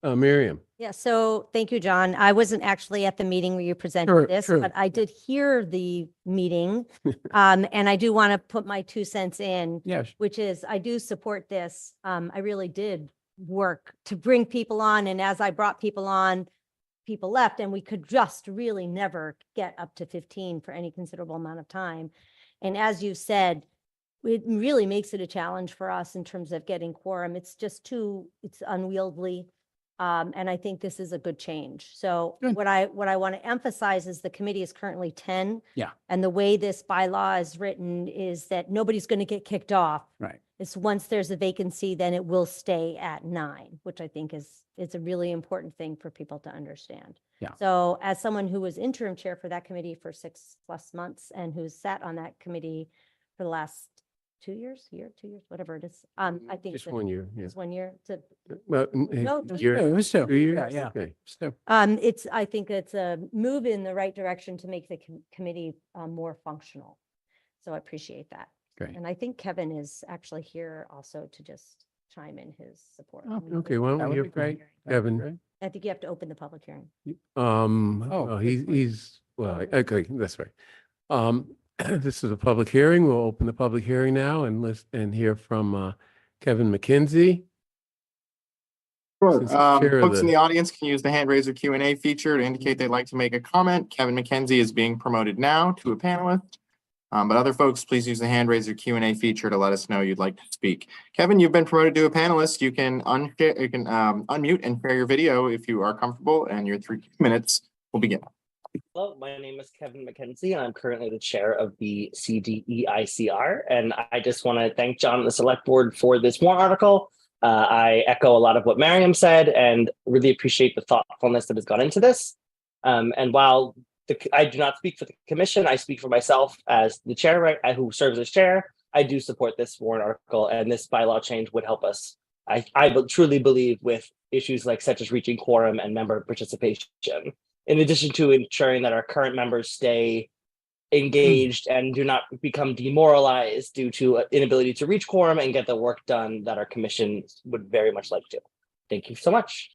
Miriam. Yeah, so thank you, John. I wasn't actually at the meeting where you presented this, True. but I did hear the meeting. And I do want to put my 2 cents in, Yes. which is I do support this. I really did work to bring people on. And as I brought people on, people left, and we could just really never get up to 15 for any considerable amount of time. And as you said, it really makes it a challenge for us in terms of getting quorum. It's just it's unwieldy. And I think this is a good change. So Good. what I want to emphasize is the committee is currently 10. Yeah. And the way this bylaw is written is that nobody's going to get kicked off. Right. It's once there's a vacancy, then it will stay at 9, which I think is a really important thing for people to understand. Yeah. So as someone who was interim chair for that committee for 6+ months and who's sat on that committee for the last 2 years, 2 years, whatever it is. I think Just it's 1 year, yeah. It's 1 year. Well, No, a it year, It was 2. 2 years? Yeah, yeah. Okay. So, I think it's a move in the right direction to make the committee more functional. So I appreciate that. great. And I think Kevin is actually here also to just chime in his support. Oh, Okay, why That don't we would hear be from great. That'd be Kevin? great. I think you have to open the public hearing. Oh, Well, good point. he's, well, okay, that's right. This is a public hearing. We'll open the public hearing now and hear from Kevin McKenzie. Sure. Since he's chair of Folks in the audience can use the hand raiser Q&A feature to indicate they'd like to make a comment. Kevin McKenzie is being promoted now to a panelist. But other folks, please use the hand raiser Q&A feature to let us know you'd like to speak. Kevin, you've been promoted to a panelist. You can unmute and share your video if you are comfortable, and your 3 minutes will begin. Hello, my name is Kevin McKenzie, and I'm currently the chair of the CDEICR. And I just want to thank John and the select board for this warrant article. I echo a lot of what Miriam said and really appreciate the thoughtfulness that has gone into this. And while I do not speak for the commission, I speak for myself as the chair, right, who serves as chair. I do support this warrant article, and this bylaw change would help us. I truly believe with issues like such as reaching quorum and member participation, in addition to ensuring that our current members stay engaged and do not become demoralized due to inability to reach quorum and get the work done that our commission would very much like to. Thank you so much.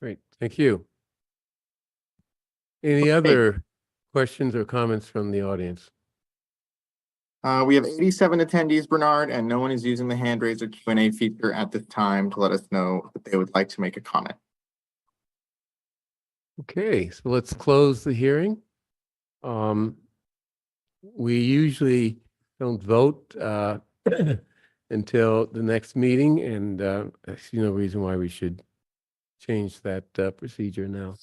Great, thank you. Any other questions or comments from the audience? We have 87 attendees, Bernard, and no one is using the hand raiser Q&A feature at this time to let us know that they would like to make a comment. Okay, so let's close the hearing. We usually don't vote until the next meeting, and I see no reason why we should change that procedure now.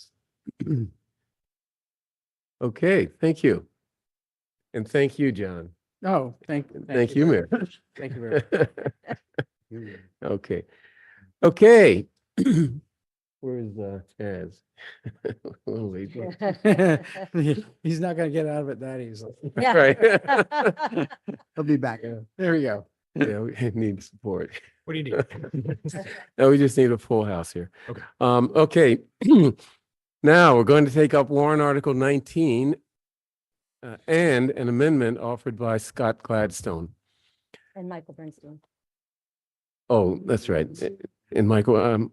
Okay, thank you. And thank you, John. Oh, thank you, Mayor. Thank you very much. Okay. Okay. Where's Chaz? Oh, wait. He's not going to get out of it that easily. Yeah. Right. He'll be back. There we go. Yeah, we need support. What do you need? No, we just need a full house here. Okay. Okay. Now we're going to take up warrant article 19 and an amendment offered by Scott Gladstone. And Michael Bernstein. Oh, that's right. And Michael,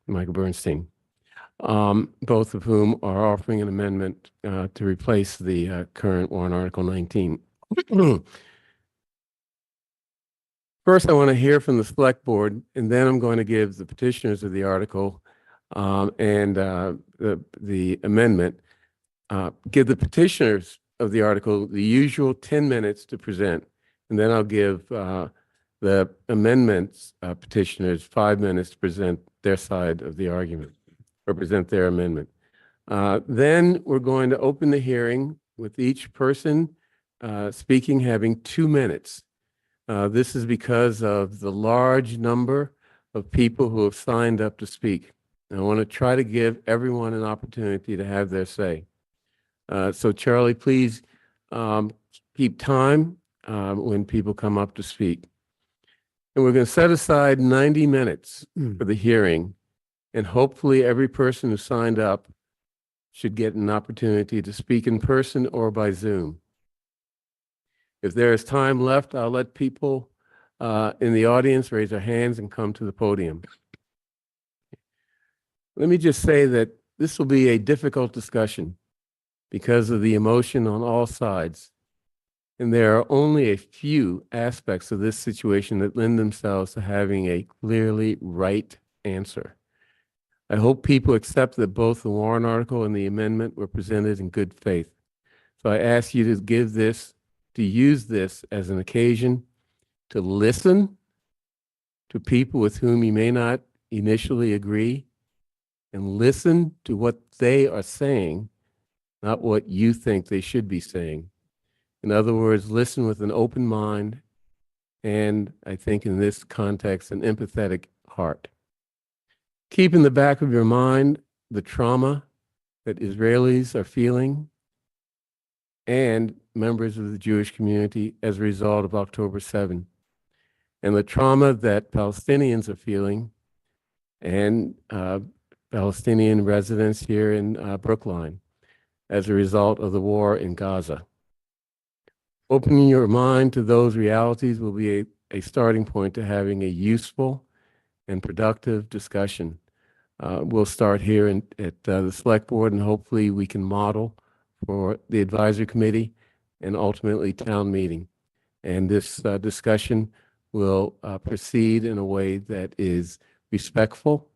Michael Bernstein, both of whom are offering an amendment to replace the current warrant article 19. First, I want to hear from the select board, and then I'm going to give the petitioners of the article and the amendment, give the petitioners of the article the usual 10 minutes to present, and then I'll give the amendments petitioners 5 minutes to present their side of the argument, or present their amendment. Then we're going to open the hearing with each person speaking having 2 minutes. This is because of the large number of people who have signed up to speak. I want to try to give everyone an opportunity to have their say. So Charlie, please keep time when people come up to speak. And we're going to set aside 90 minutes for the hearing. And hopefully every person who signed up should get an opportunity to speak in person or by Zoom. If there is time left, I'll let people in the audience raise their hands and come to the podium. Let me just say that this will be a difficult discussion because of the emotion on all sides. And there are only a few aspects of this situation that lend themselves to having a clearly right answer. I hope people accept that both the warrant article and the amendment were presented in good faith. So I ask you to use this as an occasion to listen to people with whom you may not initially agree, and listen to what they are saying, not what you think they should be saying. In other words, listen with an open mind, and I think in this context, an empathetic heart. Keep in the back of your mind the trauma that Israelis are feeling and members of the Jewish community as a result of October 7, and the trauma that Palestinians are feeling and Palestinian residents here in Brookline as a result of the war in Gaza. Opening your mind to those realities will be a starting point to having a useful and productive discussion. We'll start here at the Select Board, and hopefully we can model for the Advisory Committee and ultimately Town Meeting. And this discussion will proceed in a way that is respectful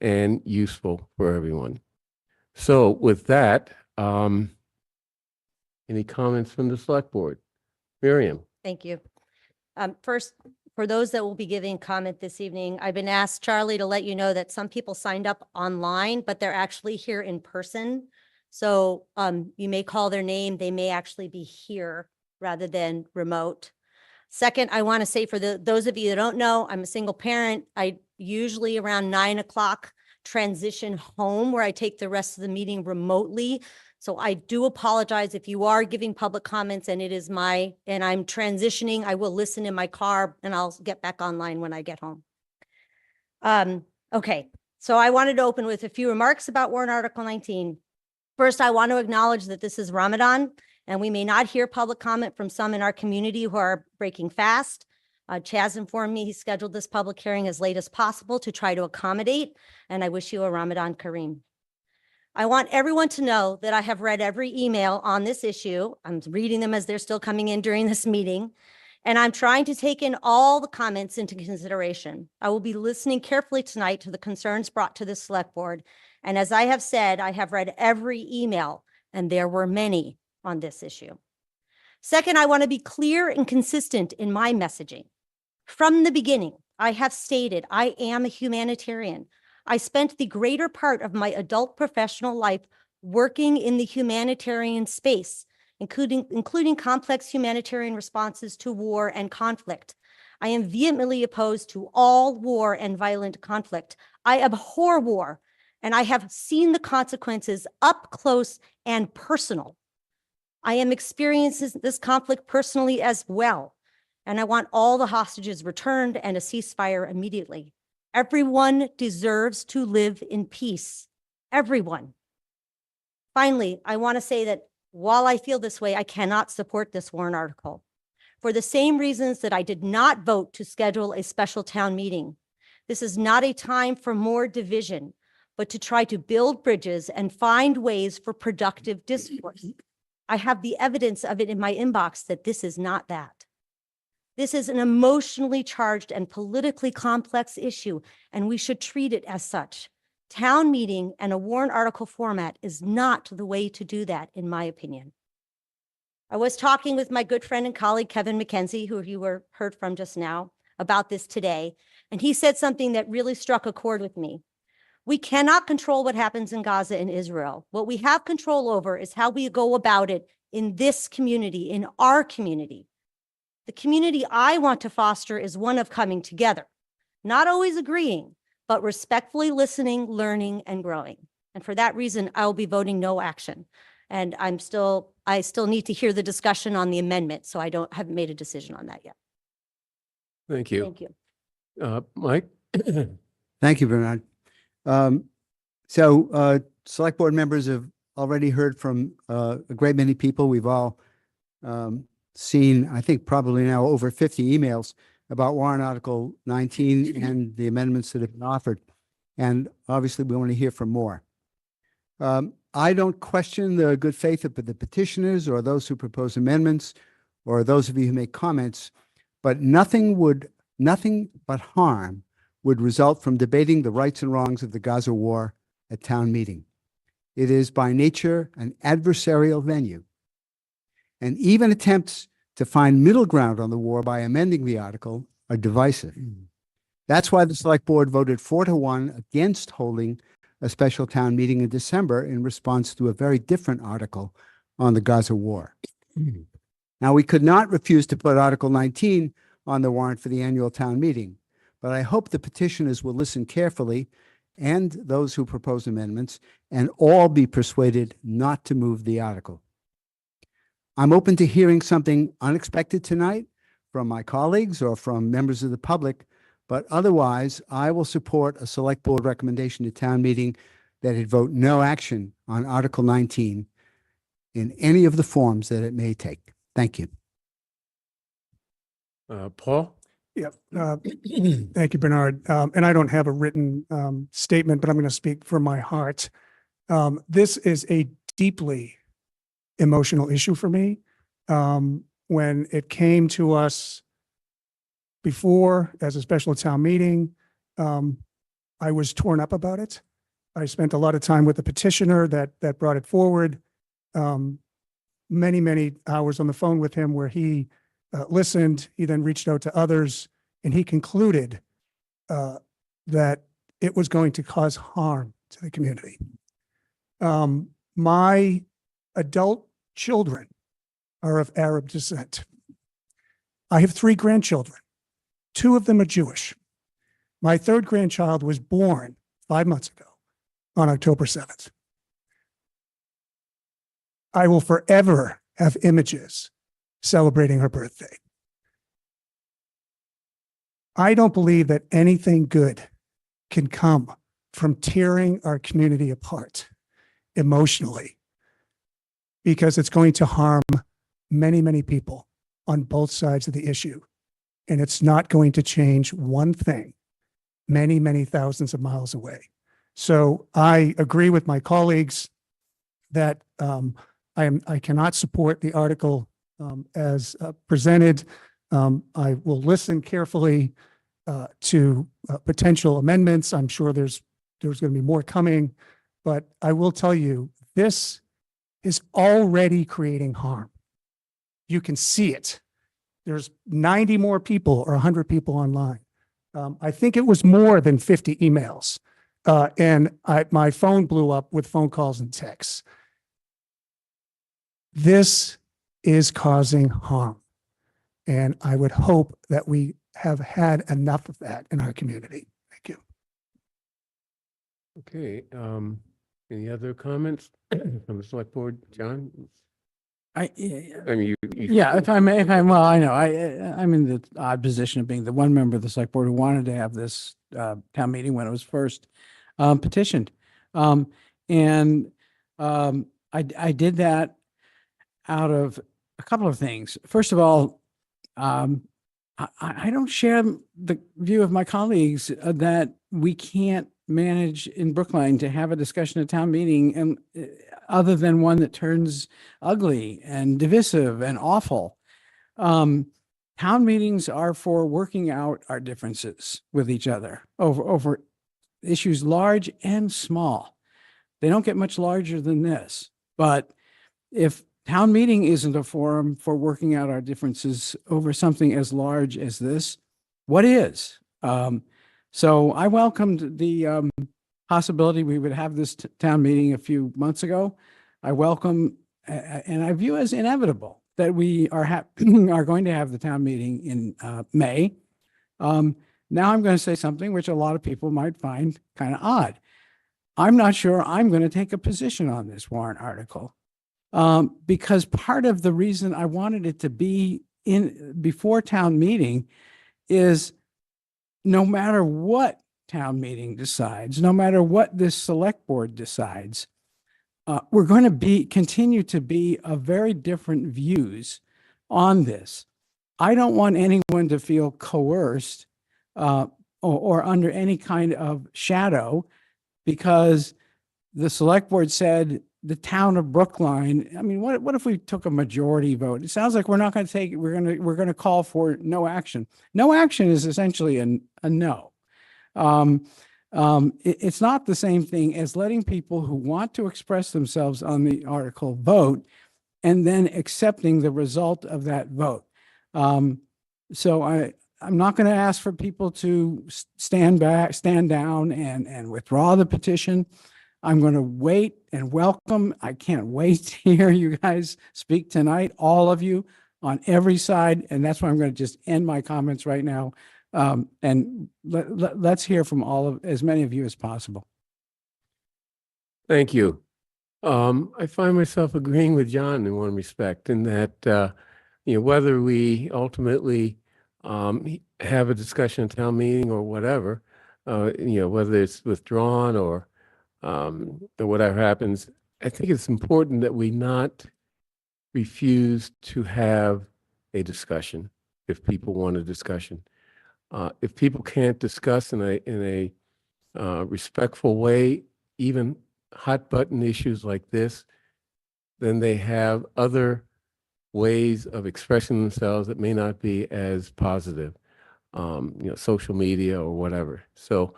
and useful for everyone. So with that, any comments from the Select Board? Miriam. Thank you. First, for those that will be giving comment this evening, I've been asked, Charlie, to let you know that some people signed up online, but they're actually here in person. So you may call their name. They may actually be here rather than remote. Second, I want to say for those of you that don't know, I'm a single parent. I usually around 9 o'clock transition home where I take the rest of the meeting remotely. So I do apologize if you are giving public comments and I'm transitioning. I will listen in my car and I'll get back online when I get home. Okay, so I wanted to open with a few remarks about warrant Article 19. First, I want to acknowledge that this is Ramadan and we may not hear public comment from some in our community who are breaking fast. Chaz informed me he scheduled this public hearing as late as possible to try to accommodate, and I wish you a Ramadan Kareem. I want everyone to know that I have read every email on this issue. I'm reading them as they're still coming in during this meeting, and I'm trying to take in all the comments into consideration. I will be listening carefully tonight to the concerns brought to the Select Board, and as I have said, I have read every email, and there were many on this issue. Second, I want to be clear and consistent in my messaging. From the beginning, I have stated I am a humanitarian. I spent the greater part of my adult professional life working in the humanitarian space, including complex humanitarian responses to war and conflict. I am vehemently opposed to all war and violent conflict. I abhor war, and I have seen the consequences up close and personal. I am experiencing this conflict personally as well, and I want all the hostages returned and a ceasefire immediately. Everyone deserves to live in peace. Everyone. Finally, I want to say that while I feel this way, I cannot support this warrant article for the same reasons that I did not vote to schedule a special town meeting. This is not a time for more division, but to try to build bridges and find ways for productive discourse. I have the evidence of it in my inbox that this is not that. This is an emotionally charged and politically complex issue, and we should treat it as such. Town meeting and a warrant article format is not the way to do that, in my opinion. I was talking with my good friend and colleague, Kevin McKenzie, who you heard from just now, about this today, and he said something that really struck a chord with me. We cannot control what happens in Gaza and Israel. What we have control over is how we go about it in this community, in our community. The community I want to foster is one of coming together, not always agreeing, but respectfully listening, learning, and growing. And for that reason, I will be voting no action. And I still need to hear the discussion on the amendment, so I haven't made a decision on that yet. Thank you. Thank you. Mike? Thank you, Bernard. Select Board members have already heard from a great many people. We've all seen, I think probably now over 50 emails about warrant Article 19 and the amendments that have been offered. And obviously we want to hear from more. I don't question the good faith of the petitioners or those who propose amendments or those of you who make comments, but nothing but harm would result from debating the rights and wrongs of the Gaza war at town meeting. It is by nature an adversarial venue. And even attempts to find middle ground on the war by amending the article are divisive. That's why the select board voted 4-1 against holding a special town meeting in December in response to a very different article on the Gaza war. Now, we could not refuse to put Article 19 on the warrant for the annual town meeting, but I hope the petitioners will listen carefully, and those who propose amendments, and all be persuaded not to move the article. I'm open to hearing something unexpected tonight from my colleagues or from members of the public, but otherwise, I will support a select board recommendation to town meeting that it vote no action on Article 19 in any of the forms that it may take. Thank you. Paul? Yep. Thank you, Bernard. And I don't have a written statement, but I'm going to speak from my heart. This is a deeply emotional issue for me. When it came to us before as a special town meeting, I was torn up about it. I spent a lot of time with the petitioner that brought it forward. Many hours on the phone with him where he listened. He then reached out to others, and he concluded that it was going to cause harm to the community. My adult children are of Arab descent. I have 3 grandchildren. 2 of them are Jewish. My 3rd grandchild was born 5 months ago on October 7th. I will forever have images celebrating her birthday. I don't believe that anything good can come from tearing our community apart emotionally, because it's going to harm many people on both sides of the issue. And it's not going to change one thing many thousands of miles away. So I agree with my colleagues that I cannot support the article as presented. I will listen carefully to potential amendments. I'm sure there's going to be more coming, but I will tell you, this is already creating harm. You can see it. There's 90 more people or 100 people online. I think it was more than 50 emails. And my phone blew up with phone calls and texts. This is causing harm. And I would hope that we have had enough of that in our community. Thank you. Okay. Any other comments from the select board, John? I mean, Yeah, if I'm, well, I know, I'm in the odd position of being the one member of the select board who wanted to have this town meeting when it was first petitioned. I did that out of a couple of things. First of all, I don't share the view of my colleagues that we can't manage in Brookline to have a discussion at town meeting, and other than one that turns ugly and divisive and awful. Town meetings are for working out our differences with each other over issues large and small. They don't get much larger than this, but if town meeting isn't a forum for working out our differences over something as large as this, what is? So I welcomed the possibility we would have this town meeting a few months ago. I welcome, and I view as inevitable that we are going to have the town meeting in May. Now I'm going to say something which a lot of people might find kind of odd. I'm not sure I'm going to take a position on this warrant article. Because part of the reason I wanted it to be in before town meeting is no matter what town meeting decides, no matter what this select board decides, we're going to continue to be of very different views on this. I don't want anyone to feel coerced or under any kind of shadow because the select board said the town of Brookline. I mean, what if we took a majority vote? It sounds like we're not going to take it. We're going to call for no action. No action is essentially a no. It's not the same thing as letting people who want to express themselves on the article vote and then accepting the result of that vote. So I'm not going to ask for people to stand down and withdraw the petition. I'm going to wait and welcome. I can't wait to hear you guys speak tonight, all of you on every side. And that's why I'm going to just end my comments right now. And let's hear from as many of you as possible. Thank you. I find myself agreeing with John in one respect, in that, whether we ultimately have a discussion at town meeting or whatever, whether it's withdrawn or whatever happens, I think it's important that we not refuse to have a discussion if people want a discussion. If people can't discuss in a respectful way, even hot button issues like this, then they have other ways of expressing themselves that may not be as positive, social media or whatever. So,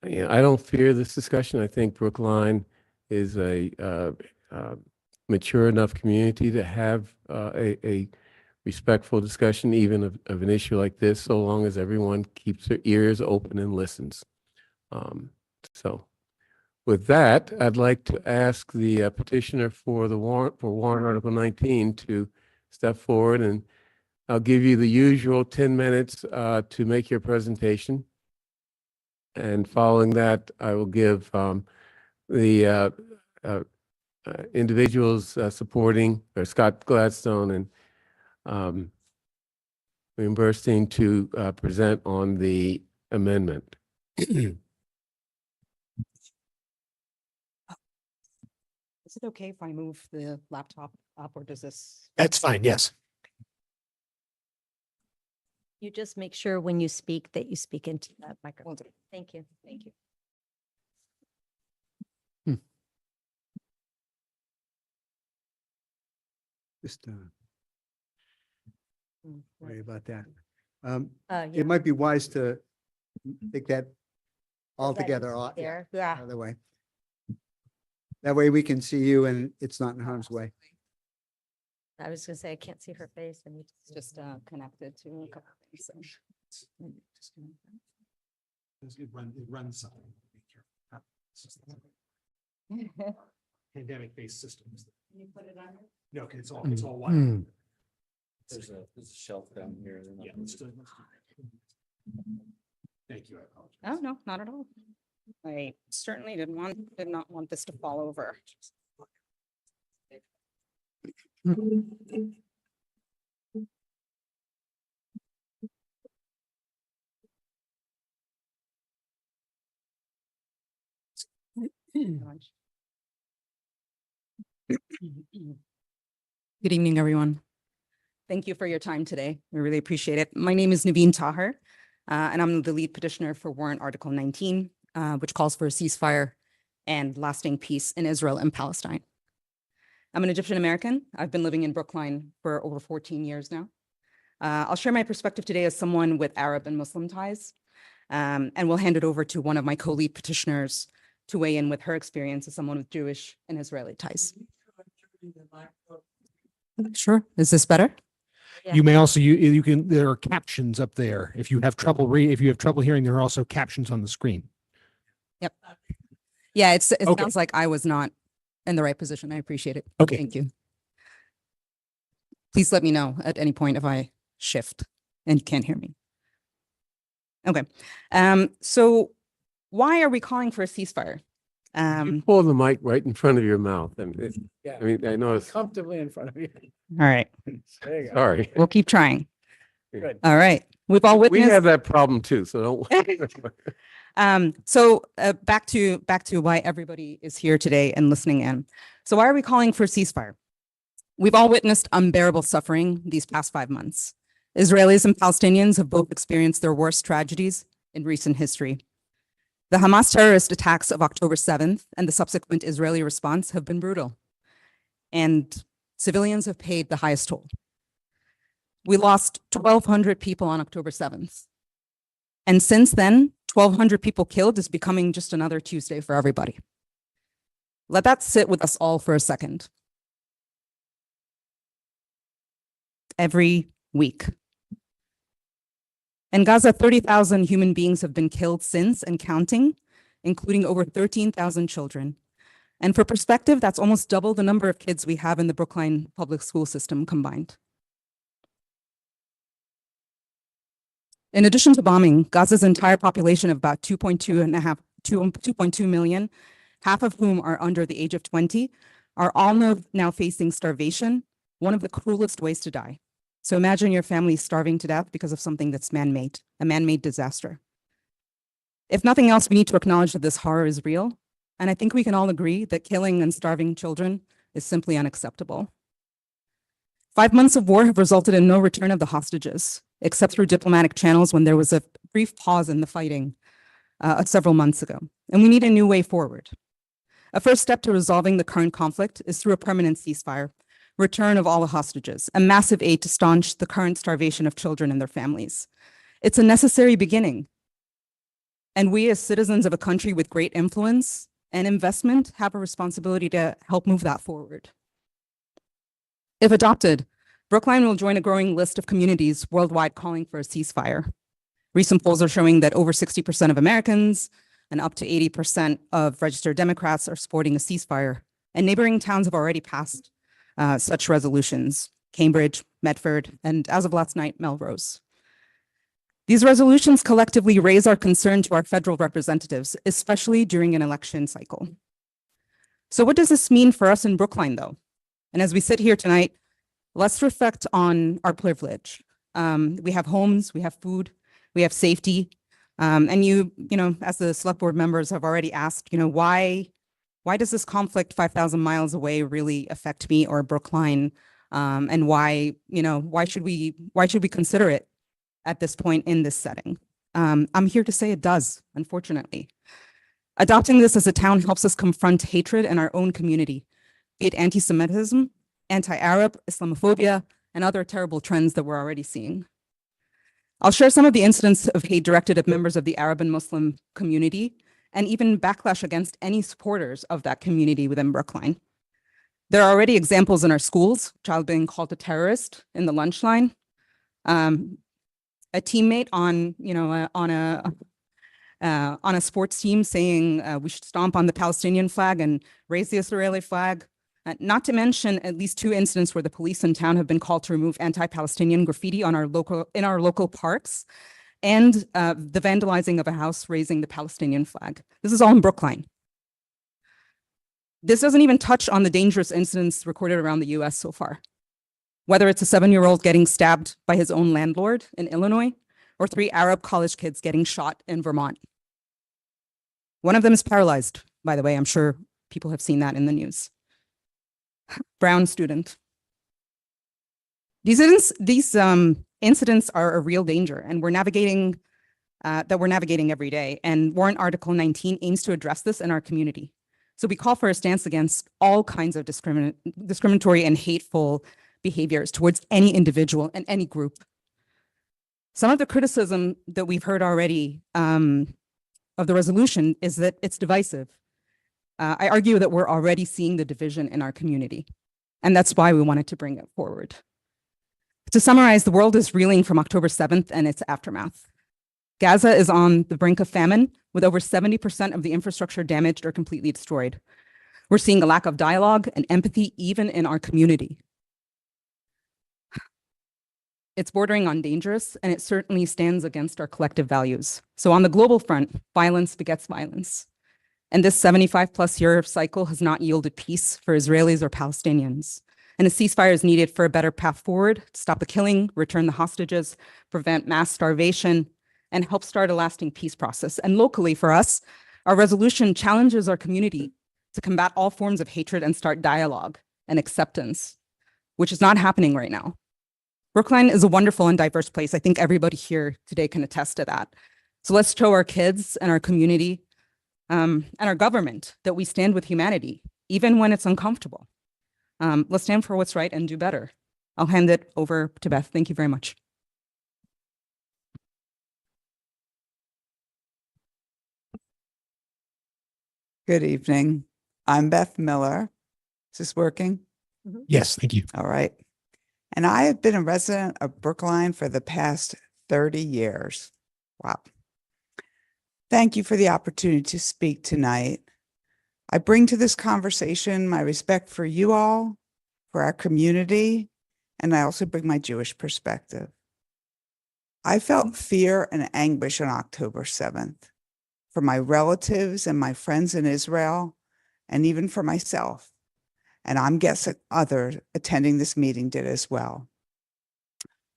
I don't fear this discussion. I think Brookline is a mature enough community to have a respectful discussion, even of an issue like this, so long as everyone keeps their ears open and listens. So with that, I'd like to ask the petitioner for warrant Article 19 to step forward, and I'll give you the usual 10 minutes to make your presentation. And following that, I will give the individuals supporting, or Scott Gladstone and William Burstein, to present on the amendment. Is it okay if I move the laptop up, or does this? That's fine, yes. You just make sure when you speak that you speak into that microphone. Thank you. Thank you. Just worry about that. Yeah. It might be wise to take that all That together is off. there. Yeah. Other way. That way we can see you and it's not in harm's way. I was gonna say, I can't see her face and it's Just connected to a couple things. So. It runs something. Pandemic-based systems. Can you put it on? No, 'cause it's all wired. There's a shelf down here. Yeah, let's do it. Thank you, I apologize. Oh, no, not at all. I certainly did not want this to fall over. Good evening, everyone. Thank you for your time today. We really appreciate it. My name is Naveen Taher, and I'm the lead petitioner for warrant Article 19, which calls for a ceasefire and lasting peace in Israel and Palestine. I'm an Egyptian American. I've been living in Brookline for over 14 years now. I'll share my perspective today as someone with Arab and Muslim ties, and we'll hand it over to one of my co-lead petitioners to weigh in with her experience as someone with Jewish and Israeli ties. Sure. Is this better? Yeah. You may also, you can, there are captions up there. If you have trouble hearing, there are also captions on the screen. Yep. Yeah, it Okay. sounds like I was not in the right position. I appreciate it. Okay. Thank you. Please let me know at any point if I shift and you can't hear me. Okay. So why are we calling for a ceasefire? You pull the mic right in front of your mouth. I mean, I know it's Comfortably in front of you. All right. There you go. sorry. We'll keep trying. Good. All right. We've all We witnessed. have that problem too, so don't. So back to why everybody is here today and listening in. So why are we calling for a ceasefire? We've all witnessed unbearable suffering these past 5 months. Israelis and Palestinians have both experienced their worst tragedies in recent history. The Hamas terrorist attacks of October 7th and the subsequent Israeli response have been brutal, and civilians have paid the highest toll. We lost 1,200 people on October 7th. And since then, 1,200 people killed is becoming just another Tuesday for everybody. Let that sit with us all for a second. Every week. In Gaza, 30,000 human beings have been killed since and counting, including over 13,000 children. And for perspective, that's almost double the number of kids we have in the Brookline public school system combined. In addition to bombing, Gaza's entire population of about 2.2 million, half of whom are under the age of 20, are all now facing starvation, one of the cruelest ways to die. So imagine your family starving to death because of something that's man-made, a man-made disaster. If nothing else, we need to acknowledge that this horror is real. And I think we can all agree that killing and starving children is simply unacceptable. 5 months of war have resulted in no return of the hostages, except through diplomatic channels when there was a brief pause in the fighting several months ago. And we need a new way forward. A first step to resolving the current conflict is through a permanent ceasefire, return of all the hostages, a massive aid to staunch the current starvation of children and their families. It's a necessary beginning. And we as citizens of a country with great influence and investment have a responsibility to help move that forward. If adopted, Brookline will join a growing list of communities worldwide calling for a ceasefire. Recent polls are showing that over 60% of Americans and up to 80% of registered Democrats are supporting a ceasefire, and neighboring towns have already passed such resolutions: Cambridge, Medford, and as of last night, Melrose. These resolutions collectively raise our concern to our federal representatives, especially during an election cycle. So what does this mean for us in Brookline, though? And as we sit here tonight, let's reflect on our privilege. We have homes, we have food, we have safety. And you know, as the select board members have already asked, you know, why does this conflict 5,000 miles away really affect me or Brookline? And why should we consider it at this point in this setting? I'm here to say it does, unfortunately. Adopting this as a town helps us confront hatred in our own community, be it anti-Semitism, anti-Arab, Islamophobia, and other terrible trends that we're already seeing. I'll share some of the incidents of hate directed at members of the Arab and Muslim community, and even backlash against any supporters of that community within Brookline. There are already examples in our schools, a child being called a terrorist in the lunch line, a teammate on a sports team saying we should stomp on the Palestinian flag and raise the Israeli flag. Not to mention at least 2 incidents where the police in town have been called to remove anti-Palestinian graffiti in our local parks, and the vandalizing of a house raising the Palestinian flag. This is all in Brookline. This doesn't even touch on the dangerous incidents recorded around the US so far. Whether it's a 7-year-old getting stabbed by his own landlord in Illinois, or 3 Arab college kids getting shot in Vermont. One of them is paralyzed, by the way. I'm sure people have seen that in the news. Brown student. These incidents are a real danger, and we're navigating every day. And Warrant Article 19 aims to address this in our community. So we call for a stance against all kinds of discriminatory and hateful behaviors towards any individual and any group. Some of the criticism that we've heard already of the resolution is that it's divisive. I argue that we're already seeing the division in our community, and that's why we wanted to bring it forward. To summarize, the world is reeling from October 7th and its aftermath. Gaza is on the brink of famine, with over 70% of the infrastructure damaged or completely destroyed. We're seeing a lack of dialogue and empathy even in our community. It's bordering on dangerous, and it certainly stands against our collective values. So on the global front, violence begets violence. And this 75+ year cycle has not yielded peace for Israelis or Palestinians. And a ceasefire is needed for a better path forward to stop the killing, return the hostages, prevent mass starvation, and help start a lasting peace process. And locally for us, our resolution challenges our community to combat all forms of hatred and start dialogue and acceptance, which is not happening right now. Brookline is a wonderful and diverse place. I think everybody here today can attest to that. So let's show our kids and our community and our government that we stand with humanity, even when it's uncomfortable. Let's stand for what's right and do better. I'll hand it over to Beth. Thank you very much. Good evening. I'm Beth Miller. Is this working? Yes, thank you. All right. And I have been a resident of Brookline for the past 30 years. Wow. Thank you for the opportunity to speak tonight. I bring to this conversation my respect for you all, for our community, and I also bring my Jewish perspective. I felt fear and anguish on October 7th for my relatives and my friends in Israel, and even for myself. And I'm guessing others attending this meeting did as well.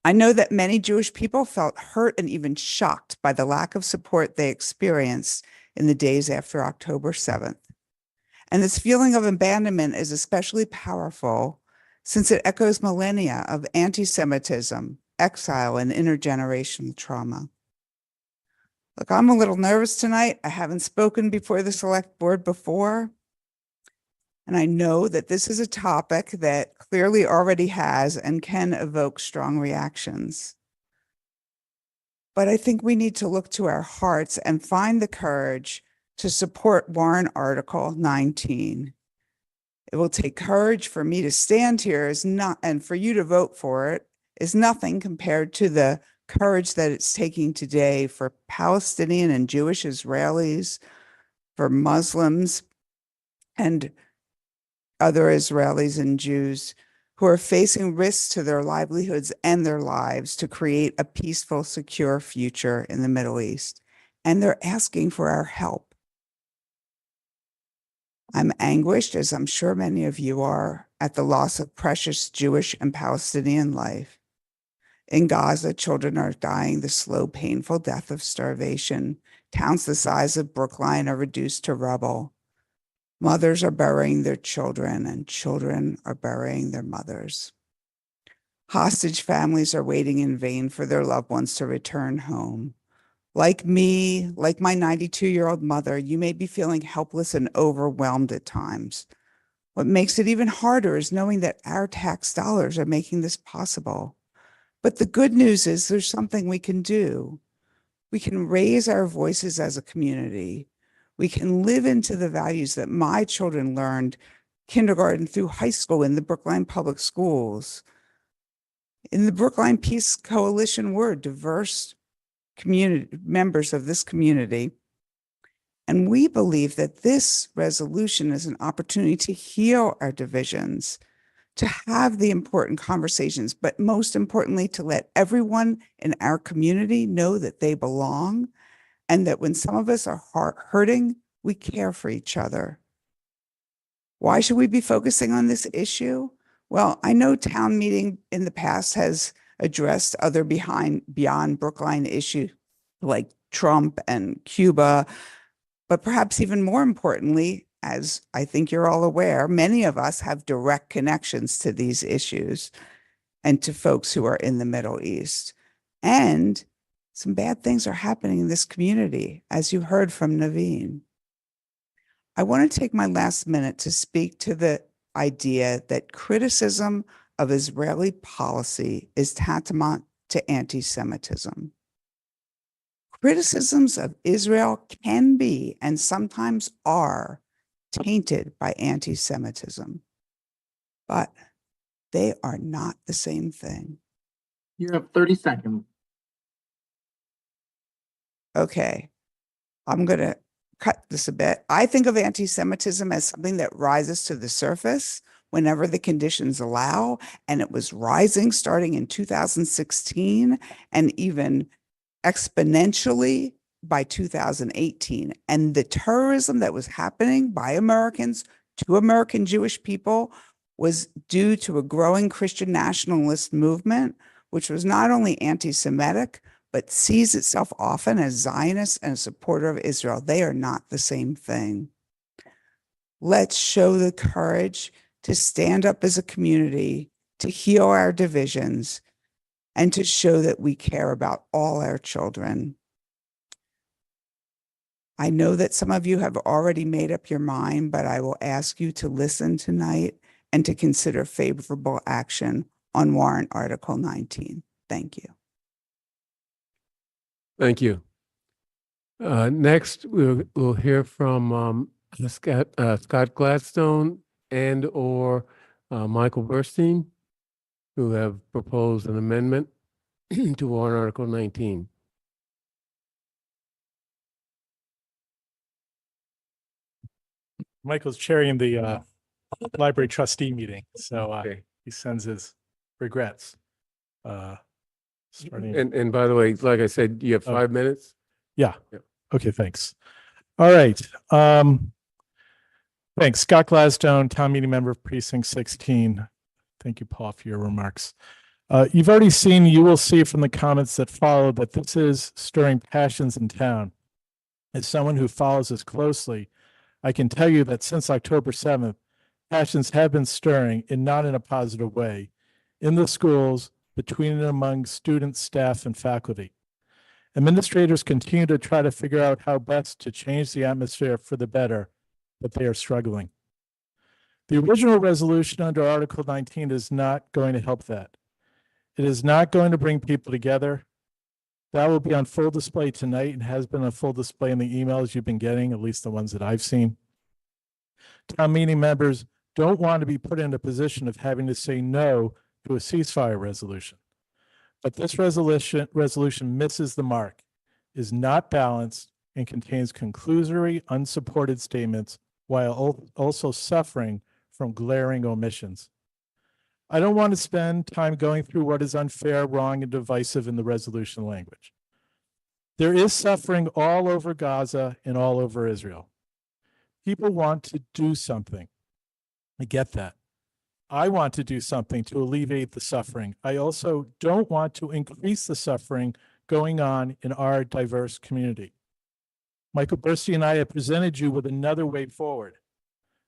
I know that many Jewish people felt hurt and even shocked by the lack of support they experienced in the days after October 7th. And this feeling of abandonment is especially powerful since it echoes millennia of anti-Semitism, exile, and intergenerational trauma. Look, I'm a little nervous tonight. I haven't spoken before the select board before. And I know that this is a topic that clearly already has and can evoke strong reactions. But I think we need to look to our hearts and find the courage to support warrant Article 19. It will take courage for me to stand here and for you to vote for it is nothing compared to the courage that it's taking today for Palestinian and Jewish Israelis, for Muslims and other Israelis and Jews who are facing risks to their livelihoods and their lives to create a peaceful, secure future in the Middle East. And they're asking for our help. I'm anguished, as I'm sure many of you are, at the loss of precious Jewish and Palestinian life. In Gaza, children are dying the slow, painful death of starvation. Towns the size of Brookline are reduced to rubble. Mothers are burying their children, and children are burying their mothers. Hostage families are waiting in vain for their loved ones to return home. Like me, like my 92-year-old mother, you may be feeling helpless and overwhelmed at times. What makes it even harder is knowing that our tax dollars are making this possible. But the good news is there's something we can do. We can raise our voices as a community. We can live into the values that my children learned kindergarten through high school in the Brookline Public Schools. In the Brookline Peace Coalition, we're diverse community members of this community. And we believe that this resolution is an opportunity to heal our divisions, to have the important conversations, but most importantly, to let everyone in our community know that they belong and that when some of us are hurting, we care for each other. Why should we be focusing on this issue? Well, I know town meeting in the past has addressed other beyond Brookline issues like Trump and Cuba, but perhaps even more importantly, as I think you're all aware, many of us have direct connections to these issues and to folks who are in the Middle East. And some bad things are happening in this community, as you heard from Naveen. I want to take my last minute to speak to the idea that criticism of Israeli policy is tantamount to anti-Semitism. Criticisms of Israel can be, and sometimes are, tainted by anti-Semitism, but they are not the same thing. You have 30 seconds. Okay, I'm going to cut this a bit. I think of anti-Semitism as something that rises to the surface whenever the conditions allow, and it was rising starting in 2016 and even exponentially by 2018. And the terrorism that was happening by Americans to American Jewish people was due to a growing Christian nationalist movement, which was not only anti-Semitic, but sees itself often as Zionist and a supporter of Israel. They are not the same thing. Let's show the courage to stand up as a community, to heal our divisions, and to show that we care about all our children. I know that some of you have already made up your mind, but I will ask you to listen tonight and to consider favorable action on warrant Article 19. Thank you. Thank you. Next, we'll hear from Scott Gladstone and or Michael Burstein. who have proposed an amendment to warrant Article 19? Michael's chairing the library trustee meeting, so he sends his regrets. Starting. And by the way, like I said, you have 5 minutes? Yeah. Yep. Okay, thanks. All right. Thanks. Scott Gladstone, town meeting member of precinct 16. Thank you, Paul, for your remarks. You will see from the comments that follow that this is stirring passions in town. As someone who follows this closely, I can tell you that since October 7th, passions have been stirring, and not in a positive way, in the schools, between and among students, staff, and faculty. Administrators continue to try to figure out how best to change the atmosphere for the better, but they are struggling. The original resolution under Article 19 is not going to help that. It is not going to bring people together. That will be on full display tonight and has been on full display in the emails you've been getting, at least the ones that I've seen. Town meeting members don't want to be put in a position of having to say no to a ceasefire resolution. But this resolution misses the mark, is not balanced, and contains conclusory, unsupported statements while also suffering from glaring omissions. I don't want to spend time going through what is unfair, wrong, and divisive in the resolution language. There is suffering all over Gaza and all over Israel. People want to do something. I get that. I want to do something to alleviate the suffering. I also don't want to increase the suffering going on in our diverse community. Michael Bursty and I have presented you with another way forward.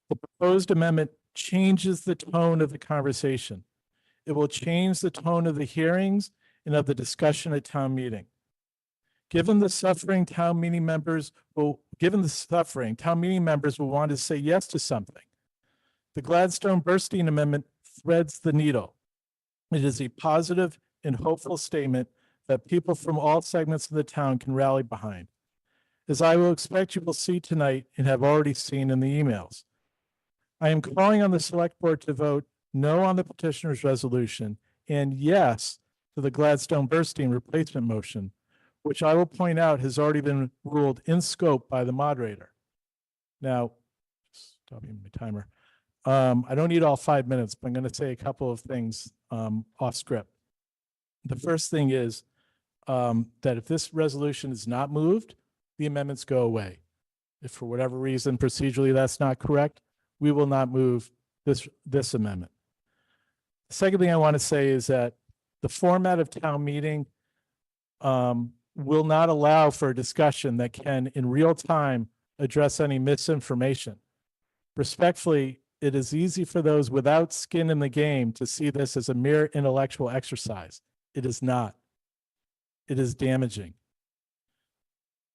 The proposed amendment changes the tone of the conversation. It will change the tone of the hearings and of the discussion at town meeting. Given the suffering, town meeting members will want to say yes to something. The Gladstone-Burstein Amendment threads the needle. It is a positive and hopeful statement that people from all segments of the town can rally behind, as I will expect you will see tonight and have already seen in the emails. I am calling on the select board to vote no on the petitioner's resolution and yes to the Gladstone-Burstein replacement motion, which I will point out has already been ruled in scope by the moderator. Now, stopping my timer. I don't need all 5 minutes, but I'm going to say a couple of things off script. The first thing is that if this resolution is not moved, the amendments go away. If for whatever reason procedurally that's not correct, we will not move this amendment. The second thing I want to say is that the format of town meeting will not allow for a discussion that can in real time address any misinformation. Respectfully, it is easy for those without skin in the game to see this as a mere intellectual exercise. It is not. It is damaging.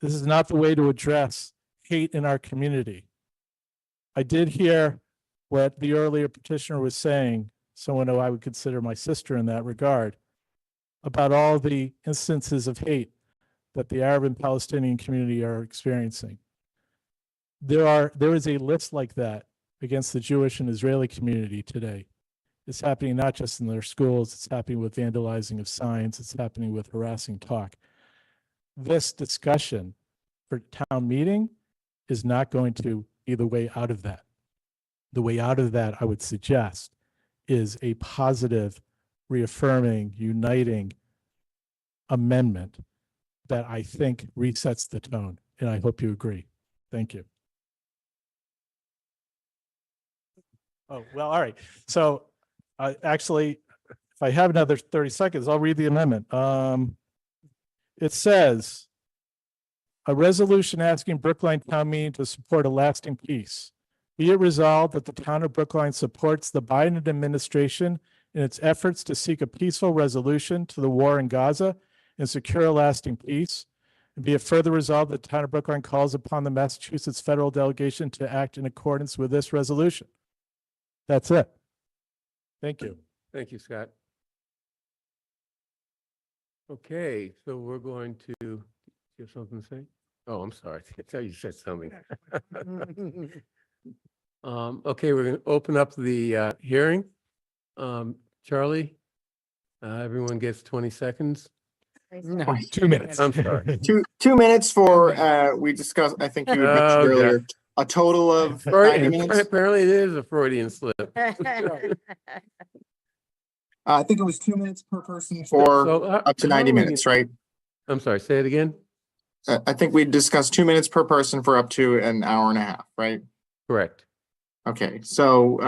This is not the way to address hate in our community. I did hear what the earlier petitioner was saying, someone who I would consider my sister in that regard, about all the instances of hate that the Arab and Palestinian community are experiencing. There is a list like that against the Jewish and Israeli community today. It's happening not just in their schools, it's happening with vandalizing of signs, it's happening with harassing talk. This discussion for town meeting is not going to be the way out of that. The way out of that, I would suggest, is a positive, reaffirming, uniting amendment that I think resets the tone, and I hope you agree. Thank you. Oh, well, all right. So actually, if I have another 30 seconds, I'll read the amendment. It says, a resolution asking Brookline Town Meeting to support a lasting peace. Be it resolved that the town of Brookline supports the Biden administration in its efforts to seek a peaceful resolution to the war in Gaza and secure a lasting peace. And be it further resolved that the town of Brookline calls upon the Massachusetts federal delegation to act in accordance with this resolution. That's it. Thank you. Thank you, Scott. Okay, so we're going to, you have something to say? Oh, I'm sorry. I thought you said something. Okay, we're going to open up the hearing. Charlie, Everyone gets 20 seconds. No. 2 minutes. I'm sorry. 2 minutes for, we discussed, I think you had mentioned Oh, earlier, a total of 90 minutes. Apparently it is a Freudian slip. I think it was 2 minutes per person for So, up to how 90 are we minutes, right? I'm sorry, say it again. I think we discussed 2 minutes per person for up to an hour and a half, right? Correct. Okay, so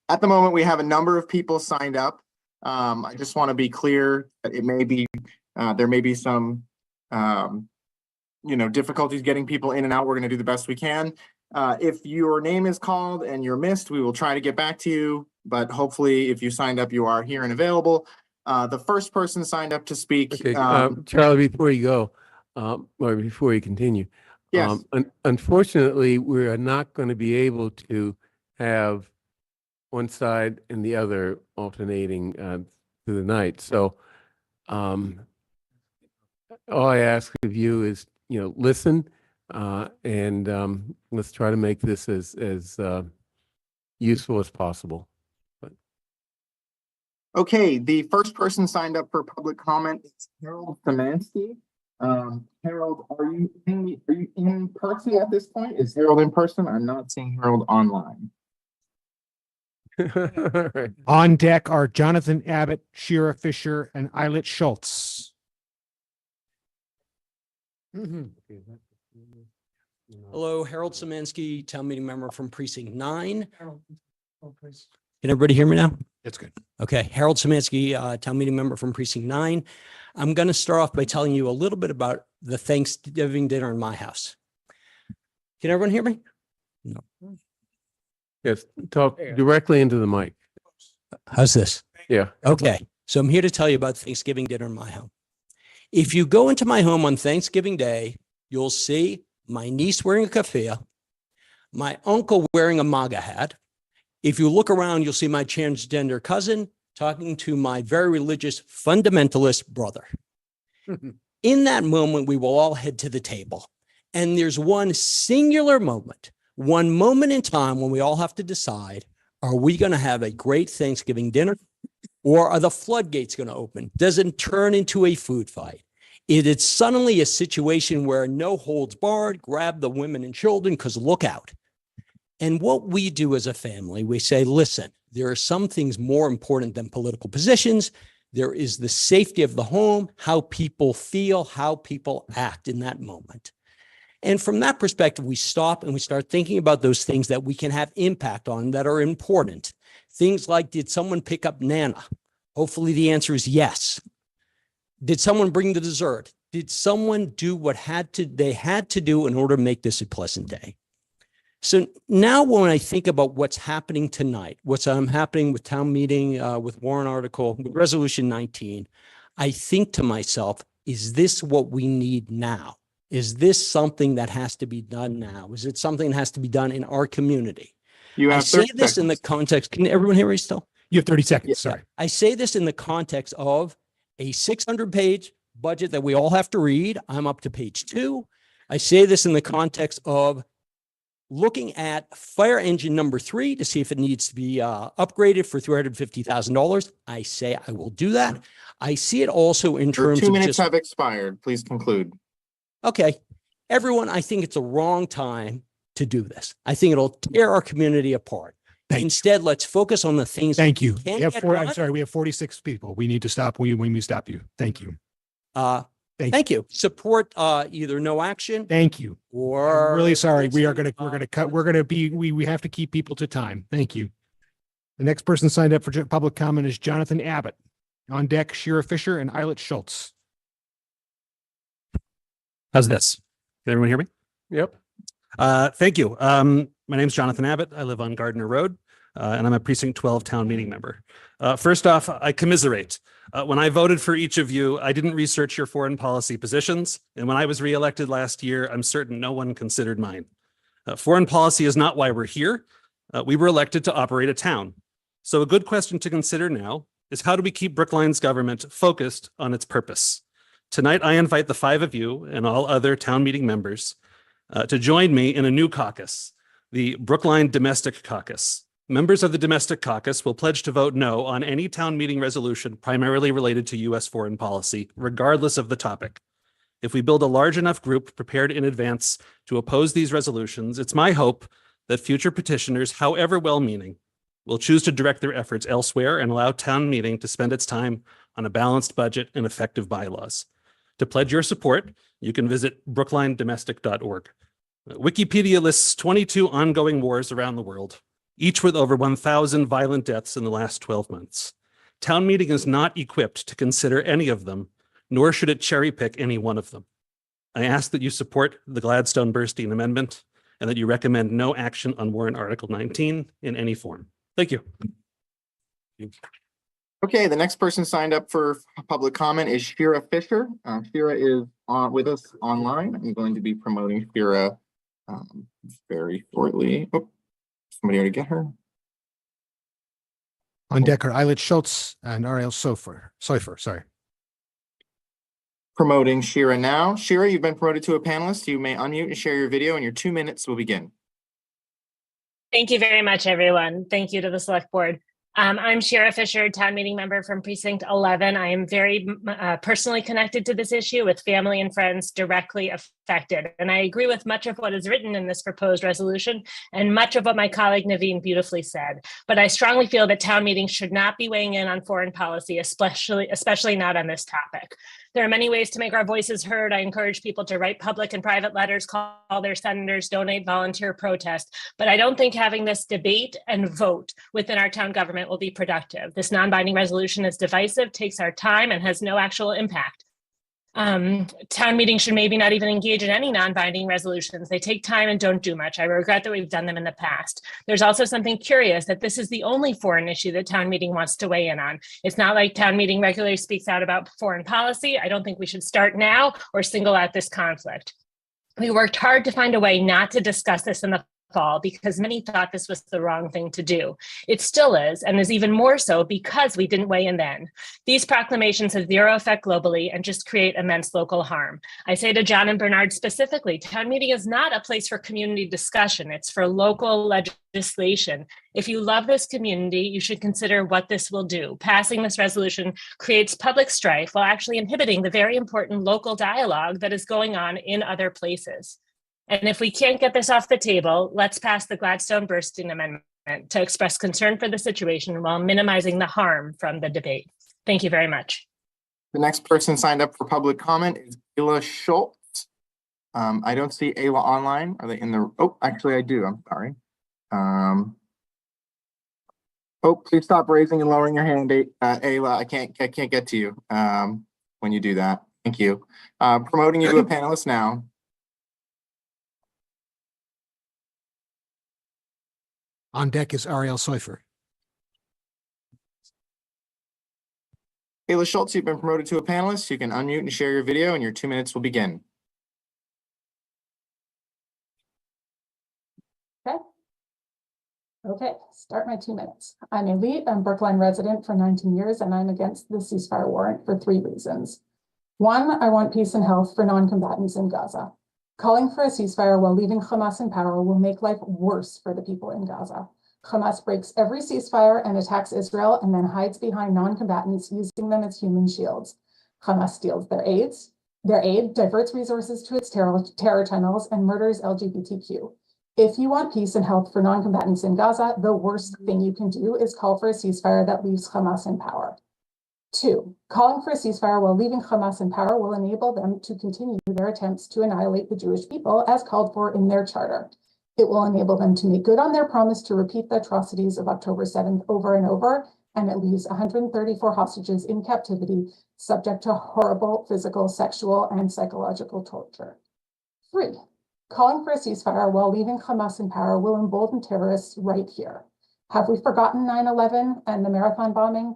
at the moment, we have a number of people signed up. I just want to be clear that it may be, there may be some, difficulties getting people in and out. We're going to do the best we can. If your name is called and you're missed, we will try to get back to you. But hopefully, if you signed up, you are here and available. The first person signed up to speak. Okay, Charlie, before you go, or before you continue. Yes. Unfortunately, we are not going to be able to have one side and the other alternating through the night. So all I ask of you is, listen, and let's try to make this as useful as possible. Okay, the first person signed up for public comment is Harold Szymanski. Harold, are you in person at this point? Is Harold in person? I'm not seeing Harold online. Right. On deck are Jonathan Abbott, Shira Fisher, and Eilert Schultz. Hello, Harold Szymanski, town meeting member from precinct 9. Can everybody hear me now? That's good. Okay, Harold Szymanski, town meeting member from precinct 9. I'm going to start off by telling you a little bit about the Thanksgiving dinner in my house. Can everyone hear me? No. Yes, talk directly into the mic. How's this? Yeah. Okay, so I'm here to tell you about Thanksgiving dinner in my home. If you go into my home on Thanksgiving Day, you'll see my niece wearing a keffiyeh, my uncle wearing a MAGA hat. If you look around, you'll see my transgender cousin talking to my very religious fundamentalist brother. In that moment, we will all head to the table. And there's one singular moment, one moment in time when we all have to decide, are we going to have a great Thanksgiving dinner, or are the floodgates going to open? Does it turn into a food fight? It is suddenly a situation where no holds barred, grab the women and children, because look out. And what we do as a family, we say, listen, there are some things more important than political positions. There is the safety of the home, how people feel, how people act in that moment. And from that perspective, we stop and we start thinking about those things that we can have impact on that are important. Things like, did someone pick up Nana? Hopefully the answer is yes. Did someone bring the dessert? Did someone do what they had to do in order to make this a pleasant day? So now when I think about what's happening tonight, what's happening with town meeting, with warrant article, with resolution 19, I think to myself, is this what we need now? Is this something that has to be done now? Is it something that has to be done in our community? You I have say 30 this in the context, can everyone hear me still? You have 30 seconds, sorry. I say this in the context of a 600-page budget that we all have to read. I'm up to page 2. I say this in the context of looking at fire engine number 3 to see if it needs to be upgraded for $350,000. I say I will do that. I see it also in Your terms 2 of minutes just, have expired. Please conclude. okay, everyone, I think it's a wrong time to do this. I think it'll tear our community apart. Instead, let's focus on the things. Thank you. Can We have get I'm done. sorry, we have 46 people. We need to stop. We stop you. Thank you. Thank you. Support either no action. Thank you. Or I'm really sorry. We have to keep people to time. Thank you. The next person signed up for public comment is Jonathan Abbott. On deck, Shira Fisher and Eilert Schultz. How's this? Can everyone hear me? Yep. Thank you. My name is Jonathan Abbott. I live on Gardner Road, and I'm a precinct 12 town meeting member. First off, I commiserate. When I voted for each of you, I didn't research your foreign policy positions. And when I was reelected last year, I'm certain no one considered mine. Foreign policy is not why we're here. We were elected to operate a town. So a good question to consider now is, how do we keep Brookline's government focused on its purpose? Tonight, I invite the 5 of you and all other town meeting members to join me in a new caucus, the Brookline Domestic Caucus. Members of the Domestic Caucus will pledge to vote no on any town meeting resolution primarily related to U.S. foreign policy, regardless of the topic. If we build a large enough group prepared in advance to oppose these resolutions, it's my hope that future petitioners, however well-meaning, will choose to direct their efforts elsewhere and allow town meeting to spend its time on a balanced budget and effective bylaws. To pledge your support, you can visit brooklinedomestic.org. Wikipedia lists 22 ongoing wars around the world, each with over 1,000 violent deaths in the last 12 months. Town meeting is not equipped to consider any of them, nor should it cherry pick any one of them. I ask that you support the Gladstone-Burstein amendment and that you recommend no action on warrant Article 19 in any form. Thank you. Okay, the next person signed up for public comment is Shira Fisher. Shira is with us online. I'm going to be promoting Shira very shortly. Oh, somebody already get her? On deck are Eilert Schultz and Ariel Sofer, sorry. Promoting Shira now. Shira, you've been promoted to a panelist. You may unmute and share your video, and your 2 minutes will begin. Thank you very much, everyone. Thank you to the select board. I'm Shira Fisher, town meeting member from precinct 11. I am very personally connected to this issue with family and friends directly affected. And I agree with much of what is written in this proposed resolution and much of what my colleague Naveen beautifully said. But I strongly feel that town meetings should not be weighing in on foreign policy, especially not on this topic. There are many ways to make our voices heard. I encourage people to write public and private letters, call their senators, donate, volunteer, protest. But I don't think having this debate and vote within our town government will be productive. This non-binding resolution is divisive, takes our time, and has no actual impact. Town meetings should maybe not even engage in any non-binding resolutions. They take time and don't do much. I regret that we've done them in the past. There's also something curious that this is the only foreign issue that town meeting wants to weigh in on. It's not like town meeting regularly speaks out about foreign policy. I don't think we should start now or single out this conflict. We worked hard to find a way not to discuss this in the fall because many thought this was the wrong thing to do. It still is, and is even more so because we didn't weigh in then. These proclamations have zero effect globally and just create immense local harm. I say to John and Bernard specifically, town meeting is not a place for community discussion. It's for local legislation. If you love this community, you should consider what this will do. Passing this resolution creates public strife while actually inhibiting the very important local dialogue that is going on in other places. And if we can't get this off the table, let's pass the Gladstone-Burstein amendment to express concern for the situation while minimizing the harm from the debate. Thank you very much. The next person signed up for public comment is Ayla Schultz. I don't see Ayla online. Are they in the? Oh, actually, I do. I'm sorry. Oh, please stop raising and lowering your hand, Ayla. I can't get to you when you do that. Thank you. Promoting you to a panelist now. On deck is Ariel Sofer. Ayla Schultz, you've been promoted to a panelist. You can unmute and share your video, and your 2 minutes will begin. Okay, start my 2 minutes. I'm Elite, I'm Brookline resident for 19 years, and I'm against the ceasefire warrant for 3 reasons. 1, I want peace and health for non-combatants in Gaza. Calling for a ceasefire while leaving Hamas in power will make life worse for the people in Gaza. Hamas breaks every ceasefire and attacks Israel and then hides behind non-combatants, using them as human shields. Hamas steals their aid, diverts resources to its terror tunnels, and murders LGBTQ. If you want peace and health for non-combatants in Gaza, the worst thing you can do is call for a ceasefire that leaves Hamas in power. 2, calling for a ceasefire while leaving Hamas in power will enable them to continue their attempts to annihilate the Jewish people as called for in their charter. It will enable them to make good on their promise to repeat the atrocities of October 7th over and over, and it leaves 134 hostages in captivity, subject to horrible physical, sexual, and psychological torture. 3, calling for a ceasefire while leaving Hamas in power will embolden terrorists right here. Have we forgotten 9/11 and the marathon bombing?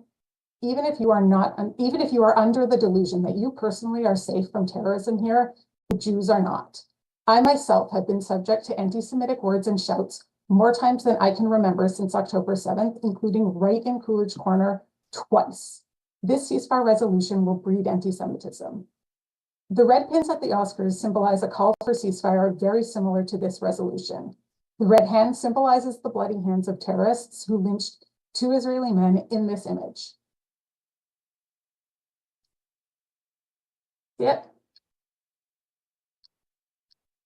Even if you are under the delusion that you personally are safe from terrorism here, the Jews are not. I myself have been subject to anti-Semitic words and shouts more times than I can remember since October 7th, including right in Coolidge Corner twice. This ceasefire resolution will breed anti-Semitism. The red pins at the Oscars symbolize a call for ceasefire very similar to this resolution. The red hand symbolizes the bloody hands of terrorists who lynched 2 Israeli men in this image. See it?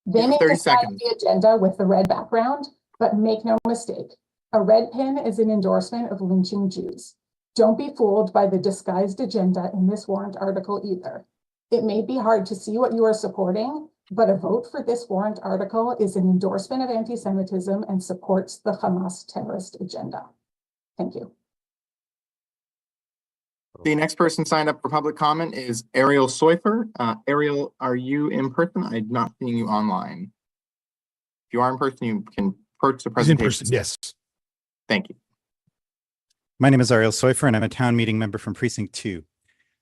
They may 30 describe seconds. the agenda with the red background, but make no mistake, a red pin is an endorsement of lynching Jews. Don't be fooled by the disguised agenda in this warrant article either. It may be hard to see what you are supporting, but a vote for this warrant article is an endorsement of anti-Semitism and supports the Hamas terrorist agenda. Thank you. The next person signed up for public comment is Ariel Soifer. Ariel, are you in person? I'm not seeing you online. If you are in person, you can approach the He's in presentation. person, yes. Thank you. My name is Ariel Soifer, and I'm a town meeting member from Precinct 2.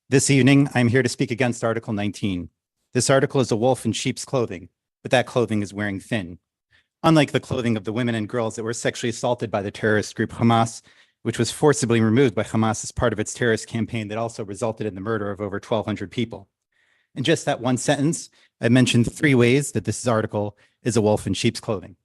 This evening, I'm here to speak against Article 19. This article is a wolf in sheep's clothing, but that clothing is wearing thin. Unlike the clothing of the women and girls that were sexually assaulted by the terrorist group Hamas, which was forcibly removed by Hamas as part of its terrorist campaign that also resulted in the murder of over 1,200 people. In just that one sentence, I mentioned 3 ways that this article is a wolf in sheep's clothing.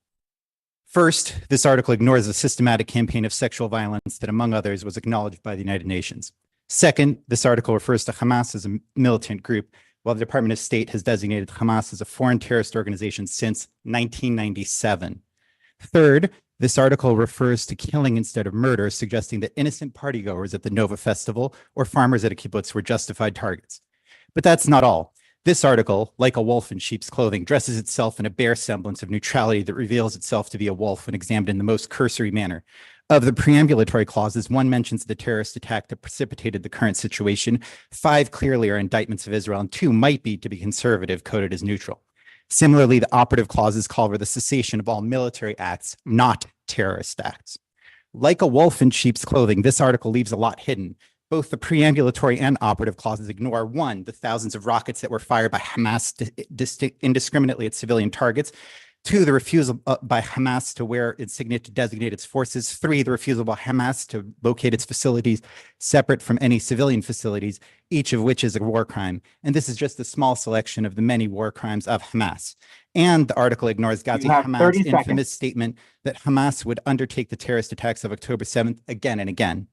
First, this article ignores a systematic campaign of sexual violence that, among others, was acknowledged by the United Nations. Second, this article refers to Hamas as a militant group, while the Department of State has designated Hamas as a foreign terrorist organization since 1997. Third, this article refers to killing instead of murder, suggesting that innocent partygoers at the Nova Festival or farmers at a kibbutz were justified targets. But that's not all. This article, like a wolf in sheep's clothing, dresses itself in a bare semblance of neutrality that reveals itself to be a wolf when examined in the most cursory manner. Of the preambulatory clauses, 1 mentions the terrorist attack that precipitated the current situation. 5 clearly are indictments of Israel, and 2 might be, to be conservative, coded as neutral. Similarly, the operative clauses call for the cessation of all military acts, not terrorist acts. Like a wolf in sheep's clothing, this article leaves a lot hidden. Both the preambulatory and operative clauses ignore 1, the thousands of rockets that were fired by Hamas indiscriminately at civilian targets. 2, the refusal by Hamas to wear insignia to designate its forces. 3, the refusal by Hamas to locate its facilities separate from any civilian facilities, each of which is a war crime. And this is just a small selection of the many war crimes of Hamas. And the article ignores Ghazi Hamad's infamous statement that Hamas would undertake the terrorist attacks of October 7th again and again.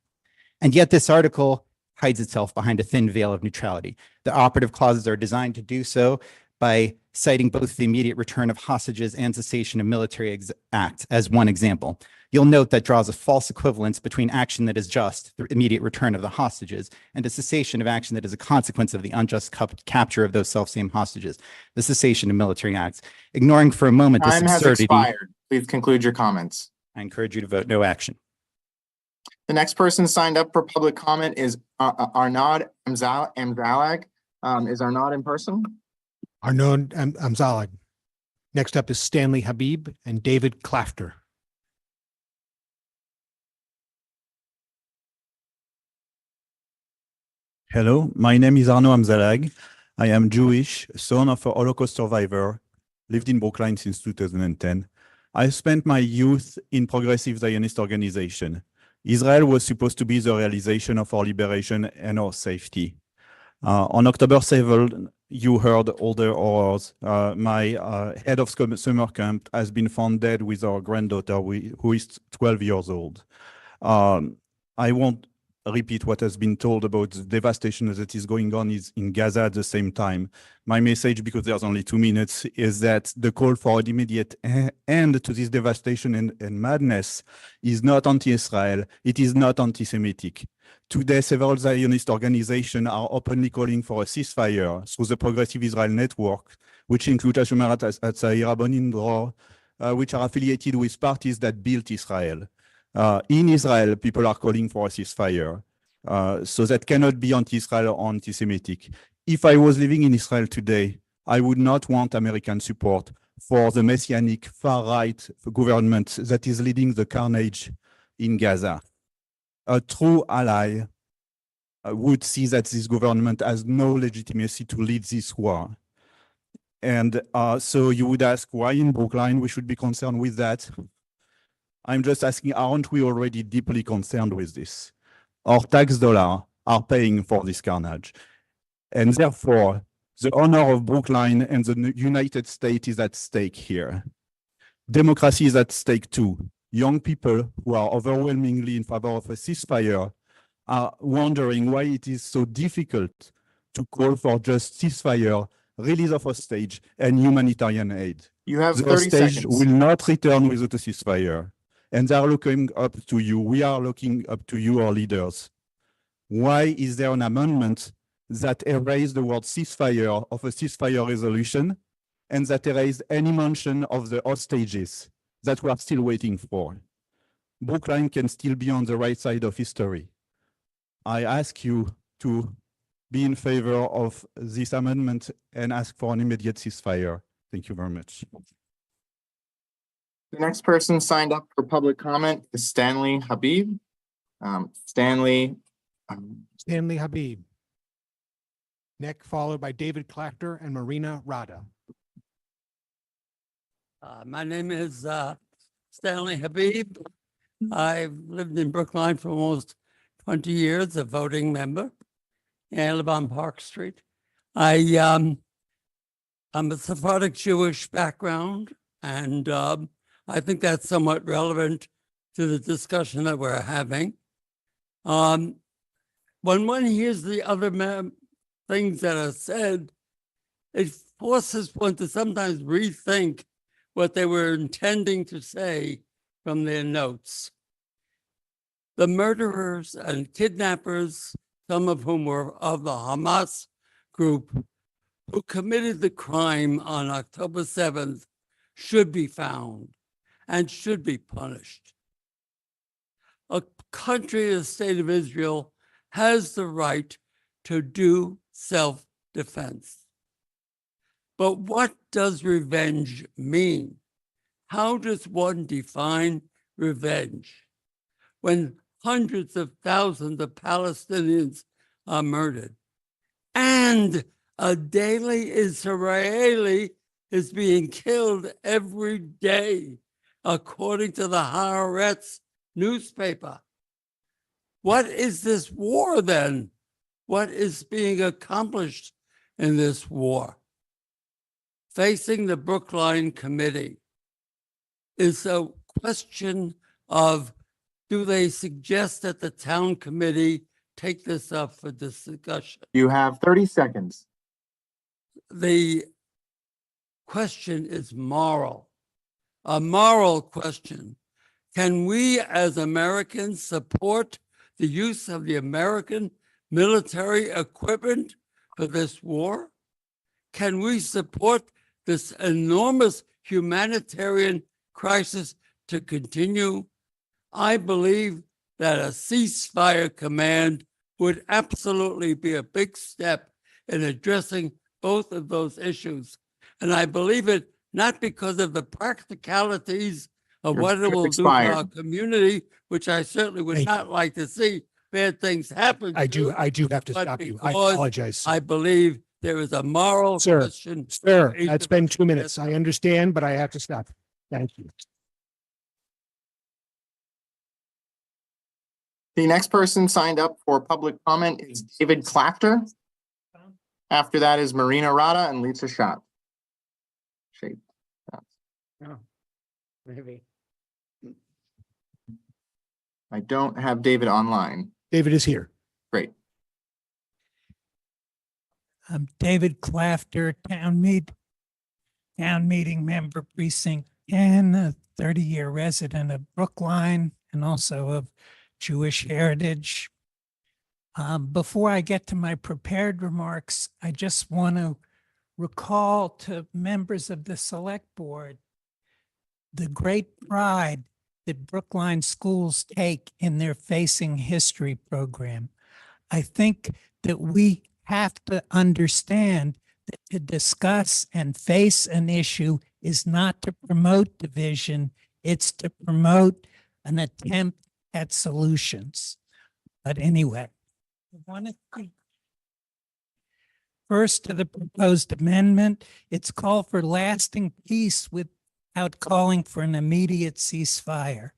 And yet this article hides itself behind a thin veil of neutrality. The operative clauses are designed to do so by citing both the immediate return of hostages and cessation of military acts as one example. You'll note that draws a false equivalence between action that is just, the immediate return of the hostages, and a cessation of action that is a consequence of the unjust capture of those self-same hostages, the cessation of military acts. Ignoring for a moment this Time has absurdity, expired. Please conclude your comments. I encourage you to vote no action. The next person signed up for public comment is Arnaud Amzalag. Is Arnaud in person? Arnaud Amzalag. Next up is Stanley Habib and David Clafter. Hello, my name is Arnaud Amzalag. I am Jewish, son of a Holocaust survivor, lived in Brookline since 2010. I spent my youth in progressive Zionist organization. Israel was supposed to be the realization of our liberation and our safety. On October 7th, you heard all the horrors. My head of summer camp has been found dead with our granddaughter, who is 12 years old. I won't repeat what has been told about the devastation that is going on in Gaza at the same time. My message, because there's only 2 minutes, is that the call for an immediate end to this devastation and madness is not anti-Israel. It is not anti-Semitic. Today, several Zionist organizations are openly calling for a ceasefire through the Progressive Israel Network, which include Hashomer Hatzair, Rabbanim Dror, which are affiliated with parties that built Israel. In Israel, people are calling for a ceasefire. So that cannot be anti-Israel or anti-Semitic. If I was living in Israel today, I would not want American support for the messianic far-right government that is leading the carnage in Gaza. A true ally would see that this government has no legitimacy to lead this war. And so you would ask why in Brookline we should be concerned with that. I'm just asking, aren't we already deeply concerned with this? Our tax dollars are paying for this carnage. And therefore, the honor of Brookline and the United States is at stake here. Democracy is at stake too. Young people who are overwhelmingly in favor of a ceasefire are wondering why it is so difficult to call for just ceasefire, release of hostage, and humanitarian aid. You have The 30 hostage seconds. will not return without a ceasefire. And they are looking up to you. We are looking up to you, our leaders. Why is there an amendment that erased the word ceasefire of a ceasefire resolution and that erased any mention of the hostages that we are still waiting for? Brookline can still be on the right side of history. I ask you to be in favor of this amendment and ask for an immediate ceasefire. Thank you very much. The next person signed up for public comment is Stanley Habib. Stanley. Stanley Habib. Next, followed by David Clactor and Marina Rada. My name is Stanley Habib. I've lived in Brookline for almost 20 years, a voting member. And I live on Park Street. I'm a Sephardic Jewish background, and I think that's somewhat relevant to the discussion that we're having. When one hears the other things that are said, it forces one to sometimes rethink what they were intending to say from their notes. The murderers and kidnappers, some of whom were of the Hamas group, who committed the crime on October 7th, should be found and should be punished. A country, the state of Israel, has the right to do self-defense. But what does revenge mean? How does one define revenge when hundreds of thousands of Palestinians are murdered and a daily Israeli is being killed every day, according to the Haaretz newspaper? What is this war then? What is being accomplished in this war? Facing the Brookline Committee is a question of, do they suggest that the town committee take this up for discussion? You have 30 seconds. The question is moral, a moral question. Can we as Americans support the use of the American military equipment for this war? Can we support this enormous humanitarian crisis to continue? I believe that a ceasefire command would absolutely be a big step in addressing both of those issues. And I believe it not because of the practicalities of Your what it script will do for expired. our community, which I certainly would not like to see bad things happen. I do have to but stop you. I because apologize. I believe there is a moral question. Sir, for each that's of been us. 2 minutes. I understand, but I have to stop. Thank you. The next person signed up for public comment is David Clactor. After that is Marina Rada and Lisa Schott. Oh, maybe. I don't have David online. David is here. Great. I'm David Clafter, town meeting member, precinct 10, a 30-year resident of Brookline and also of Jewish heritage. Before I get to my prepared remarks, I just want to recall to members of the select board the great pride that Brookline schools take in their Facing History program. I think that we have to understand that to discuss and face an issue is not to promote division, it's to promote an attempt at solutions. But anyway, I want to first to the proposed amendment, it's called for lasting peace without calling for an immediate ceasefire.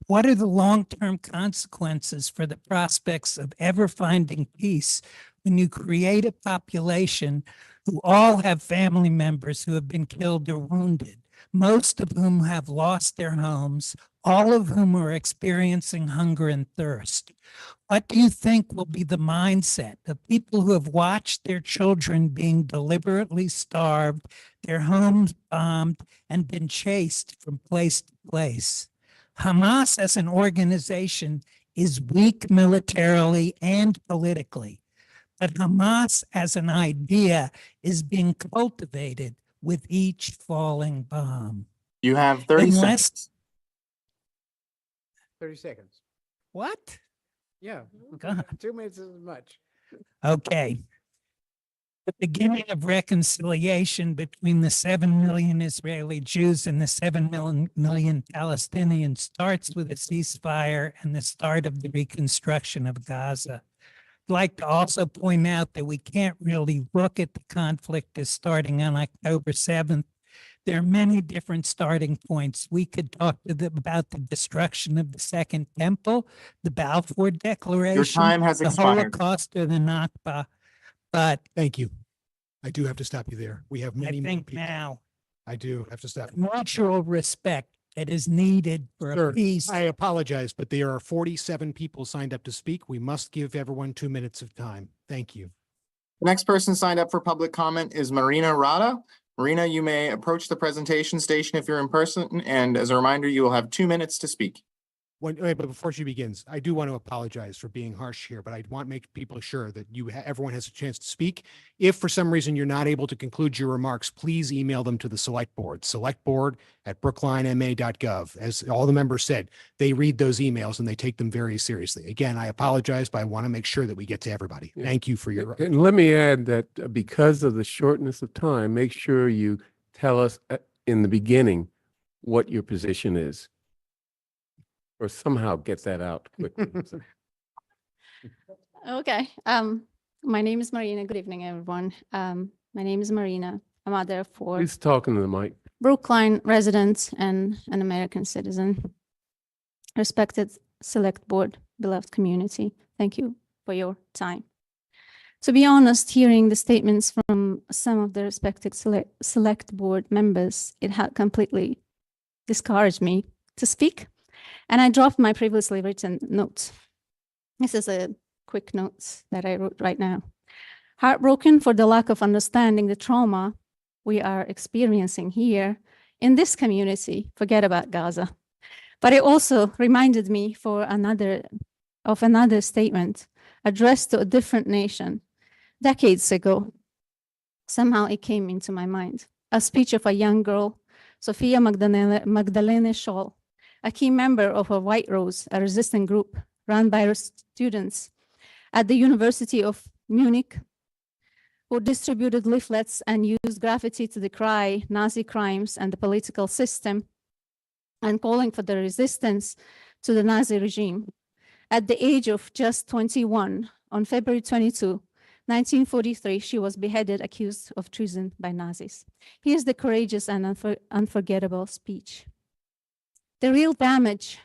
What are the long-term consequences for the prospects of ever finding peace when you create a population who all have family members who have been killed or wounded? most of whom have lost their homes, all of whom are experiencing hunger and thirst. What do you think will be the mindset of people who have watched their children being deliberately starved, their homes bombed, and been chased from place to place? Hamas as an organization is weak militarily and politically, but Hamas as an idea is being cultivated with each falling bomb. You have 30 Unless- seconds. 30 seconds. What? Yeah. God. 2 minutes is much. Okay. The beginning of reconciliation between the 7 million Israeli Jews and the 7 million Palestinians starts with a ceasefire and the start of the reconstruction of Gaza. I'd like to also point out that we can't really look at the conflict as starting on October 7th. There are many different starting points. We could talk about the destruction of the Second Temple, the Balfour Declaration, Your time has the expired. Holocaust or the Nakba. But Thank you. I do have to stop you there. We have I many more think people. now I do have to stop. you. mutual respect that is needed for a Sir, peace. I apologize, but there are 47 people signed up to speak. We must give everyone 2 minutes of time. Thank you. The next person signed up for public comment is Marina Rada. Marina, you may approach the presentation station if you're in person, and as a reminder, you will have 2 minutes to speak. But before she begins, I do want to apologize for being harsh here, but I want to make people sure that everyone has a chance to speak. If for some reason you're not able to conclude your remarks, please email them to the select board at brooklinema.gov. As all the members said, they read those emails and they take them very seriously. Again, I apologize, but I want to make sure that we get to everybody. Yeah. Thank you for your. And let me add that because of the shortness of time, make sure you tell us in the beginning what your position is. Or somehow get that out quickly. Okay. My name is Marina. Good evening, everyone. My name is Marina. A mother of 4. Please talk into the mic. Brookline resident and an American citizen. Respected select board, beloved community. Thank you for your time. To be honest, hearing the statements from some of the respected select board members, it had completely discouraged me to speak. And I dropped my previously written notes. This is a quick notes that I wrote right now. Heartbroken for the lack of understanding the trauma we are experiencing here in this community. Forget about Gaza. But it also reminded me of another statement addressed to a different nation decades ago. Somehow it came into my mind. A speech of a young girl, Sophia Magdalene Scholl, a key member of a White Rose, a resistant group run by students at the University of Munich, who distributed leaflets and used graffiti to decry Nazi crimes and the political system and calling for the resistance to the Nazi regime. At the age of just 21, on February 22, 1943, she was beheaded, accused of treason by Nazis. Here's the courageous and unforgettable speech. The real damage,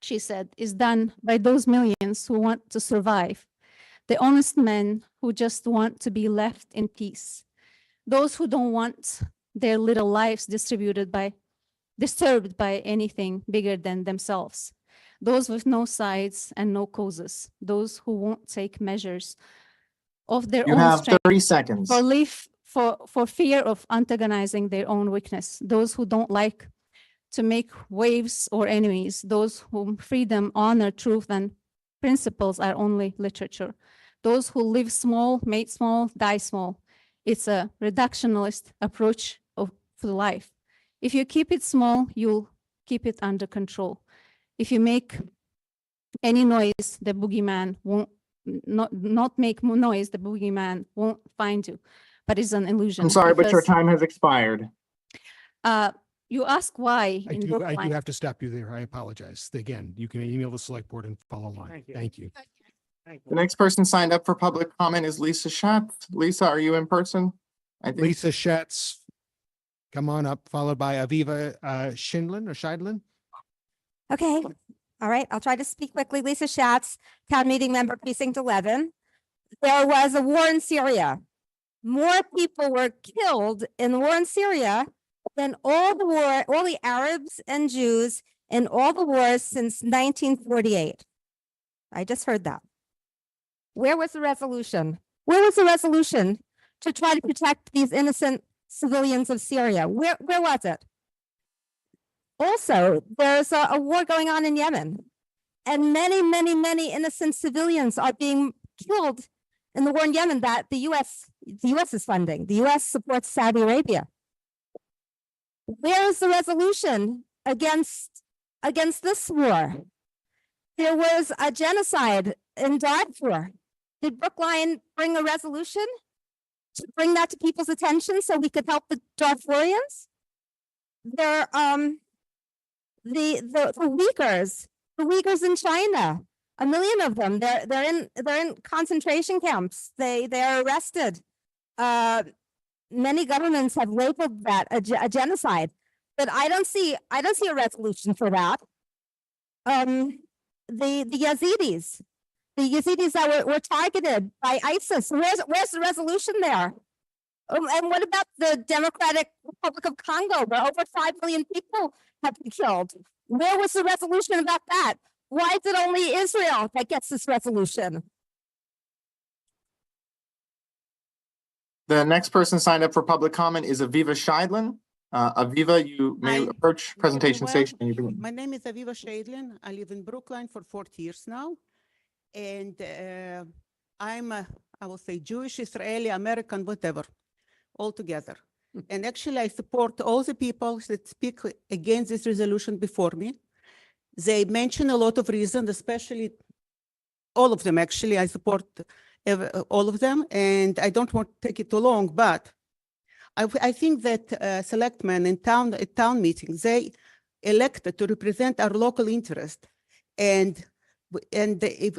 she said, is done by those millions who want to survive, the honest men who just want to be left in peace, those who don't want their little lives disturbed by anything bigger than themselves, those with no sides and no causes, those who won't take measures of their You own have strength 30 seconds. for fear of antagonizing their own weakness, those who don't like to make waves or enemies, those whom freedom, honor, truth, and principles are only literature, those who live small, made small, die small. It's a reductionist approach to life. If you keep it small, you'll keep it under control. If you make any noise, the boogeyman won't not make noise, the boogeyman won't find you. But it's an illusion. I'm sorry, but your because, time has expired. You ask why I in do Brookline. have to stop you there. I apologize. Again, you can email the select board and follow line. Thank you. The next person signed up for public comment is Lisa Schatz. Lisa, are you in person? I think. Lisa Schatz, come on up, followed by Aviva Scheidlin. Okay. All right. I'll try to speak quickly. Lisa Schatz, town meeting member, precinct 11. There was a war in Syria. More people were killed in the war in Syria than all the Arabs and Jews in all the wars since 1948. I just heard that. Where was the resolution? Where was the resolution to try to protect these innocent civilians of Syria? Where was it? Also, there's a war going on in Yemen, and many innocent civilians are being killed in the war in Yemen that the U.S. is funding. The U.S. supports Saudi Arabia. Where is the resolution against this war? There was a genocide in Darfur. Did Brookline bring a resolution to bring that to people's attention so we could help the Darfurians? There, the Uyghurs in China, 1 million of them. They're in concentration camps. They're arrested. Many governments have labeled that a genocide, but I don't see a resolution for that. The Yazidis that were targeted by ISIS. Where's the resolution there? And what about the Democratic Republic of Congo, where over 5 million people have been killed? Where was the resolution about that? Why is it only Israel that gets this resolution? The next person signed up for public comment is Aviva Scheidlin. Aviva, you may approach presentation station. And you can... My name is Aviva Scheidlin. I live in Brookline for 40 years now. And I'm, I will say, Jewish, Israeli, American, whatever, all together. And actually, I support all the people that speak against this resolution before me. They mention a lot of reasons, especially all of them, actually. I support all of them, and I don't want to take it too long, but I think that selectmen in town meetings, they elected to represent our local interest, and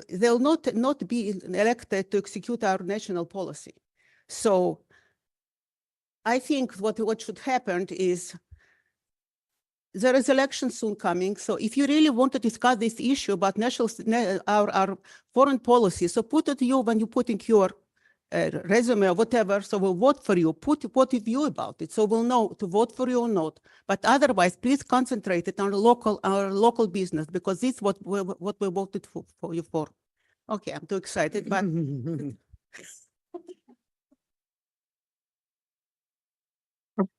they'll not be elected to execute our national policy. So I think what should happen is there is election soon coming. So if you really want to discuss this issue about our foreign policy, so put it to you when you put in your resume or whatever, so we'll vote for you, put what you view about it, so we'll know to vote for you or not. But otherwise, please concentrate it on our local business, because this is what we voted for you for. Okay, I'm too excited, but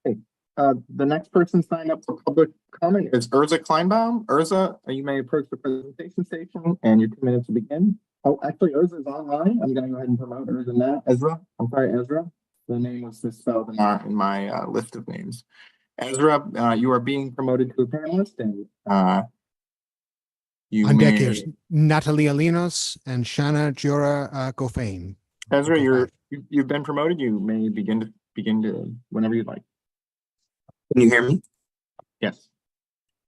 okay. The next person signed up for public comment is Urza Kleinbaum. Urza, you may approach the presentation station, and your 2 minutes to begin. Oh, actually, Urza is online. I'm going to go ahead and promote Urza now. Ezra. Ezra. The name was misspelled in my list of names. Ezra, you are being promoted to a panelist, and you on may... deck is Natalie Alinos and Shana Jura Gofain. Ezra, you've been promoted. You may begin to whenever you'd like. Can you hear me? Yes.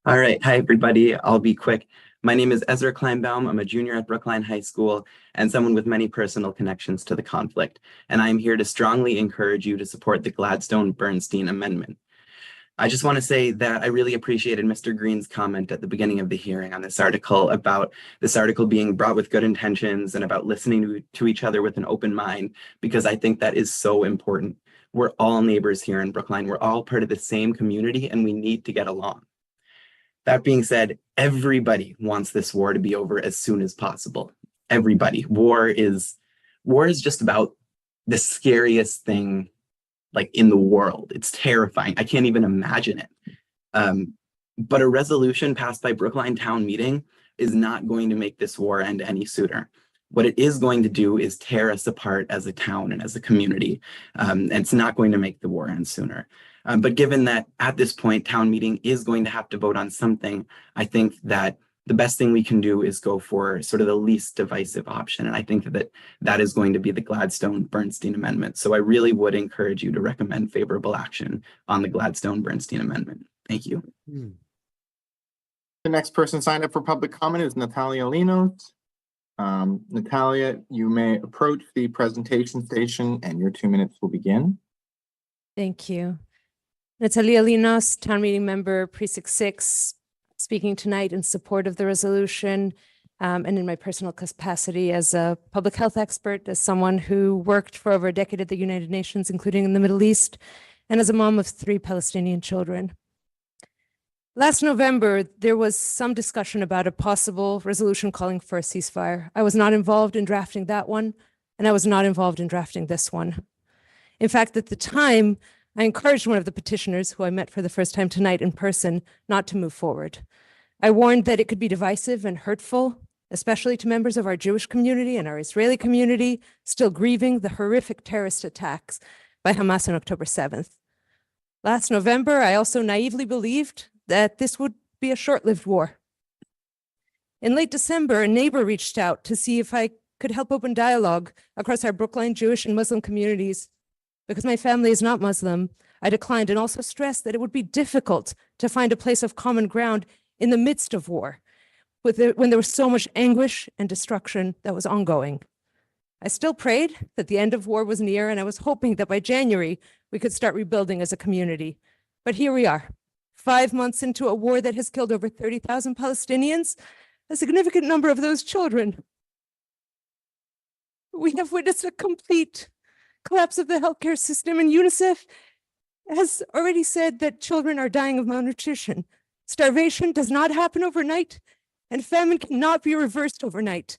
All right. Hi, everybody. I'll be quick. My name is Ezra Kleinbaum. I'm a junior at Brookline High School and someone with many personal connections to the conflict. And I'm here to strongly encourage you to support the Gladstone-Bernstein Amendment. I just want to say that I really appreciated Mr. Green's comment at the beginning of the hearing on this article about this article being brought with good intentions and about listening to each other with an open mind, because I think that is so important. We're all neighbors here in Brookline. We're all part of the same community, and we need to get along. That being said, everybody wants this war to be over as soon as possible. Everybody. War is just about the scariest thing like in the world. It's terrifying. I can't even imagine it. But a resolution passed by Brookline Town Meeting is not going to make this war end any sooner. What it is going to do is tear us apart as a town and as a community. And it's not going to make the war end sooner. But given that at this point, town meeting is going to have to vote on something, I think that the best thing we can do is go for sort of the least divisive option. And I think that that is going to be the Gladstone-Bernstein Amendment. So I really would encourage you to recommend favorable action on the Gladstone-Bernstein Amendment. Thank you. The next person signed up for public comment is Natalia Linos. Natalia, you may approach the presentation station and your 2 minutes will begin. Thank you. Natalia Linos, Town Meeting Member, Precinct 6, speaking tonight in support of the resolution and in my personal capacity as a public health expert, as someone who worked for over a decade at the United Nations, including in the Middle East, and as a mom of 3 Palestinian children. Last November, there was some discussion about a possible resolution calling for a ceasefire. I was not involved in drafting that one, and I was not involved in drafting this one. In fact, at the time, I encouraged one of the petitioners, who I met for the first time tonight in person, not to move forward. I warned that it could be divisive and hurtful, especially to members of our Jewish community and our Israeli community, still grieving the horrific terrorist attacks by Hamas on October 7th. Last November, I also naively believed that this would be a short-lived war. In late December, a neighbor reached out to see if I could help open dialogue across our Brookline Jewish and Muslim communities. Because my family is not Muslim, I declined and also stressed that it would be difficult to find a place of common ground in the midst of war, when there was so much anguish and destruction that was ongoing. I still prayed that the end of war was near, and I was hoping that by January, we could start rebuilding as a community. But here we are, 5 months into a war that has killed over 30,000 Palestinians, a significant number of those children. We have witnessed a complete collapse of the healthcare system, and UNICEF has already said that children are dying of malnutrition. Starvation does not happen overnight, and famine cannot be reversed overnight.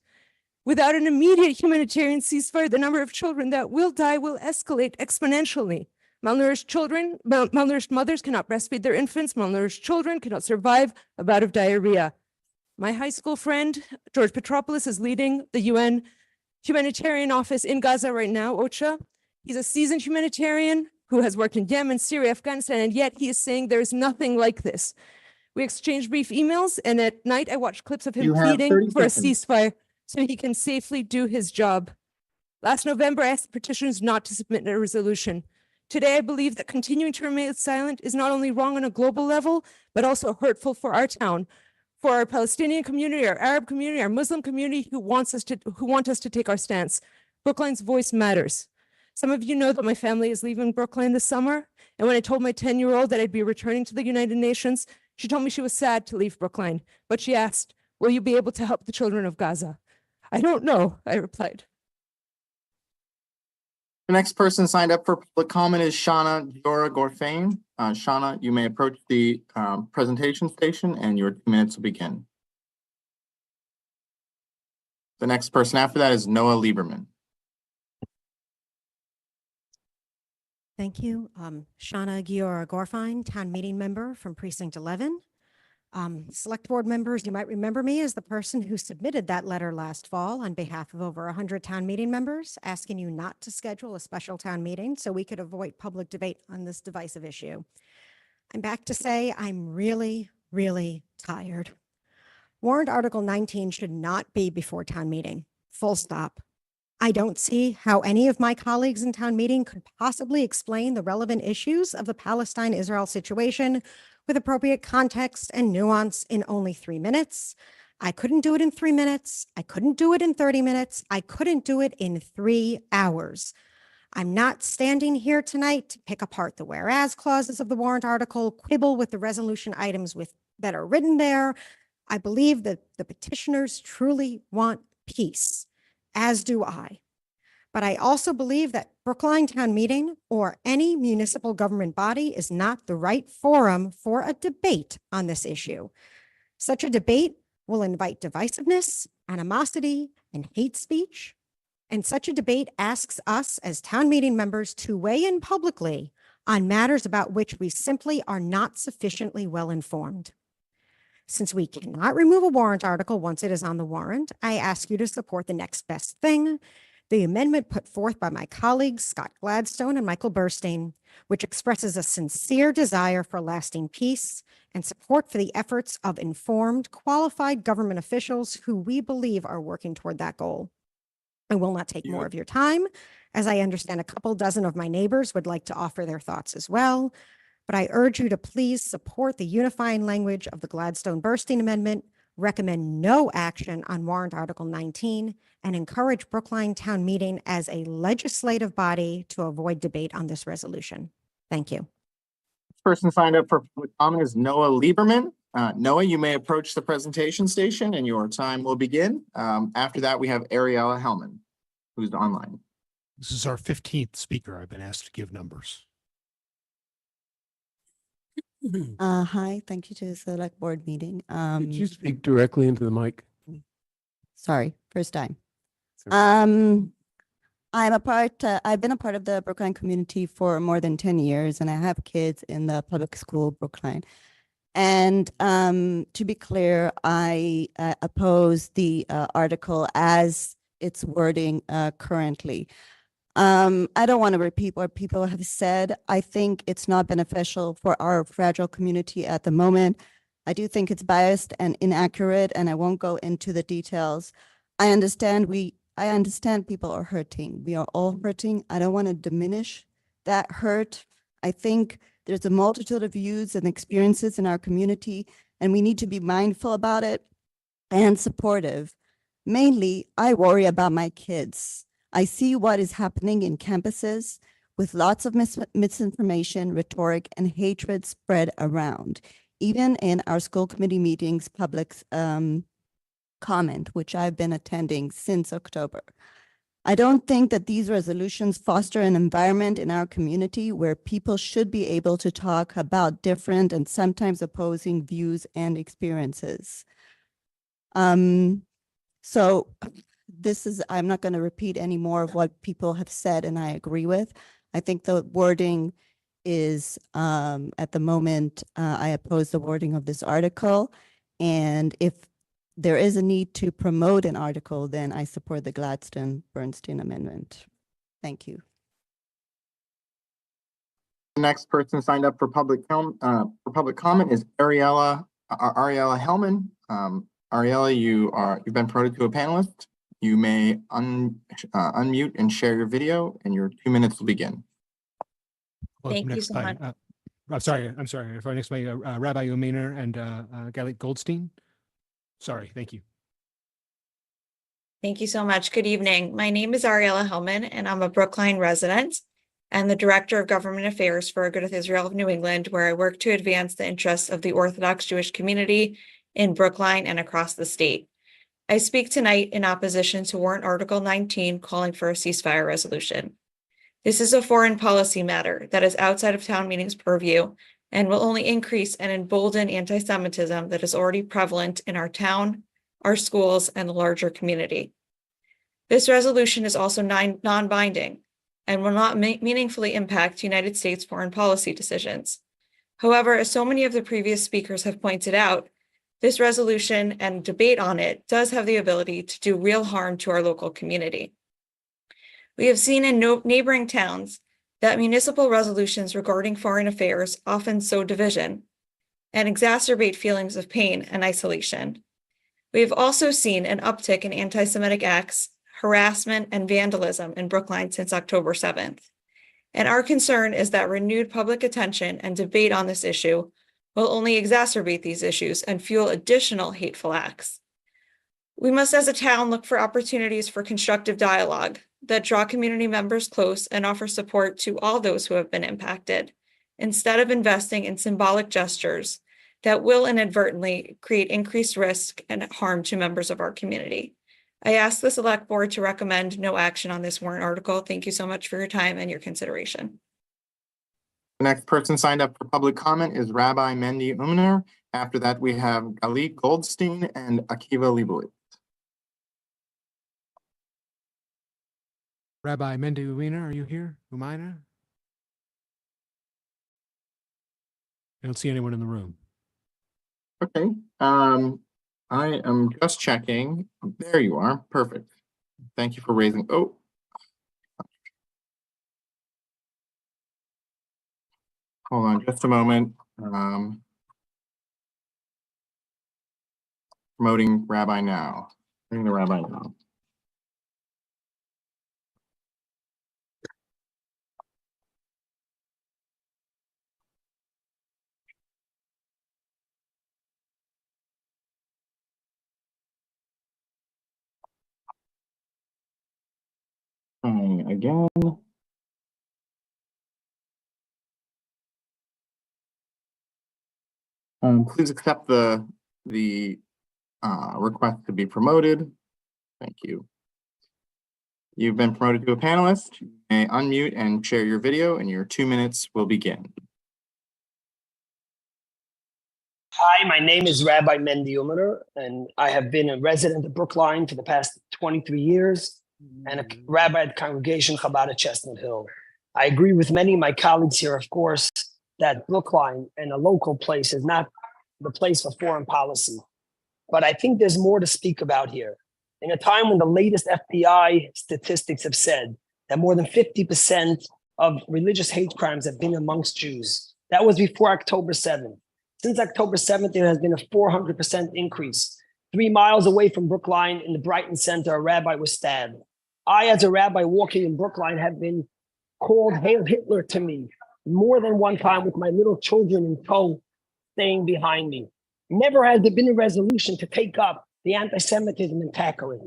Without an immediate humanitarian ceasefire, the number of children that will die will escalate exponentially. Malnourished mothers cannot breastfeed their infants. Malnourished children cannot survive a bout of diarrhea. My high school friend, George Petropoulos, is leading the UN humanitarian office in Gaza right now, OCHA. He's a seasoned humanitarian who has worked in Yemen, Syria, Afghanistan, and yet he is saying there is nothing like this. We exchanged brief emails, and at night I watched clips of him You have pleading 30 for a seconds. ceasefire so he can safely do his job. Last November, I asked petitioners not to submit a resolution. Today, I believe that continuing to remain silent is not only wrong on a global level, but also hurtful for our town, for our Palestinian community, our Arab community, our Muslim community who want us to take our stance. Brookline's voice matters. Some of you know that my family is leaving Brookline this summer, and when I told my 10-year-old that I'd be returning to the United Nations, she told me she was sad to leave Brookline, but she asked, "Will you be able to help the children of Gaza?" "I don't know," I replied. The next person signed up for public comment is Shauna Diora Gorfain. Shauna, you may approach the presentation station and your 2 minutes will begin. The next person after that is Noah Lieberman. Thank you. Shauna Giora Gorfine, town meeting member from precinct 11. Select board members, you might remember me as the person who submitted that letter last fall on behalf of over 100 town meeting members, asking you not to schedule a special town meeting so we could avoid public debate on this divisive issue. I'm back to say I'm really, really tired. Warrant Article 19 should not be before town meeting, full stop. I don't see how any of my colleagues in town meeting could possibly explain the relevant issues of the Palestine-Israel situation with appropriate context and nuance in only 3 minutes. I couldn't do it in 3 minutes. I couldn't do it in 30 minutes. I couldn't do it in 3 hours. I'm not standing here tonight to pick apart the whereas clauses of the warrant article, quibble with the resolution items that are written there. I believe that the petitioners truly want peace, as do I. But I also believe that Brookline Town Meeting or any municipal government body is not the right forum for a debate on this issue. Such a debate will invite divisiveness, animosity, and hate speech. And such a debate asks us as town meeting members to weigh in publicly on matters about which we simply are not sufficiently well informed. Since we cannot remove a warrant article once it is on the warrant, I ask you to support the next best thing, the amendment put forth by my colleagues, Scott Gladstone and Michael Burstein, which expresses a sincere desire for lasting peace and support for the efforts of informed, qualified government officials who we believe are working toward that goal. I will not take more of your time, as I understand a couple dozen of my neighbors would like to offer their thoughts as well. But I urge you to please support the unifying language of the Gladstone-Burstein Amendment, recommend no action on Warrant Article 19, and encourage Brookline Town Meeting as a legislative body to avoid debate on this resolution. Thank you. Person signed up for public comment is Noah Lieberman. Noah, you may approach the presentation station and your time will begin. After that, we have Ariella Hellman, who's online. This is our 15th speaker I've been asked to give numbers. Hi, thank you to the select board meeting. Could you speak directly into the mic? Sorry, first time. Okay. I've been a part of the Brookline community for more than 10 years, and I have kids in the public school Brookline. And to be clear, I oppose the article as it's wording currently. I don't want to repeat what people have said. I think it's not beneficial for our fragile community at the moment. I do think it's biased and inaccurate, and I won't go into the details. I understand people are hurting. We are all hurting. I don't want to diminish that hurt. I think there's a multitude of views and experiences in our community, and we need to be mindful about it and supportive. Mainly, I worry about my kids. I see what is happening in campuses with lots of misinformation, rhetoric, and hatred spread around. Even in our school committee meetings, public comment, which I've been attending since October. I don't think that these resolutions foster an environment in our community where people should be able to talk about different and sometimes opposing views and experiences. So I'm not going to repeat any more of what people have said, and I agree with. I think the wording is, at the moment, I oppose the wording of this article. And if there is a need to promote an article, then I support the Gladstone-Bernstein amendment. Thank you. The next person signed up for public comment is Ariella Hellman. Ariella, you've been promoted to a panelist. You may unmute and share your video, and your 2 minutes will begin. Thank you so much. I'm sorry. If I next by Rabbi Umainer and Galit Goldstein. Sorry. Thank you. Thank you so much. Good evening. My name is Ariella Hellman, and I'm a Brookline resident and the Director of Government Affairs for Agudath Israel of New England, where I work to advance the interests of the Orthodox Jewish community in Brookline and across the state. I speak tonight in opposition to Warrant Article 19, calling for a ceasefire resolution. This is a foreign policy matter that is outside of town meeting's purview and will only increase and embolden anti-Semitism that is already prevalent in our town, our schools, and the larger community. This resolution is also non-binding and will not meaningfully impact United States foreign policy decisions. However, as so many of the previous speakers have pointed out, this resolution and debate on it does have the ability to do real harm to our local community. We have seen in neighboring towns that municipal resolutions regarding foreign affairs often sow division and exacerbate feelings of pain and isolation. We have also seen an uptick in anti-Semitic acts, harassment, and vandalism in Brookline since October 7th. And our concern is that renewed public attention and debate on this issue will only exacerbate these issues and fuel additional hateful acts. We must, as a town, look for opportunities for constructive dialogue that draw community members close and offer support to all those who have been impacted, instead of investing in symbolic gestures that will inadvertently create increased risk and harm to members of our community. I ask the Select Board to recommend no action on this warrant article. Thank you so much for your time and your consideration. The next person signed up for public comment is Rabbi Mendy Umner. After that, we have Galit Goldstein and Akiva Leibowitz. Rabbi Mendy Umainer, are you here? Umainer? I don't see anyone in the room. Okay. I am just checking. There you are. Perfect. Thank you for raising. Oh. Hold on just a moment. Promoting Rabbi now. Promoting the Rabbi now. Again. Please accept the request to be promoted. Thank you. You've been promoted to a panelist. You may unmute and share your video, and your 2 minutes will begin. Hi, my name is Rabbi Mendy Umaner, and I have been a resident of Brookline for the past 23 years and a rabbi at Congregation Chabad at Chestnut Hill. I agree with many of my colleagues here, of course, that Brookline and a local place is not the place for foreign policy. But I think there's more to speak about here. In a time when the latest FBI statistics have said that more than 50% of religious hate crimes have been amongst Jews, that was before October 7th. Since October 7th, there has been a 400% increase. 3 miles away from Brookline in the Brighton Center, a rabbi was stabbed. I, as a rabbi walking in Brookline, have been called Hail Hitler to me more than one time with my little children in tow staying behind me. Never has there been a resolution to take up the anti-Semitism and tackle it.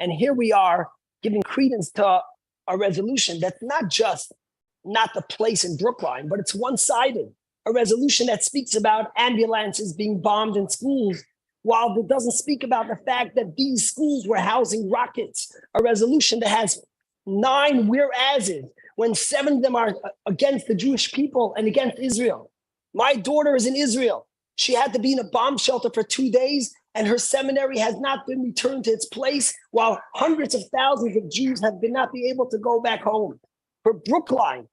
And here we are giving credence to a resolution that's not just not the place in Brookline, but it's one-sided. A resolution that speaks about ambulances being bombed in schools, while it doesn't speak about the fact that these schools were housing rockets. A resolution that has 9 whereases, when 7 of them are against the Jewish people and against Israel. My daughter is in Israel. She had to be in a bomb shelter for 2 days, and her seminary has not been returned to its place, while hundreds of thousands of Jews have not been able to go back home. For Brookline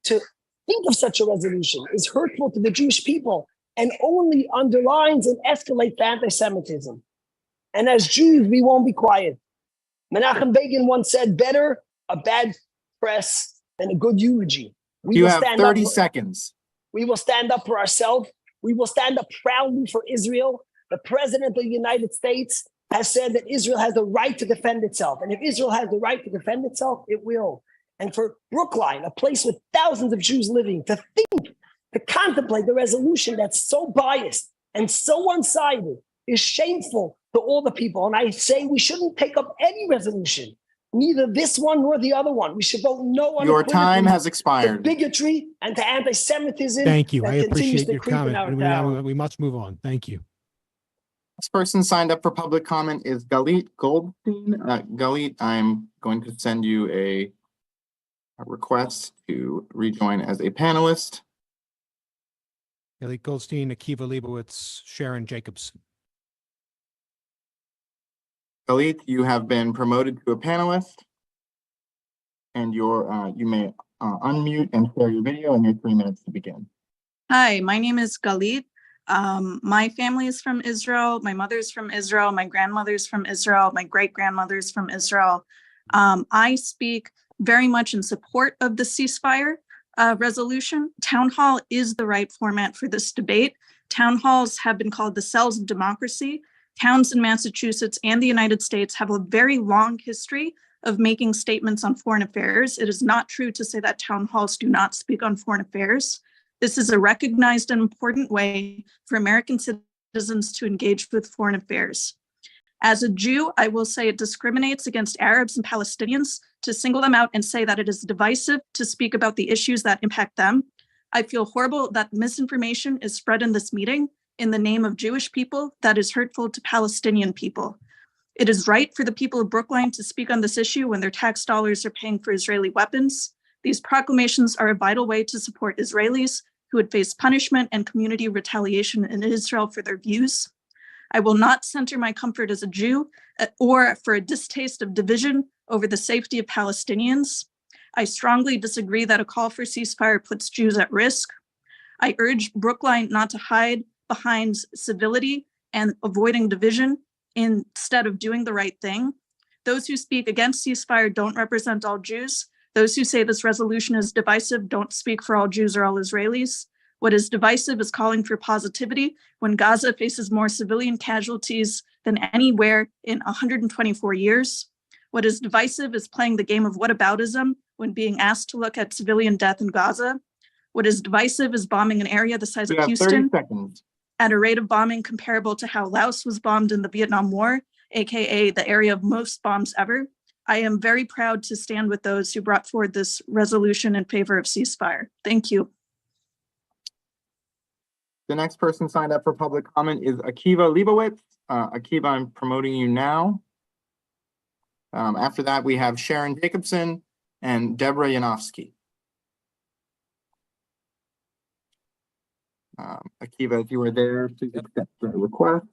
to think of such a resolution is hurtful to the Jewish people and only underlines and escalates anti-Semitism. And as Jews, we won't be quiet. Menachem Begin once said, better a bad press than a good eulogy. You have 30 seconds. We will stand up for ourselves. We will stand up proudly for Israel. The President of the United States has said that Israel has the right to defend itself. And if Israel has the right to defend itself, it will. And for Brookline, a place with thousands of Jews living, to think, to contemplate the resolution that's so biased and so one-sided is shameful to all the people. And I say we shouldn't take up any resolution, neither this one nor the other one. We should vote no on Your time has expired. bigotry and to anti-Semitism. Thank you. that I continues appreciate to your creep in comment. our And town. we must move on. Thank you. This person signed up for public comment is Galit Goldstein. Galit, I'm going to send you a request to rejoin as a panelist. Ellie Goldstein, Akiva Leibowitz, Sharon Jacobs. Galit, you have been promoted to a panelist, and you may unmute and share your video and your 3 minutes to begin. Hi, my name is Galit. My family is from Israel. My mother's from Israel. My grandmother's from Israel. My great-grandmother's from Israel. I speak very much in support of the ceasefire resolution. Town hall is the right format for this debate. Town halls have been called the cells of democracy. Towns in Massachusetts and the United States have a very long history of making statements on foreign affairs. It is not true to say that town halls do not speak on foreign affairs. This is a recognized and important way for American citizens to engage with foreign affairs. As a Jew, I will say it discriminates against Arabs and Palestinians to single them out and say that it is divisive to speak about the issues that impact them. I feel horrible that misinformation is spread in this meeting in the name of Jewish people that is hurtful to Palestinian people. It is right for the people of Brookline to speak on this issue when their tax dollars are paying for Israeli weapons. These proclamations are a vital way to support Israelis who would face punishment and community retaliation in Israel for their views. I will not center my comfort as a Jew or for a distaste of division over the safety of Palestinians. I strongly disagree that a call for ceasefire puts Jews at risk. I urge Brookline not to hide behind civility and avoiding division instead of doing the right thing. Those who speak against ceasefire don't represent all Jews. Those who say this resolution is divisive don't speak for all Jews or all Israelis. What is divisive is calling for positivity when Gaza faces more civilian casualties than anywhere in 124 years. What is divisive is playing the game of whataboutism when being asked to look at civilian death in Gaza. What is divisive is bombing an area the size of Houston at a rate of bombing comparable to how Laos was bombed in the Vietnam War, aka the area of most bombs ever. I am very proud to stand with those who brought forward this resolution in favor of ceasefire. Thank you. The next person signed up for public comment is Akiva Leibowitz. Akiva, I'm promoting you now. After that, we have Sharon Jacobson and Deborah Yanofsky. Akiva, if you were there, please accept the request.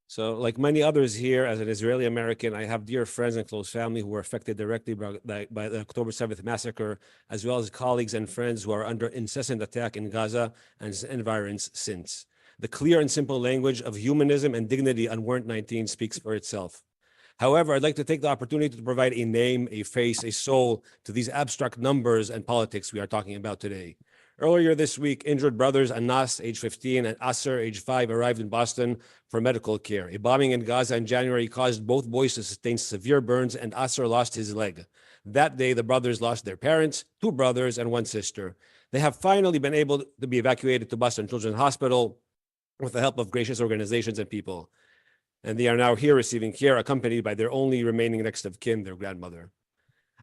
So like many others here, as an Israeli American, I have dear friends and close family who were affected directly by the October 7th massacre, as well as colleagues and friends who are under incessant attack in Gaza and its environs since. The clear and simple language of humanism and dignity on Warrant 19 speaks for itself. However, I'd like to take the opportunity to provide a name, a face, a soul to these abstract numbers and politics we are talking about today. Earlier this week, injured brothers Anas, age 15, and Asser, age 5, arrived in Boston for medical care. A bombing in Gaza in January caused both boys to sustain severe burns, and Asser lost his leg. That day, the brothers lost their parents, 2 brothers, and 1 sister. They have finally been able to be evacuated to Boston Children's Hospital with the help of gracious organizations and people. And they are now here receiving care, accompanied by their only remaining next of kin, their grandmother.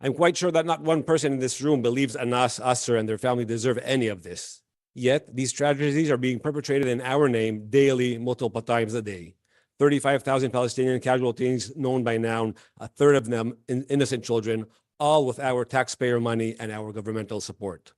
I'm quite sure that not one person in this room believes Anas, Asser, and their family deserve any of this. Yet, these tragedies are being perpetrated in our name daily, multiple times a day. 35,000 Palestinian casualties known by now, a third of them innocent children, all with our taxpayer money and our governmental support.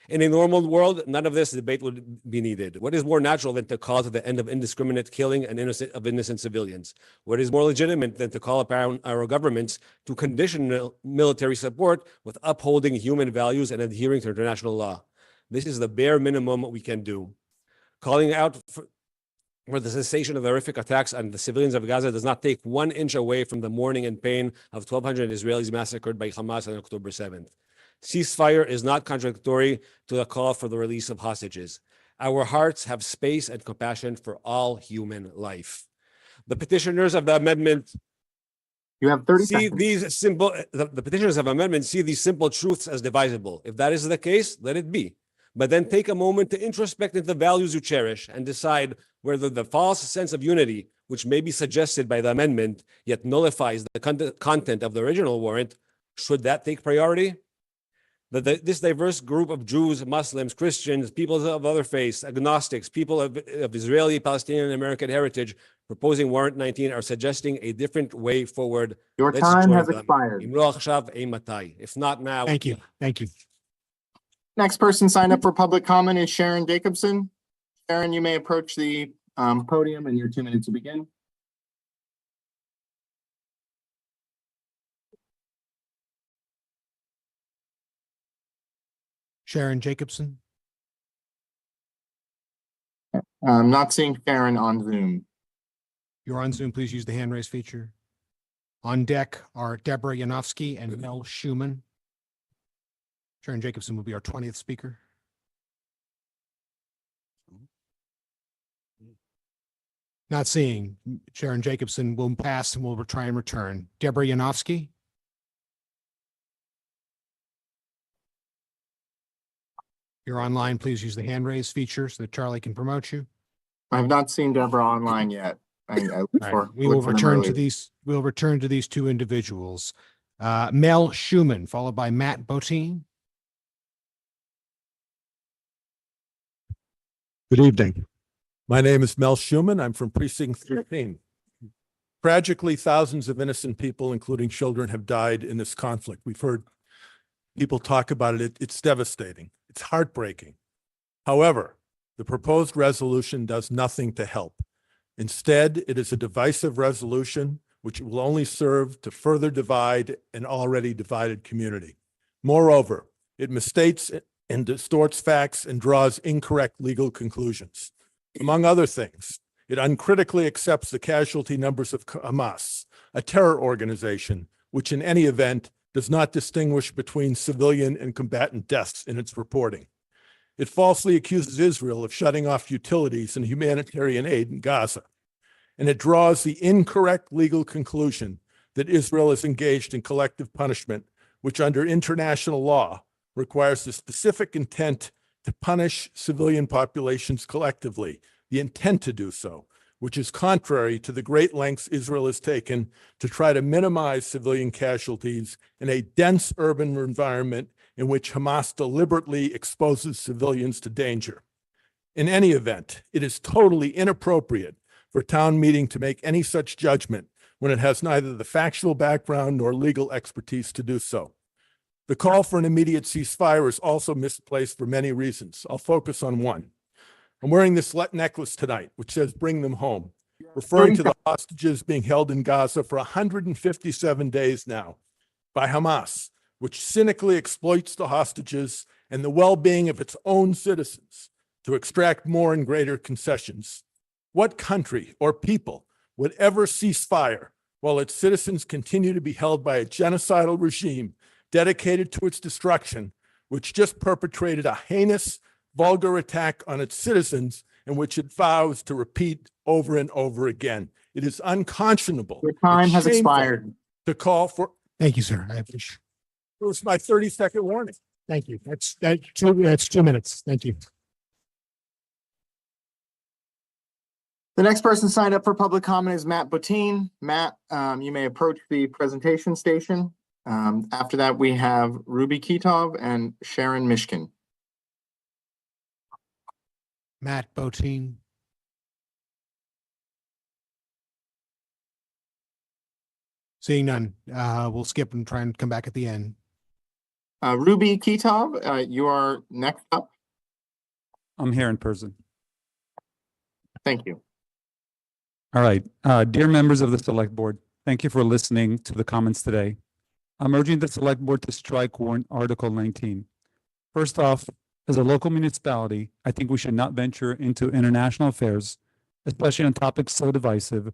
In a normal world, none of this debate would be needed. What is more natural than to call to the end of indiscriminate killing and innocent civilians? What is more legitimate than to call upon our governments to condition military support with upholding human values and adhering to international law? This is the bare minimum we can do. Calling out for the cessation of the horrific attacks on the civilians of Gaza does not take 1 inch away from the mourning and pain of 1,200 Israelis massacred by Hamas on October 7th. Ceasefire is not contradictory to the call for the release of hostages. Our hearts have space and compassion for all human life. The petitioners of the amendment You have 30 see seconds. these simple, the petitioners of amendment see these simple truths as divisible. If that is the case, let it be. But then take a moment to introspect into the values you cherish and decide whether the false sense of unity, which may be suggested by the amendment, yet nullifies the content of the original warrant, should that take priority? This diverse group of Jews, Muslims, Christians, people of other faiths, agnostics, people of Israeli, Palestinian, and American heritage proposing Warrant 19 are suggesting a different way forward. Your Let's time join has them. expired. If not now. Thank you. Thank you. Next person signed up for public comment is Sharon Jacobson. Sharon, you may approach the podium and your 2 minutes will begin. Sharon Jacobson. I'm not seeing Sharon on Zoom. You're on Zoom. Please use the hand raise feature. On deck are Deborah Yanofsky and Mel Schumann. Sharon Jacobson will be our 20th speaker. Not seeing. Sharon Jacobson will pass and we'll try and return. Deborah Yanofsky. You're online. Please use the hand raise feature so that Charlie can promote you. I've not seen Deborah online yet. I look All for- right, we look will for them return to early. these. We'll return to these 2 individuals. Mel Schumann, followed by Matt Botine. Good evening. My name is Mel Schumann. I'm from Precinct 13. Tragically, thousands of innocent people, including children, have died in this conflict. We've heard people talk about it. It's devastating. It's heartbreaking. However, the proposed resolution does nothing to help. Instead, it is a divisive resolution which will only serve to further divide an already divided community. Moreover, it misstates and distorts facts and draws incorrect legal conclusions. Among other things, it uncritically accepts the casualty numbers of Hamas, a terror organization, which in any event does not distinguish between civilian and combatant deaths in its reporting. It falsely accuses Israel of shutting off utilities and humanitarian aid in Gaza. And it draws the incorrect legal conclusion that Israel is engaged in collective punishment, which under international law requires the specific intent to punish civilian populations collectively, the intent to do so, which is contrary to the great lengths Israel has taken to try to minimize civilian casualties in a dense urban environment in which Hamas deliberately exposes civilians to danger. In any event, it is totally inappropriate for town meeting to make any such judgment when it has neither the factual background nor legal expertise to do so. The call for an immediate ceasefire is also misplaced for many reasons. I'll focus on one. I'm wearing this necklace tonight, which says bring them home, referring to the hostages being held in Gaza for 157 days now by Hamas, which cynically exploits the hostages and the well-being of its own citizens to extract more and greater concessions. What country or people would ever cease fire while its citizens continue to be held by a genocidal regime dedicated to its destruction, which just perpetrated a heinous, vulgar attack on its citizens in which it vows to repeat over and over again? It is unconscionable. Your time It's has shameful expired. to call for. Thank you, sir. I appreciate It was my 30-second warning. Thank you. That's 2 minutes. Thank you. The next person signed up for public comment is Matt Bottine. Matt, you may approach the presentation station. After that, we have Ruby Kitov and Sharon Mishkin. Matt Bottine. Seeing none, we'll skip and try and come back at the end. Ruby Kitov, you are next up. I'm here in person. Thank you. All right. Dear members of the Select Board, thank you for listening to the comments today. I'm urging the Select Board to strike warrant Article 19. First off, as a local municipality, I think we should not venture into international affairs, especially on topics so divisive,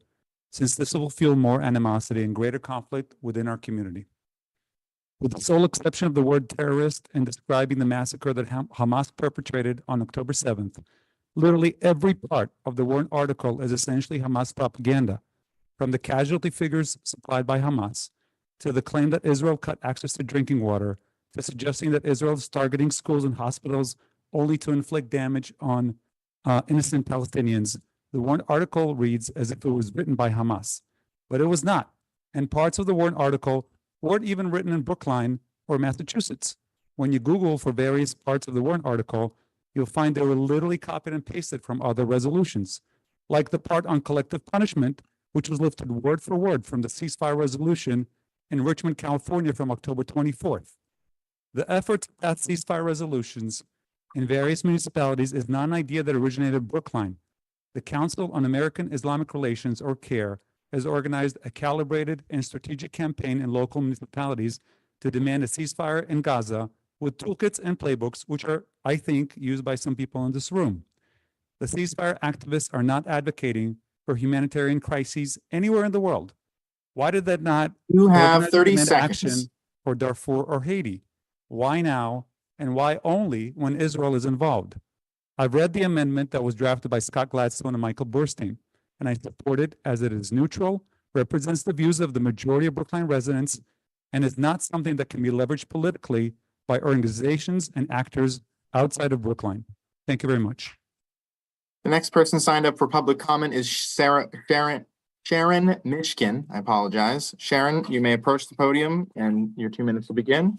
since this will fuel more animosity and greater conflict within our community. With the sole exception of the word terrorist in describing the massacre that Hamas perpetrated on October 7th, literally every part of the warrant article is essentially Hamas propaganda, from the casualty figures supplied by Hamas, to the claim that Israel cut access to drinking water, to suggesting that Israel is targeting schools and hospitals only to inflict damage on innocent Palestinians. The warrant article reads as if it was written by Hamas, but it was not. And parts of the warrant article weren't even written in Brookline or Massachusetts. When you Google for various parts of the warrant article, you'll find they were literally copied and pasted from other resolutions, like the part on collective punishment, which was lifted word for word from the ceasefire resolution in Richmond, California from October 24th. The effort to pass ceasefire resolutions in various municipalities is not an idea that originated in Brookline. The Council on American Islamic Relations, or CARE, has organized a calibrated and strategic campaign in local municipalities to demand a ceasefire in Gaza with toolkits and playbooks, which are, I think, used by some people in this room. The ceasefire activists are not advocating for humanitarian crises anywhere in the world. Why did that not You have organize 30 demand seconds. action for Darfur or Haiti? Why now, and why only when Israel is involved? I've read the amendment that was drafted by Scott Gladstone and Michael Burstein, and I support it as it is neutral, represents the views of the majority of Brookline residents, and is not something that can be leveraged politically by organizations and actors outside of Brookline. Thank you very much. The next person signed up for public comment is Sharon Mishkin. I apologize. Sharon, you may approach the podium and your 2 minutes will begin.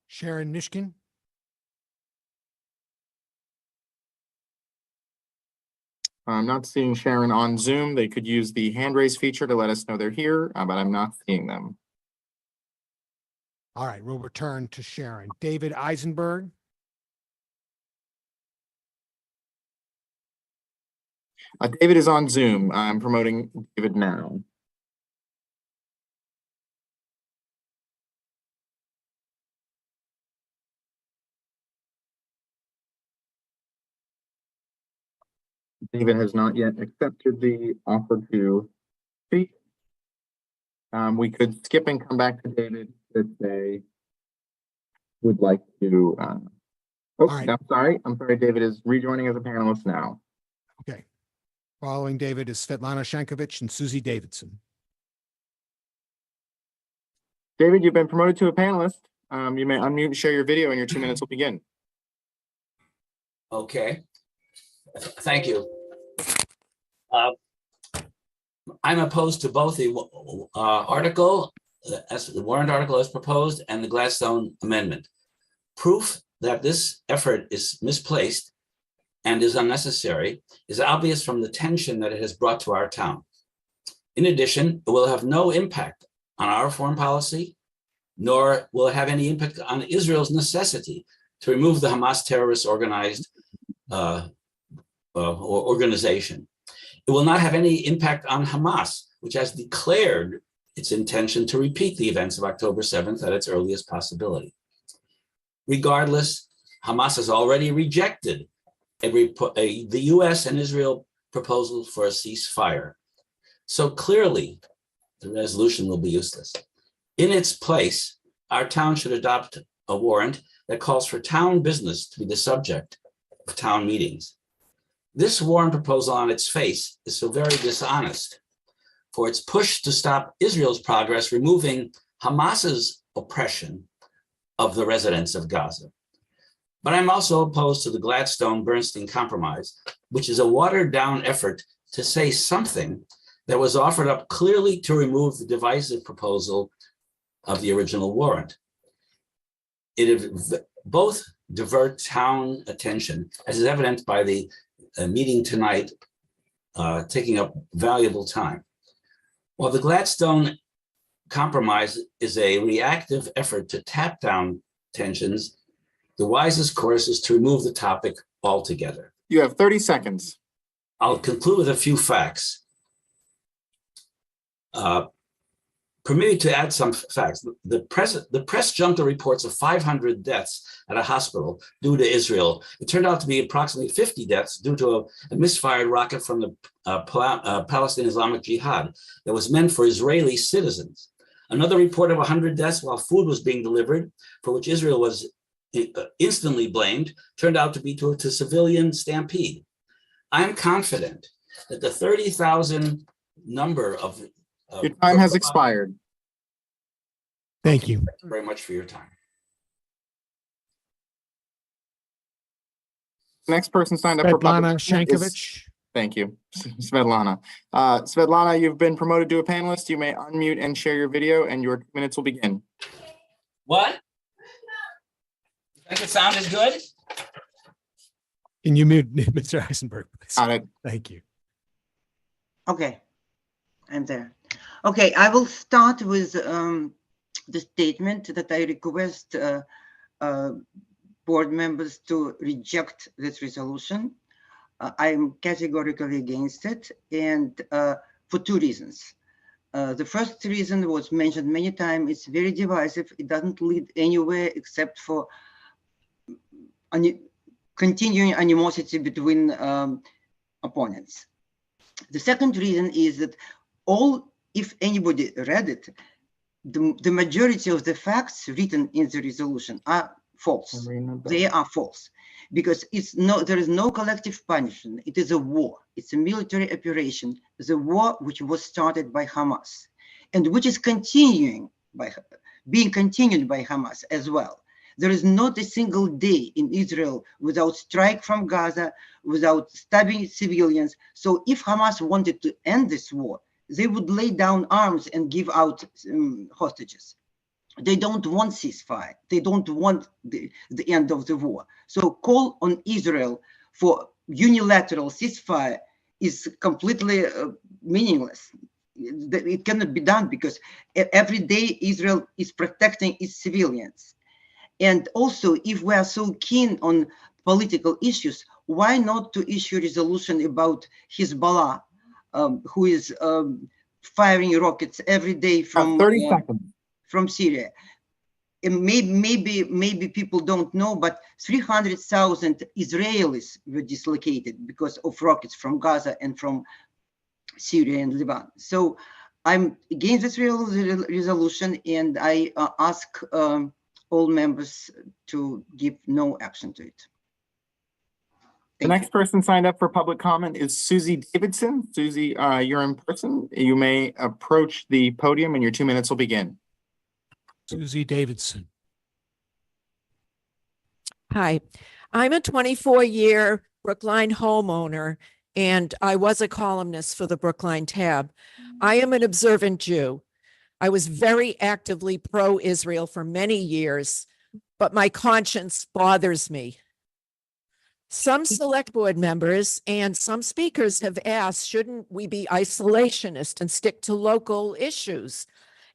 Sharon Mishkin. I'm not seeing Sharon on Zoom. They could use the hand raise feature to let us know they're here, but I'm not seeing them. All right, we'll return to Sharon. David Eisenberg. David is on Zoom. I'm promoting David now. David has not yet accepted the offer to speak. We could skip and come back to David if they would like to. right. I'm sorry. David is rejoining as a panelist now. Okay. Following David is Svetlana Shankovich and Susie Davidson. David, you've been promoted to a panelist. You may unmute and share your video and your 2 minutes will begin. Okay. Thank you. I'm opposed to both the article, as the warrant article as proposed, and the Gladstone amendment. Proof that this effort is misplaced and is unnecessary is obvious from the tension that it has brought to our town. In addition, it will have no impact on our foreign policy, nor will it have any impact on Israel's necessity to remove the Hamas terrorist organized or organization. It will not have any impact on Hamas, which has declared its intention to repeat the events of October 7th at its earliest possibility. Regardless, Hamas has already rejected the US and Israel proposal for a ceasefire. So clearly, the resolution will be useless. In its place, our town should adopt a warrant that calls for town business to be the subject of town meetings. This warrant proposal on its face is so very dishonest for its push to stop Israel's progress, removing Hamas's oppression of the residents of Gaza. But I'm also opposed to the Gladstone-Bernstein compromise, which is a watered-down effort to say something that was offered up clearly to remove the divisive proposal of the original warrant. It both divert town attention, as is evident by the meeting tonight, taking up valuable time. While the Gladstone compromise is a reactive effort to tap down tensions, the wisest course is to remove the topic altogether. You have 30 seconds. I'll conclude with a few facts. Permit me to add some facts. The press jumped to reports of 500 deaths at a hospital due to Israel. It turned out to be approximately 50 deaths due to a misfired rocket from the Palestinian Islamic Jihad that was meant for Israeli citizens. Another report of 100 deaths while food was being delivered, for which Israel was instantly blamed, turned out to be to civilian stampede. I'm confident that the 30,000 number of Your time has expired. Thank you. Thank you very much for your time. Next person signed up for public Svetlana comment is- Shankovich. Thank you, Svetlana. Svetlana, you've been promoted to a panelist. You may unmute and share your video, and your 2 minutes will begin. What? You think the sound is good? Can you mute Mr. Eisenberg, please? Got it. Thank you. Okay, I'm there. Okay, I will start with the statement that I request board members to reject this resolution. I'm categorically against it, and for two reasons. The first reason was mentioned many times. It's very divisive. It doesn't lead anywhere except for continuing animosity between opponents. The second reason is that if anybody read it, the majority of the facts written in the resolution are false. They are false because there is no collective punishment. It is a war. It's a military operation. The war which was started by Hamas and which is being continued by Hamas as well. There is not a single day in Israel without strike from Gaza, without stabbing civilians. So if Hamas wanted to end this war, they would lay down arms and give out hostages. They don't want ceasefire. They don't want the end of the war. So call on Israel for unilateral ceasefire is completely meaningless. It cannot be done because every day Israel is protecting its civilians. And also, if we are so keen on political issues, why not to issue a resolution about Hezbollah, who is firing rockets every day from 30 seconds. From Syria? And maybe people don't know, but 300,000 Israelis were dislocated because of rockets from Gaza and from Syria and Lebanon. So I'm against this resolution, and I ask all members to give no action to it. The next person signed up for public comment is Susie Davidson. Susie, you're in person. You may approach the podium and your 2 minutes will begin. Susie Davidson. Hi, I'm a 24-year Brookline homeowner, and I was a columnist for the Brookline Tab. I am an observant Jew. I was very actively pro-Israel for many years, but my conscience bothers me. Some select board members and some speakers have asked, shouldn't we be isolationist and stick to local issues?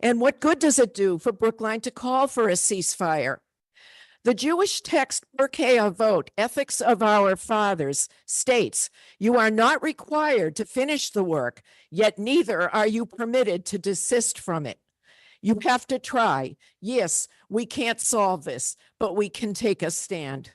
And what good does it do for Brookline to call for a ceasefire? The Jewish text Pirkei Avot, Ethics of Our Fathers, states, "You are not required to finish the work, yet neither are you permitted to desist from it." You have to try. Yes, we can't solve this, but we can take a stand.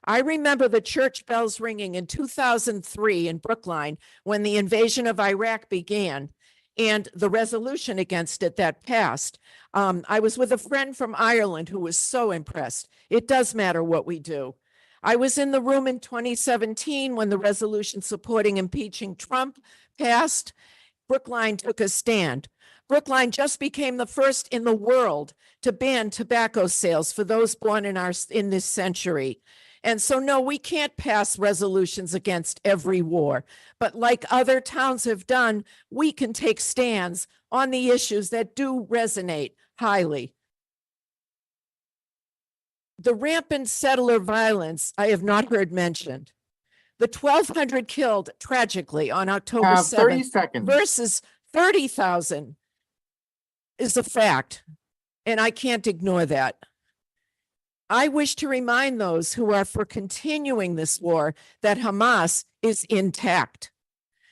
I remember the church bells ringing in 2003 in Brookline when the invasion of Iraq began and the resolution against it that passed. I was with a friend from Ireland who was so impressed. It does matter what we do. I was in the room in 2017 when the resolution supporting impeaching Trump passed. Brookline took a stand. Brookline just became the first in the world to ban tobacco sales for those born in this century. And so, no, we can't pass resolutions against every war. But like other towns have done, we can take stands on the issues that do resonate highly. The rampant settler violence I have not heard mentioned. The 1,200 killed tragically on October 30 7th seconds. versus 30,000 is a fact, and I can't ignore that. I wish to remind those who are for continuing this war that Hamas is intact.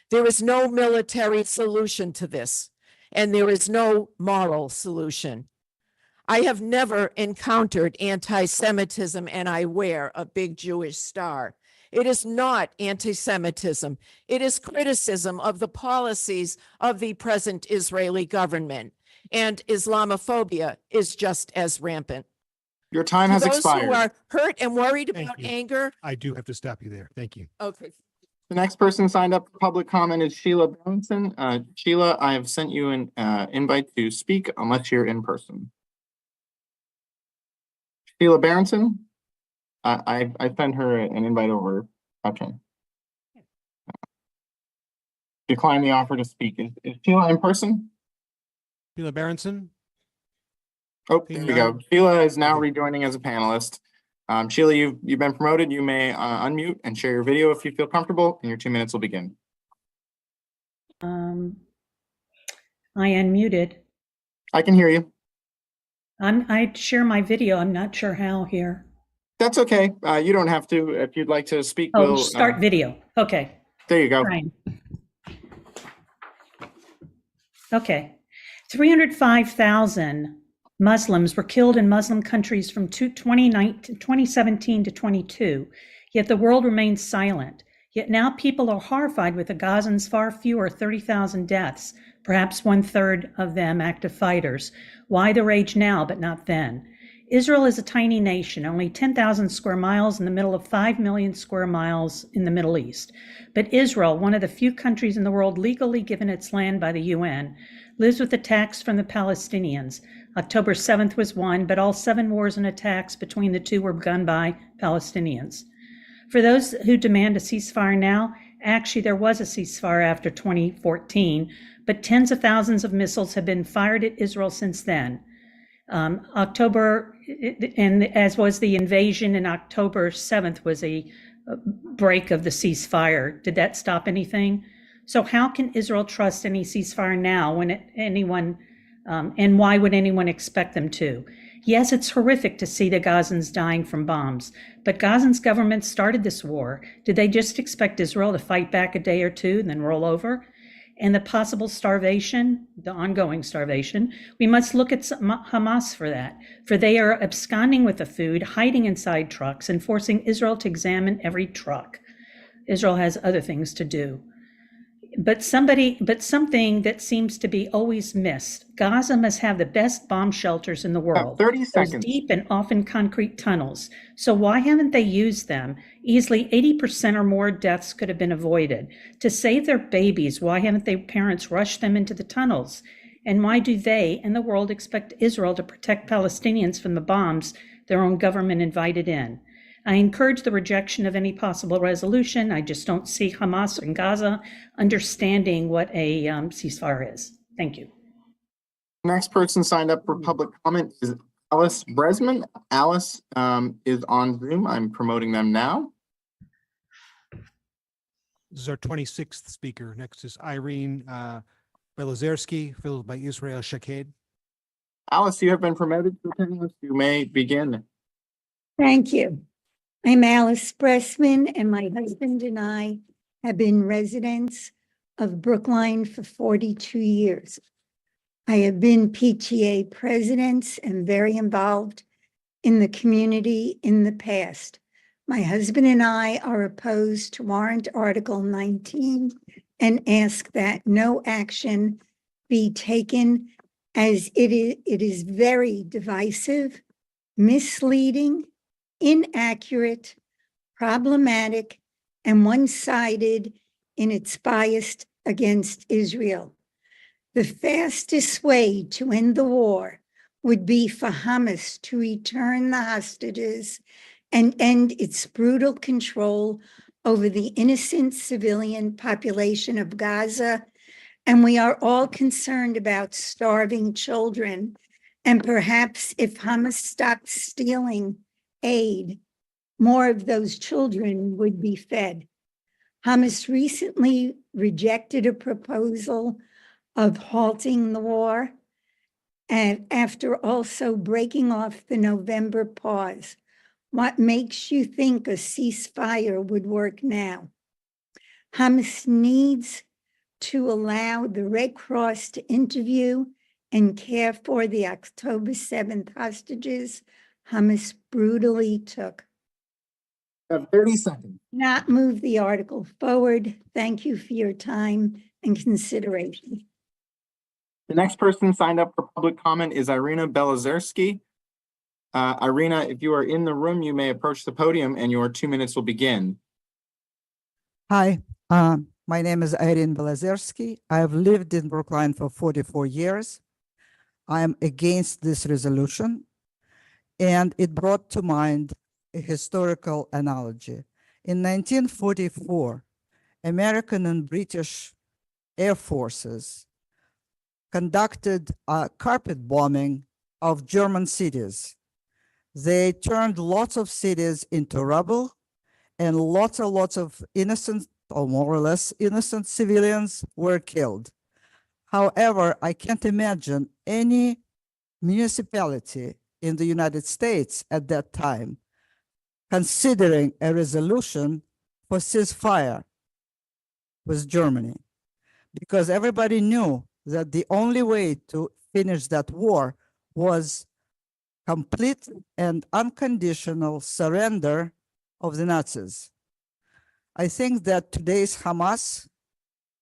There is no military solution to this, and there is no moral solution. I have never encountered anti-Semitism, and I wear a big Jewish star. It is not anti-Semitism. It is criticism of the policies of the present Israeli government, and Islamophobia is just as rampant. Your time To has those expired. who are hurt and worried Thank about you. anger, I do have to stop you there. Thank you. okay. The next person signed up for public comment is Sheila Benson. Sheila, I have sent you an invite to speak unless you're in person. Sheila Berenson, I sent her an invite over. Okay. Decline the offer to speak. Is Sheila in person? Sheila Berenson? Oh, there we go. Sheila is now rejoining as a panelist. Sheila, you've been promoted. You may unmute and share your video if you feel comfortable, and your 2 minutes will begin. I unmuted. I can hear you. I'd share my video. I'm not sure how here. That's okay. You don't have to. If you'd like to speak, Oh, we'll start video. Okay. There you go. Fine. Okay. 305,000 Muslims were killed in Muslim countries from 2017 to 22, yet the world remains silent. Yet now people are horrified with the Gazans' far fewer 30,000 deaths, perhaps 1/3 of them active fighters. Why the rage now, but not then? Israel is a tiny nation, only 10,000 square miles in the middle of 5 million square miles in the Middle East. But Israel, one of the few countries in the world legally given its land by the UN, lives with attacks from the Palestinians. October 7th was one, but all 7 wars and attacks between the two were begun by Palestinians. For those who demand a ceasefire now, actually there was a ceasefire after 2014, but tens of thousands of missiles have been fired at Israel since then. October, and as was the invasion in October 7th was a break of the ceasefire. Did that stop anything? So how can Israel trust any ceasefire now when and why would anyone expect them to? Yes, it's horrific to see the Gazans dying from bombs, but Gazan's government started this war. Did they just expect Israel to fight back a day or two and then roll over? And the possible starvation, the ongoing starvation, we must look at Hamas for that, for they are absconding with the food, hiding inside trucks, and forcing Israel to examine every truck. Israel has other things to do. But something that seems to be always missed. Gaza must have the best bomb shelters in the world. 30 seconds. Those deep and often concrete tunnels. So why haven't they used them? Easily 80% or more deaths could have been avoided. To save their babies, why haven't their parents rushed them into the tunnels? And why do they and the world expect Israel to protect Palestinians from the bombs their own government invited in? I encourage the rejection of any possible resolution. I just don't see Hamas in Gaza understanding what a ceasefire is. Thank you. Next person signed up for public comment is Alice Bresman. Alice is on Zoom. I'm promoting them now. This is our 26th speaker. Next is Irene Belozerski, followed by Israel Shaked. Alice, you have been promoted to a panelist. You may begin. Thank you. I'm Alice Pressman, and my husband and I have been residents of Brookline for 42 years. I have been PTA president and very involved in the community in the past. My husband and I are opposed to warrant Article 19 and ask that no action be taken as it is very divisive, misleading, inaccurate, problematic, and one-sided in its bias against Israel. The fastest way to end the war would be for Hamas to return the hostages and end its brutal control over the innocent civilian population of Gaza. And we are all concerned about starving children. And perhaps if Hamas stopped stealing aid, more of those children would be fed. Hamas recently rejected a proposal of halting the war, and after also breaking off the November pause. What makes you think a ceasefire would work now? Hamas needs to allow the Red Cross to interview and care for the October 7th hostages Hamas brutally took. 30 seconds. Not move the article forward. Thank you for your time and consideration. The next person signed up for public comment is Irina Belozerski. Irina, if you are in the room, you may approach the podium and your 2 minutes will begin. Hi, my name is Irina Belozerski. I have lived in Brookline for 44 years. I am against this resolution, and it brought to mind a historical analogy. In 1944, American and British air forces conducted a carpet bombing of German cities. They turned lots of cities into rubble, and lots of innocent, or more or less innocent civilians were killed. However, I can't imagine any municipality in the United States at that time considering a resolution for ceasefire with Germany, because everybody knew that the only way to finish that war was complete and unconditional surrender of the Nazis. I think that today's Hamas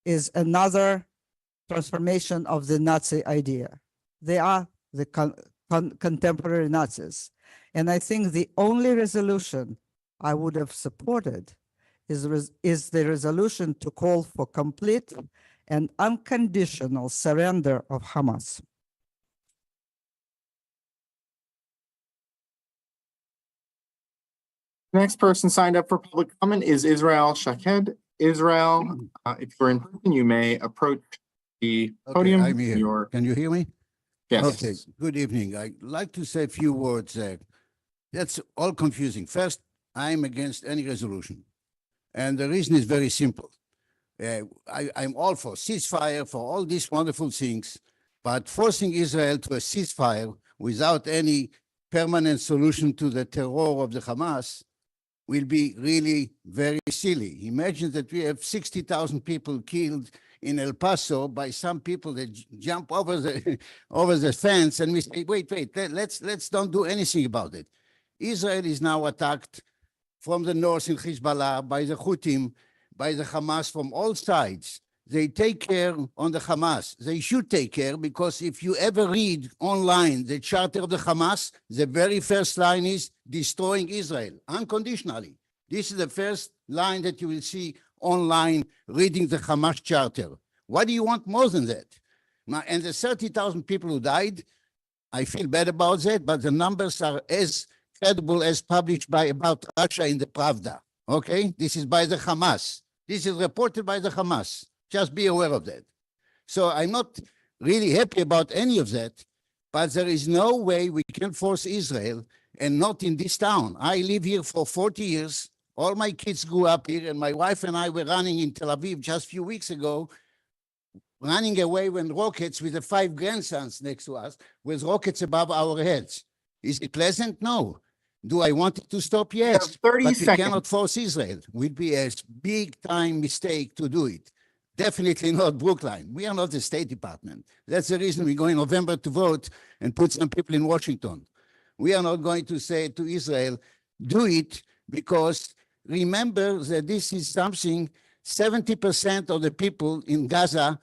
is another transformation of the Nazi idea. They are the contemporary Nazis. And I think the only resolution I would have supported is the resolution to call for complete and unconditional surrender of Hamas. Next person signed up for public comment is Israel Shaked. Israel, if you're in person, you may approach the podium. I'm here. Can you hear me? Yes. Okay, good evening. I'd like to say a few words. That's all confusing. First, I'm against any resolution. And the reason is very simple. I'm all for ceasefire, for all these wonderful things, but forcing Israel to a ceasefire without any permanent solution to the terror of the Hamas will be really very silly. Imagine that we have 60,000 people killed in El Paso by some people that jump over the fence, and we say, wait, let's don't do anything about it. Israel is now attacked from the north in Hezbollah by the Houthim, by the Hamas from all sides. They take care on the Hamas. They should take care, because if you ever read online the charter of the Hamas, the very first line is destroying Israel unconditionally. This is the first line that you will see online reading the Hamas charter. What do you want more than that? Now, and the 30,000 people who died, I feel bad about that, but the numbers are as credible as published by About Russia in the Pravda. Okay? This is by the Hamas. This is reported by the Hamas. Just be aware of that. So I'm not really happy about any of that, but there is no way we can force Israel, and not in this town. I live here for 40 years. All my kids grew up here, and my wife and I were running in Tel Aviv just a few weeks ago, running away when rockets with the 5 grandsons next to us, with rockets above our heads. Is it pleasant? No. Do I want it to stop? Yes. 30 but seconds. we cannot force Israel. Would be a big time mistake to do it. Definitely not Brookline. We are not the State Department. That's the reason we go in November to vote and put some people in Washington. We are not going to say to Israel, do it, because remember that this is something 70% of the people in Gaza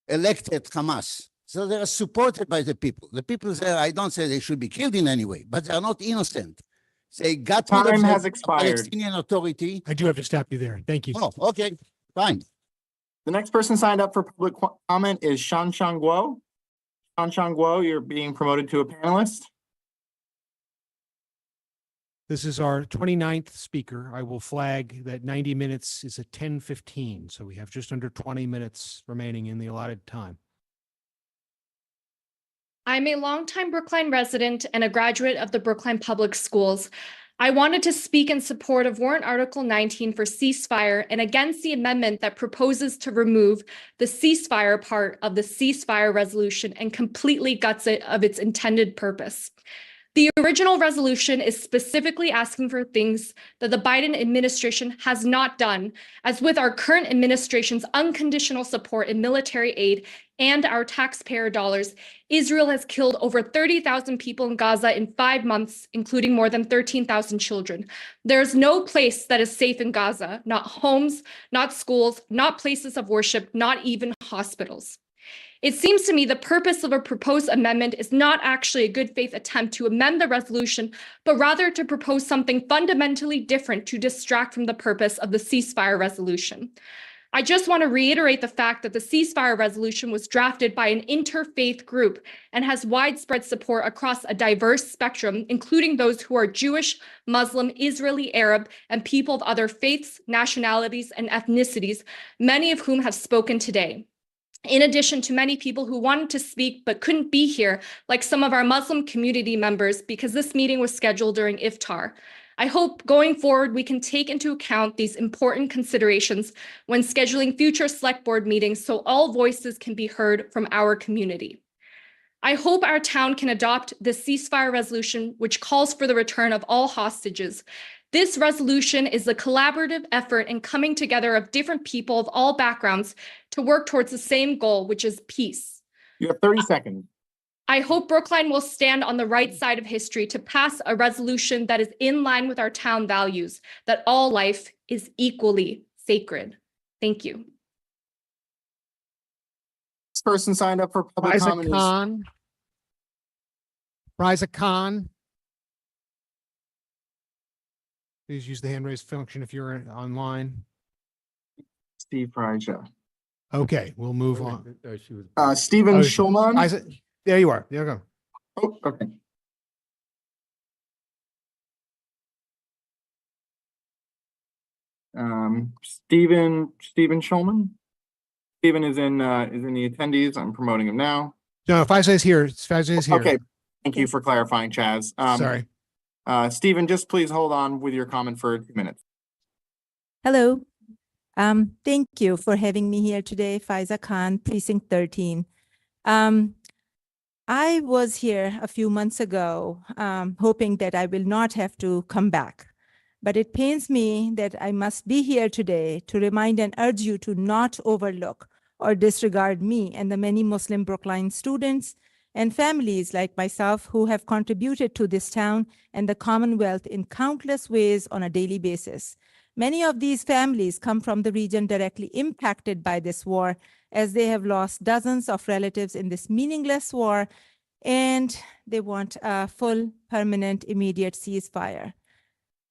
elected Hamas. So they are supported by the people. The people there, I don't say they should be killed in any way, but they are not innocent. They got rid of Time the has expired. Palestinian Authority. I do have to stop you there. Thank you. Oh, okay, fine. The next person signed up for public comment is Shanshan Guo. Shanshan Guo, you're being promoted to a panelist. This is our 29th speaker. I will flag that 90 minutes is at 10:15, so we have just under 20 minutes remaining in the allotted time. I'm a longtime Brookline resident and a graduate of the Brookline Public Schools. I wanted to speak in support of Warrant Article 19 for ceasefire and against the amendment that proposes to remove the ceasefire part of the ceasefire resolution and completely guts it of its intended purpose. The original resolution is specifically asking for things that the Biden administration has not done, as with our current administration's unconditional support in military aid and our taxpayer dollars, Israel has killed over 30,000 people in Gaza in 5 months, including more than 13,000 children. There's no place that is safe in Gaza, not homes, not schools, not places of worship, not even hospitals. It seems to me the purpose of a proposed amendment is not actually a good faith attempt to amend the resolution, but rather to propose something fundamentally different to distract from the purpose of the ceasefire resolution. I just want to reiterate the fact that the ceasefire resolution was drafted by an interfaith group and has widespread support across a diverse spectrum, including those who are Jewish, Muslim, Israeli, Arab, and people of other faiths, nationalities, and ethnicities, many of whom have spoken today. In addition to many people who wanted to speak but couldn't be here, like some of our Muslim community members, because this meeting was scheduled during Iftar. I hope going forward we can take into account these important considerations when scheduling future select board meetings so all voices can be heard from our community. I hope our town can adopt the ceasefire resolution, which calls for the return of all hostages. This resolution is a collaborative effort in coming together of different people of all backgrounds to work towards the same goal, which is peace. You have 30 seconds. I hope Brookline will stand on the right side of history to pass a resolution that is in line with our town values, that all life is equally sacred. Thank you. This person signed up for public comment is Riza Khan. Please use the hand raise function if you're online. Steve Fraja. Okay, we'll move on. Stephen Schulman. There you are. There you go. Oh, okay. Stephen Schulman. Stephen is in the attendees. I'm promoting him now. No, Faisal is here. Faisal is here. Okay. Thank you for clarifying, Chaz. Sorry. Stephen, just please hold on with your comment for 2 minutes. Hello. Thank you for having me here today, Faiza Khan, Precinct 13. I was here a few months ago, hoping that I will not have to come back. But it pains me that I must be here today to remind and urge you to not overlook or disregard me and the many Muslim Brookline students and families like myself who have contributed to this town and the Commonwealth in countless ways on a daily basis. Many of these families come from the region directly impacted by this war, as they have lost dozens of relatives in this meaningless war, and they want a full, permanent, immediate ceasefire.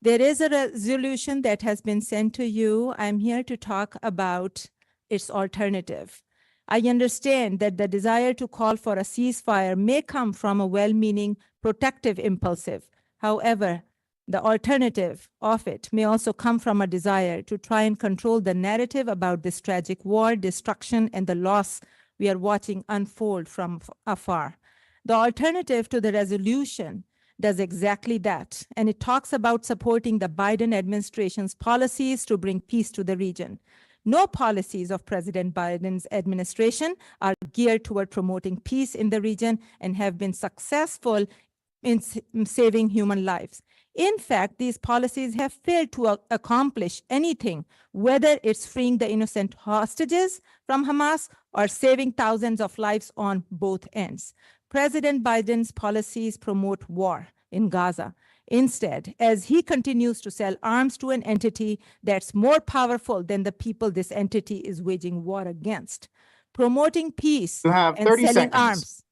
There is a resolution that has been sent to you. I'm here to talk about its alternative. I understand that the desire to call for a ceasefire may come from a well-meaning, protective impulsive. However, the alternative of it may also come from a desire to try and control the narrative about this tragic war, destruction, and the loss we are watching unfold from afar. The alternative to the resolution does exactly that, and it talks about supporting the Biden administration's policies to bring peace to the region. No policies of President Biden's administration are geared toward promoting peace in the region and have been successful in saving human lives. In fact, these policies have failed to accomplish anything, whether it's freeing the innocent hostages from Hamas or saving thousands of lives on both ends. President Biden's policies promote war in Gaza. Instead, as he continues to sell arms to an entity that's more powerful than the people this entity is waging war against, promoting peace You have and 30 selling seconds. arms.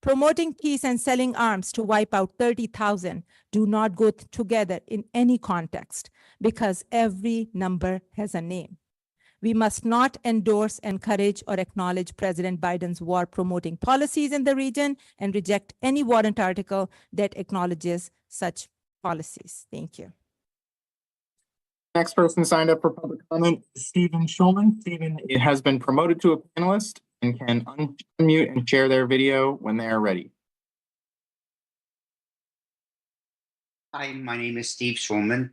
Promoting peace and selling arms to wipe out 30,000 do not go together in any context because every number has a name. We must not endorse, encourage, or acknowledge President Biden's war-promoting policies in the region and reject any warrant article that acknowledges such policies. Thank you. Next person signed up for public comment is Stephen Schulman. Stephen has been promoted to a panelist and can unmute and share their video when they are ready. Hi, my name is Steve Schulman.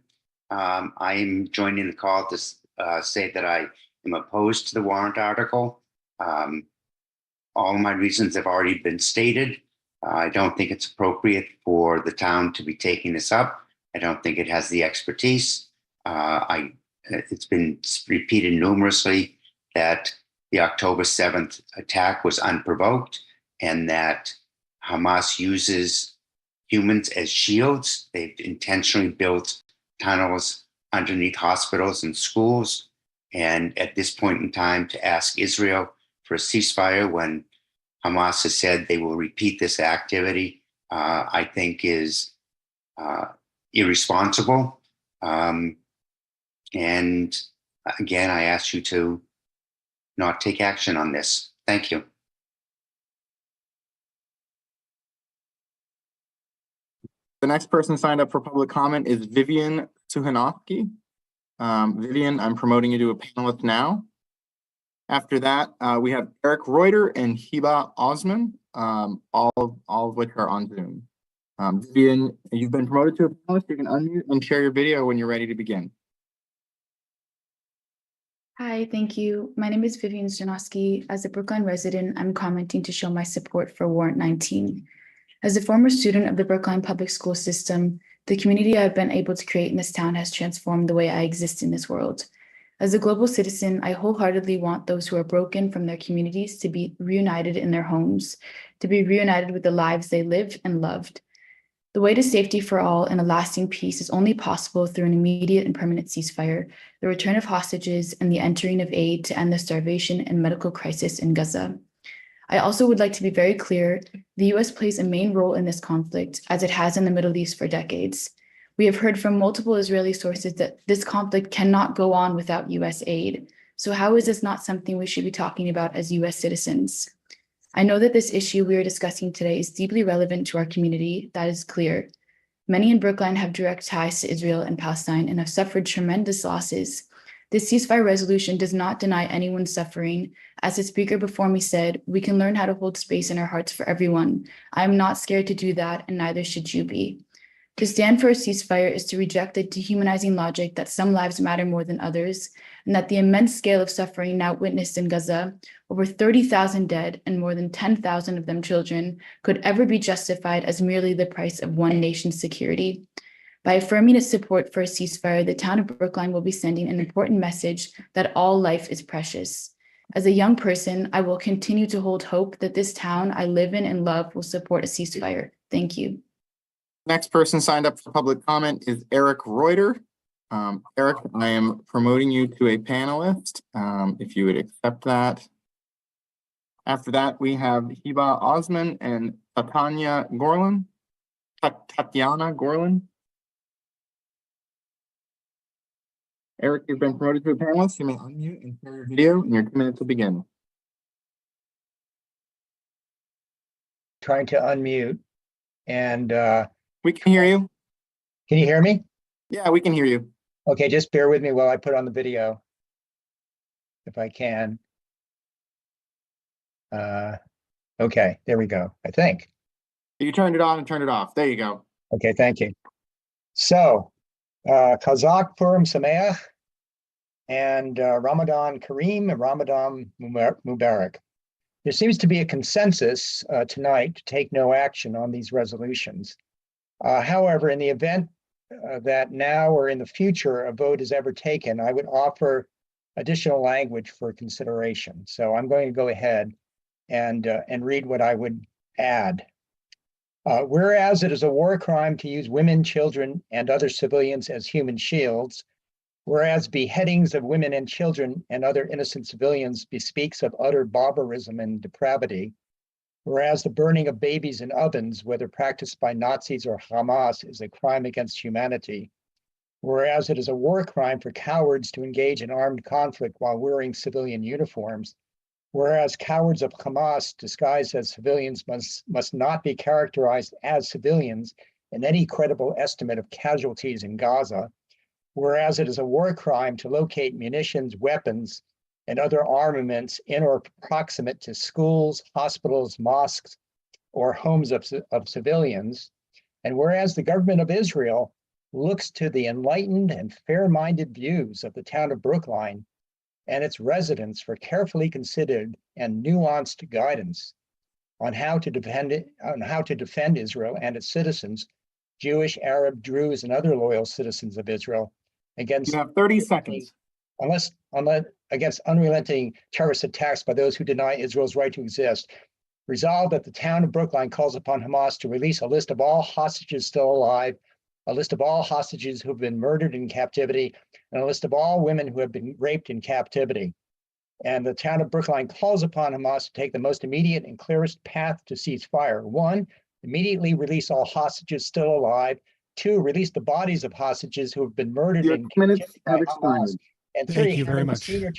I'm joining the call to say that I am opposed to the warrant article. All my reasons have already been stated. I don't think it's appropriate for the town to be taking this up. I don't think it has the expertise. It's been repeated numerously that the October 7th attack was unprovoked and that Hamas uses humans as shields. They've intentionally built tunnels underneath hospitals and schools. And at this point in time, to ask Israel for a ceasefire when Hamas has said they will repeat this activity, I think is irresponsible. And again, I ask you to not take action on this. Thank you. The next person signed up for public comment is Vivian Suhanovsky. Vivian, I'm promoting you to a panelist now. After that, we have Eric Reuter and Hiba Osman, all of which are on Zoom. Vivian, you've been promoted to a panelist. You can unmute and share your video when you're ready to begin. Hi, thank you. My name is Vivian Janowski. As a Brookline resident, I'm commenting to show my support for Warrant 19. As a former student of the Brookline public school system, the community I've been able to create in this town has transformed the way I exist in this world. As a global citizen, I wholeheartedly want those who are broken from their communities to be reunited in their homes, to be reunited with the lives they lived and loved. The way to safety for all and a lasting peace is only possible through an immediate and permanent ceasefire, the return of hostages, and the entering of aid to end the starvation and medical crisis in Gaza. I also would like to be very clear, the US plays a main role in this conflict, as it has in the Middle East for decades. We have heard from multiple Israeli sources that this conflict cannot go on without US aid. So how is this not something we should be talking about as US citizens? I know that this issue we are discussing today is deeply relevant to our community, that is clear. Many in Brookline have direct ties to Israel and Palestine and have suffered tremendous losses. This ceasefire resolution does not deny anyone suffering. As the speaker before me said, we can learn how to hold space in our hearts for everyone. I am not scared to do that, and neither should you be. To stand for a ceasefire is to reject the dehumanizing logic that some lives matter more than others, and that the immense scale of suffering now witnessed in Gaza, over 30,000 dead and more than 10,000 of them children, could ever be justified as merely the price of one nation's security. By affirming its support for a ceasefire, the town of Brookline will be sending an important message that all life is precious. As a young person, I will continue to hold hope that this town I live in and love will support a ceasefire. Thank you. Next person signed up for public comment is Eric Reuter. Eric, I am promoting you to a panelist, if you would accept that. After that, we have Hiba Osman and Tatiana Gorlin. Eric, you've been promoted to a panelist. You may unmute and share your video, and your 2 minutes will begin. Trying to unmute, and we can hear you. Can you hear me? Yeah, we can hear you. Okay, just bear with me while I put on the video, if I can. Okay, there we go, I think. You turned it on and turned it off. There you go. Okay, thank you. So, Kazakh Purim Sameach and Ramadan Kareem and Ramadan Mubarak. There seems to be a consensus tonight to take no action on these resolutions. However, in the event that now or in the future a vote is ever taken, I would offer additional language for consideration. So I'm going to go ahead and read what I would add. Whereas it is a war crime to use women, children, and other civilians as human shields, whereas beheadings of women and children and other innocent civilians bespeaks of utter barbarism and depravity, whereas the burning of babies in ovens, whether practiced by Nazis or Hamas, is a crime against humanity, whereas it is a war crime for cowards to engage in armed conflict while wearing civilian uniforms, whereas cowards of Hamas disguised as civilians must not be characterized as civilians in any credible estimate of casualties in Gaza, whereas it is a war crime to locate munitions, weapons, and other armaments in or proximate to schools, hospitals, mosques, or homes of civilians, and whereas the government of Israel looks to the enlightened and fair-minded views of the town of Brookline and its residents for carefully considered and nuanced guidance on how to defend Israel and its citizens, Jewish, Arab, Druze, and other loyal citizens of Israel against You have 30 seconds. Against unrelenting terrorist attacks by those who deny Israel's right to exist. Resolved that the town of Brookline calls upon Hamas to release a list of all hostages still alive, a list of all hostages who have been murdered in captivity, and a list of all women who have been raped in captivity. And the town of Brookline calls upon Hamas to take the most immediate and clearest path to ceasefire. 1, immediately release all hostages still alive. 2, release the bodies of hostages who have been murdered Your in 2 minutes captivity by have Hamas. expired. And Thank 3, you very having the much. senior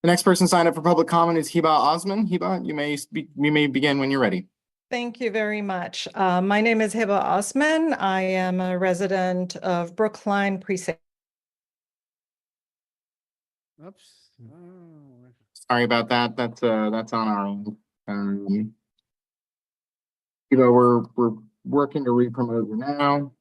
The next person signed up for public comment is Hiba Osman. Hiba, you may begin when you're ready. Thank you very much. My name is Hiba Osman. I am a resident of Brookline Precinct. Oops. Sorry about that. That's on our end. Hiba, we're working to re-promote you now.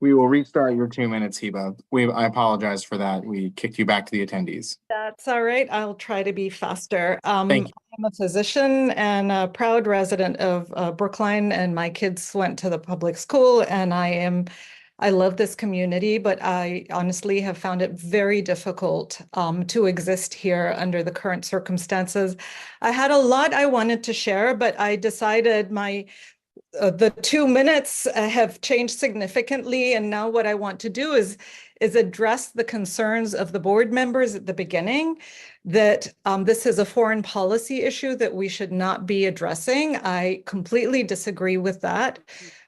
We will restart your 2 minutes, Hiba. I apologize for that. We kicked you back to the attendees. That's all right. I'll try to be faster. Thank you. I'm a physician and a proud resident of Brookline, and my kids went to the public school, and I love this community, but I honestly have found it very difficult to exist here under the current circumstances. I had a lot I wanted to share, but I decided the 2 minutes have changed significantly, and now what I want to do is address the concerns of the board members at the beginning that this is a foreign policy issue that we should not be addressing. I completely disagree with that.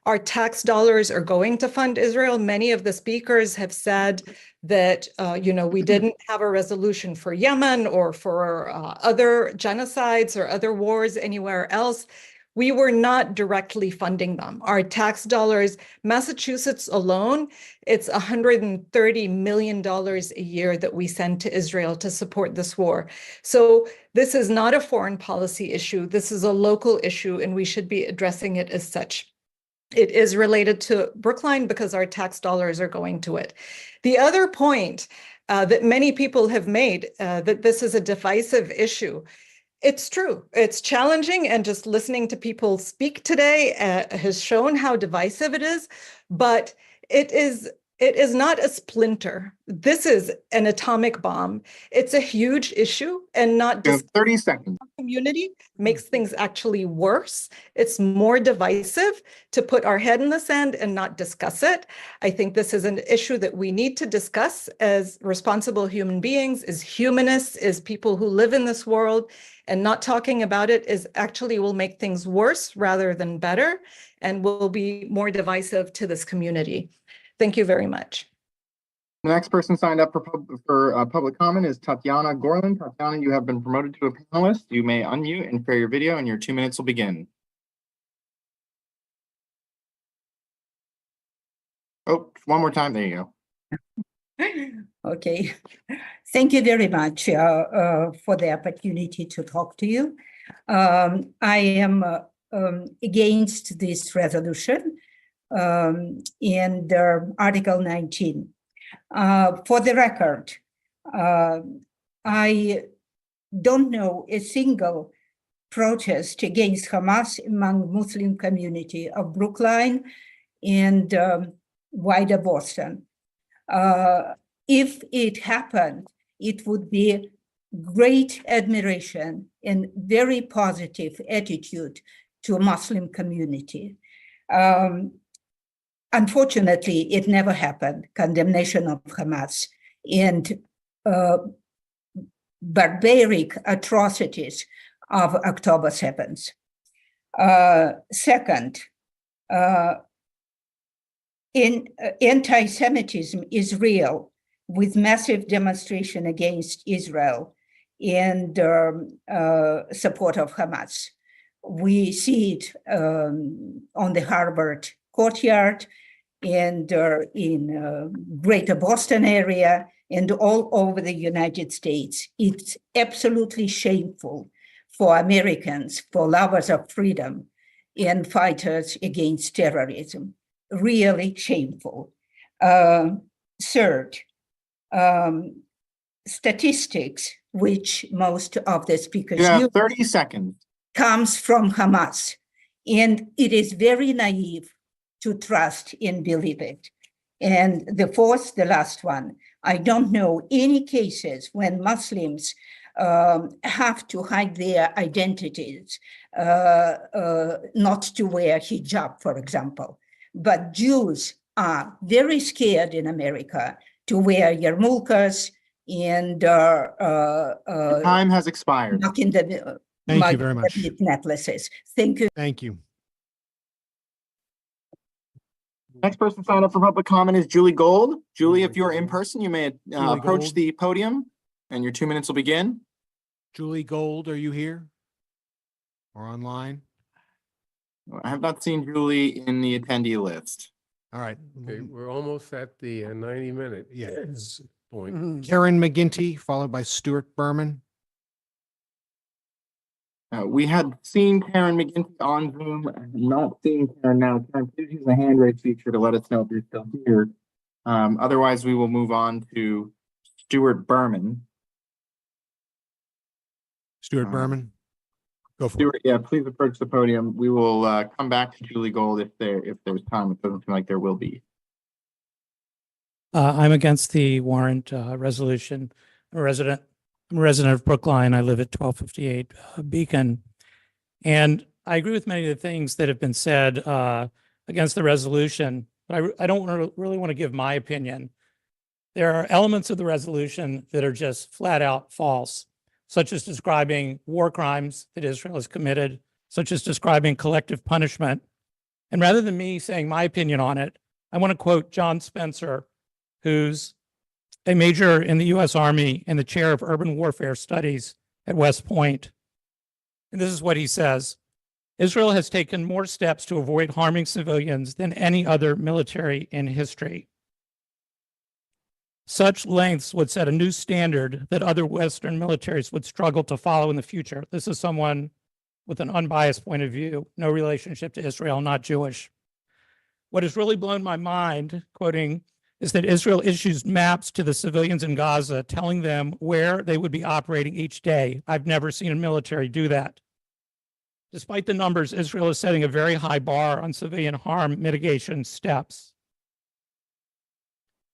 Our tax dollars are going to fund Israel. Many of the speakers have said that we didn't have a resolution for Yemen or for other genocides or other wars anywhere else. We were not directly funding them. Our tax dollars, Massachusetts alone, it's $130 million a year that we send to Israel to support this war. So this is not a foreign policy issue. This is a local issue, and we should be addressing it as such. It is related to Brookline because our tax dollars are going to it. The other point that many people have made, that this is a divisive issue, it's true. It's challenging, and just listening to people speak today has shown how divisive it is, but it is not a splinter. This is an atomic bomb. It's a huge issue, and not just 30 seconds. Community makes things actually worse. It's more divisive to put our head in the sand and not discuss it. I think this is an issue that we need to discuss as responsible human beings, as humanists, as people who live in this world, and not talking about it will make things worse rather than better, and will be more divisive to this community. Thank you very much. The next person signed up for public comment is Tatiana Gorland. Tatiana, you have been promoted to a panelist. You may unmute and share your video, and your 2 minutes will begin. Oh, one more time. There you go. Okay. Thank you very much for the opportunity to talk to you. I am against this resolution and Article 19. For the record, I don't know a single protest against Hamas among Muslim community of Brookline and wider Boston. If it happened, it would be great admiration and very positive attitude to a Muslim community. Unfortunately, it never happened, condemnation of Hamas and barbaric atrocities of October 7th. Second, anti-Semitism is real, with massive demonstration against Israel and support of Hamas. We see it on the Harvard courtyard and in greater Boston area and all over the United States. It's absolutely shameful for Americans, for lovers of freedom and fighters against terrorism. Really shameful. Third, statistics, which most of the speakers use, 30 seconds, comes from Hamas. And it is very naive to trust and believe it. And the fourth, the last one, I don't know any cases when Muslims have to hide their identities, not to wear hijab, for example. But Jews are very scared in America to wear yarmulkes and time has expired. Thank you very much. Necklaces. Thank you. Thank you. Next person signed up for public comment is Julie Gold. Julie, if you're in person, you may approach Gold. the podium and your 2 minutes will begin. Julie Gold, are you here or online? I have not seen Julie in the attendee list. All right. Okay, we're almost at the 90-minute Yes. point. Karen McGinty, followed by Stuart Berman. We had seen Karen McGinty on Zoom, not seeing Karen now. Karen, please use the hand raise feature to let us know if you're still here. Otherwise, we will move on to Stuart Berman. Stuart Berman, go for Stuart, yeah, please approach the podium. We will come back to Julie Gold if there's time. It doesn't seem like there will be. I'm against the warrant resolution. I'm a resident of Brookline. I live at 1258 Beacon. And I agree with many of the things that have been said against the resolution, but I don't really want to give my opinion. There are elements of the resolution that are just flat out false, such as describing war crimes that Israel has committed, such as describing collective punishment. And rather than me saying my opinion on it, I want to quote John Spencer, who's a major in the U.S. Army and the chair of urban warfare studies at West Point. And this is what he says: Israel has taken more steps to avoid harming civilians than any other military in history. Such lengths would set a new standard that other Western militaries would struggle to follow in the future. This is someone with an unbiased point of view, no relationship to Israel, not Jewish. What has really blown my mind, quoting, is that Israel issues maps to the civilians in Gaza, telling them where they would be operating each day. I've never seen a military do that. Despite the numbers, Israel is setting a very high bar on civilian harm mitigation steps.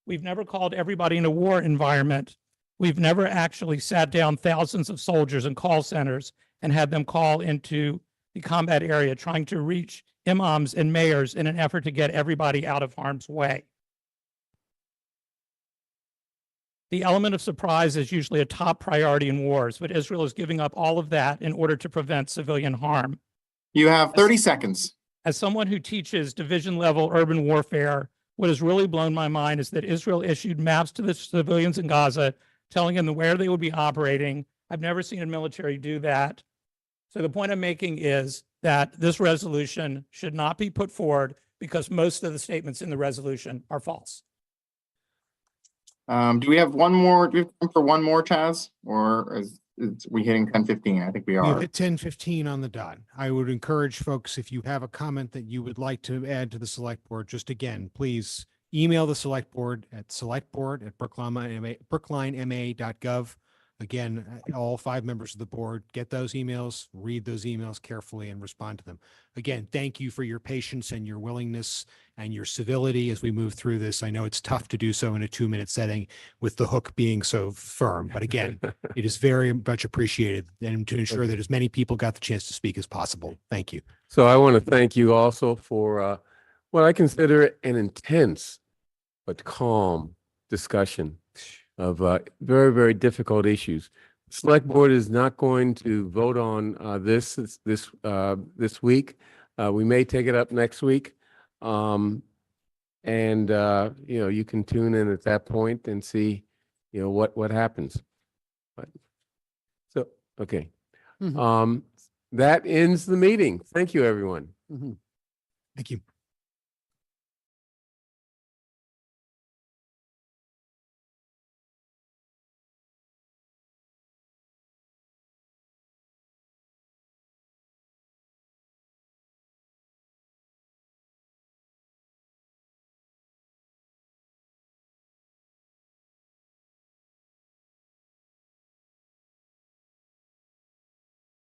We've never called everybody in a war environment. We've never actually sat down thousands of soldiers in call centers and had them call into the combat area, trying to reach imams and mayors in an effort to get everybody out of harm's way. The element of surprise is usually a top priority in wars, but Israel is giving up all of that in order to prevent civilian harm. You have 30 seconds. As someone who teaches division-level urban warfare, what has really blown my mind is that Israel issued maps to the civilians in Gaza, telling them where they would be operating. I've never seen a military do that. So the point I'm making is that this resolution should not be put forward because most of the statements in the resolution are false. Do we have one more? Do we have time for one more, Chaz? Or is we hitting 10:15? I think we We are. hit 10:15 on the dot. I would encourage folks, if you have a comment that you would like to add to the select board, just again, please email the select board at selectboard@brooklinema.gov. Again, all 5 members of the board get those emails, read those emails carefully and respond to them. Again, thank you for your patience and your willingness and your civility as we move through this. I know it's tough to do so in a 2-minute setting with the hook being so firm, but again, it is very much appreciated and to ensure that as many people got the chance to speak as possible. Thank you. So I want to thank you also for what I consider an intense but calm discussion of very, very difficult issues. Select Board is not going to vote on this week. We may take it up next week. You know, you can tune in at that point and see, you know, what happens. But, so, okay. That ends the meeting. Thank you, everyone. Thank you.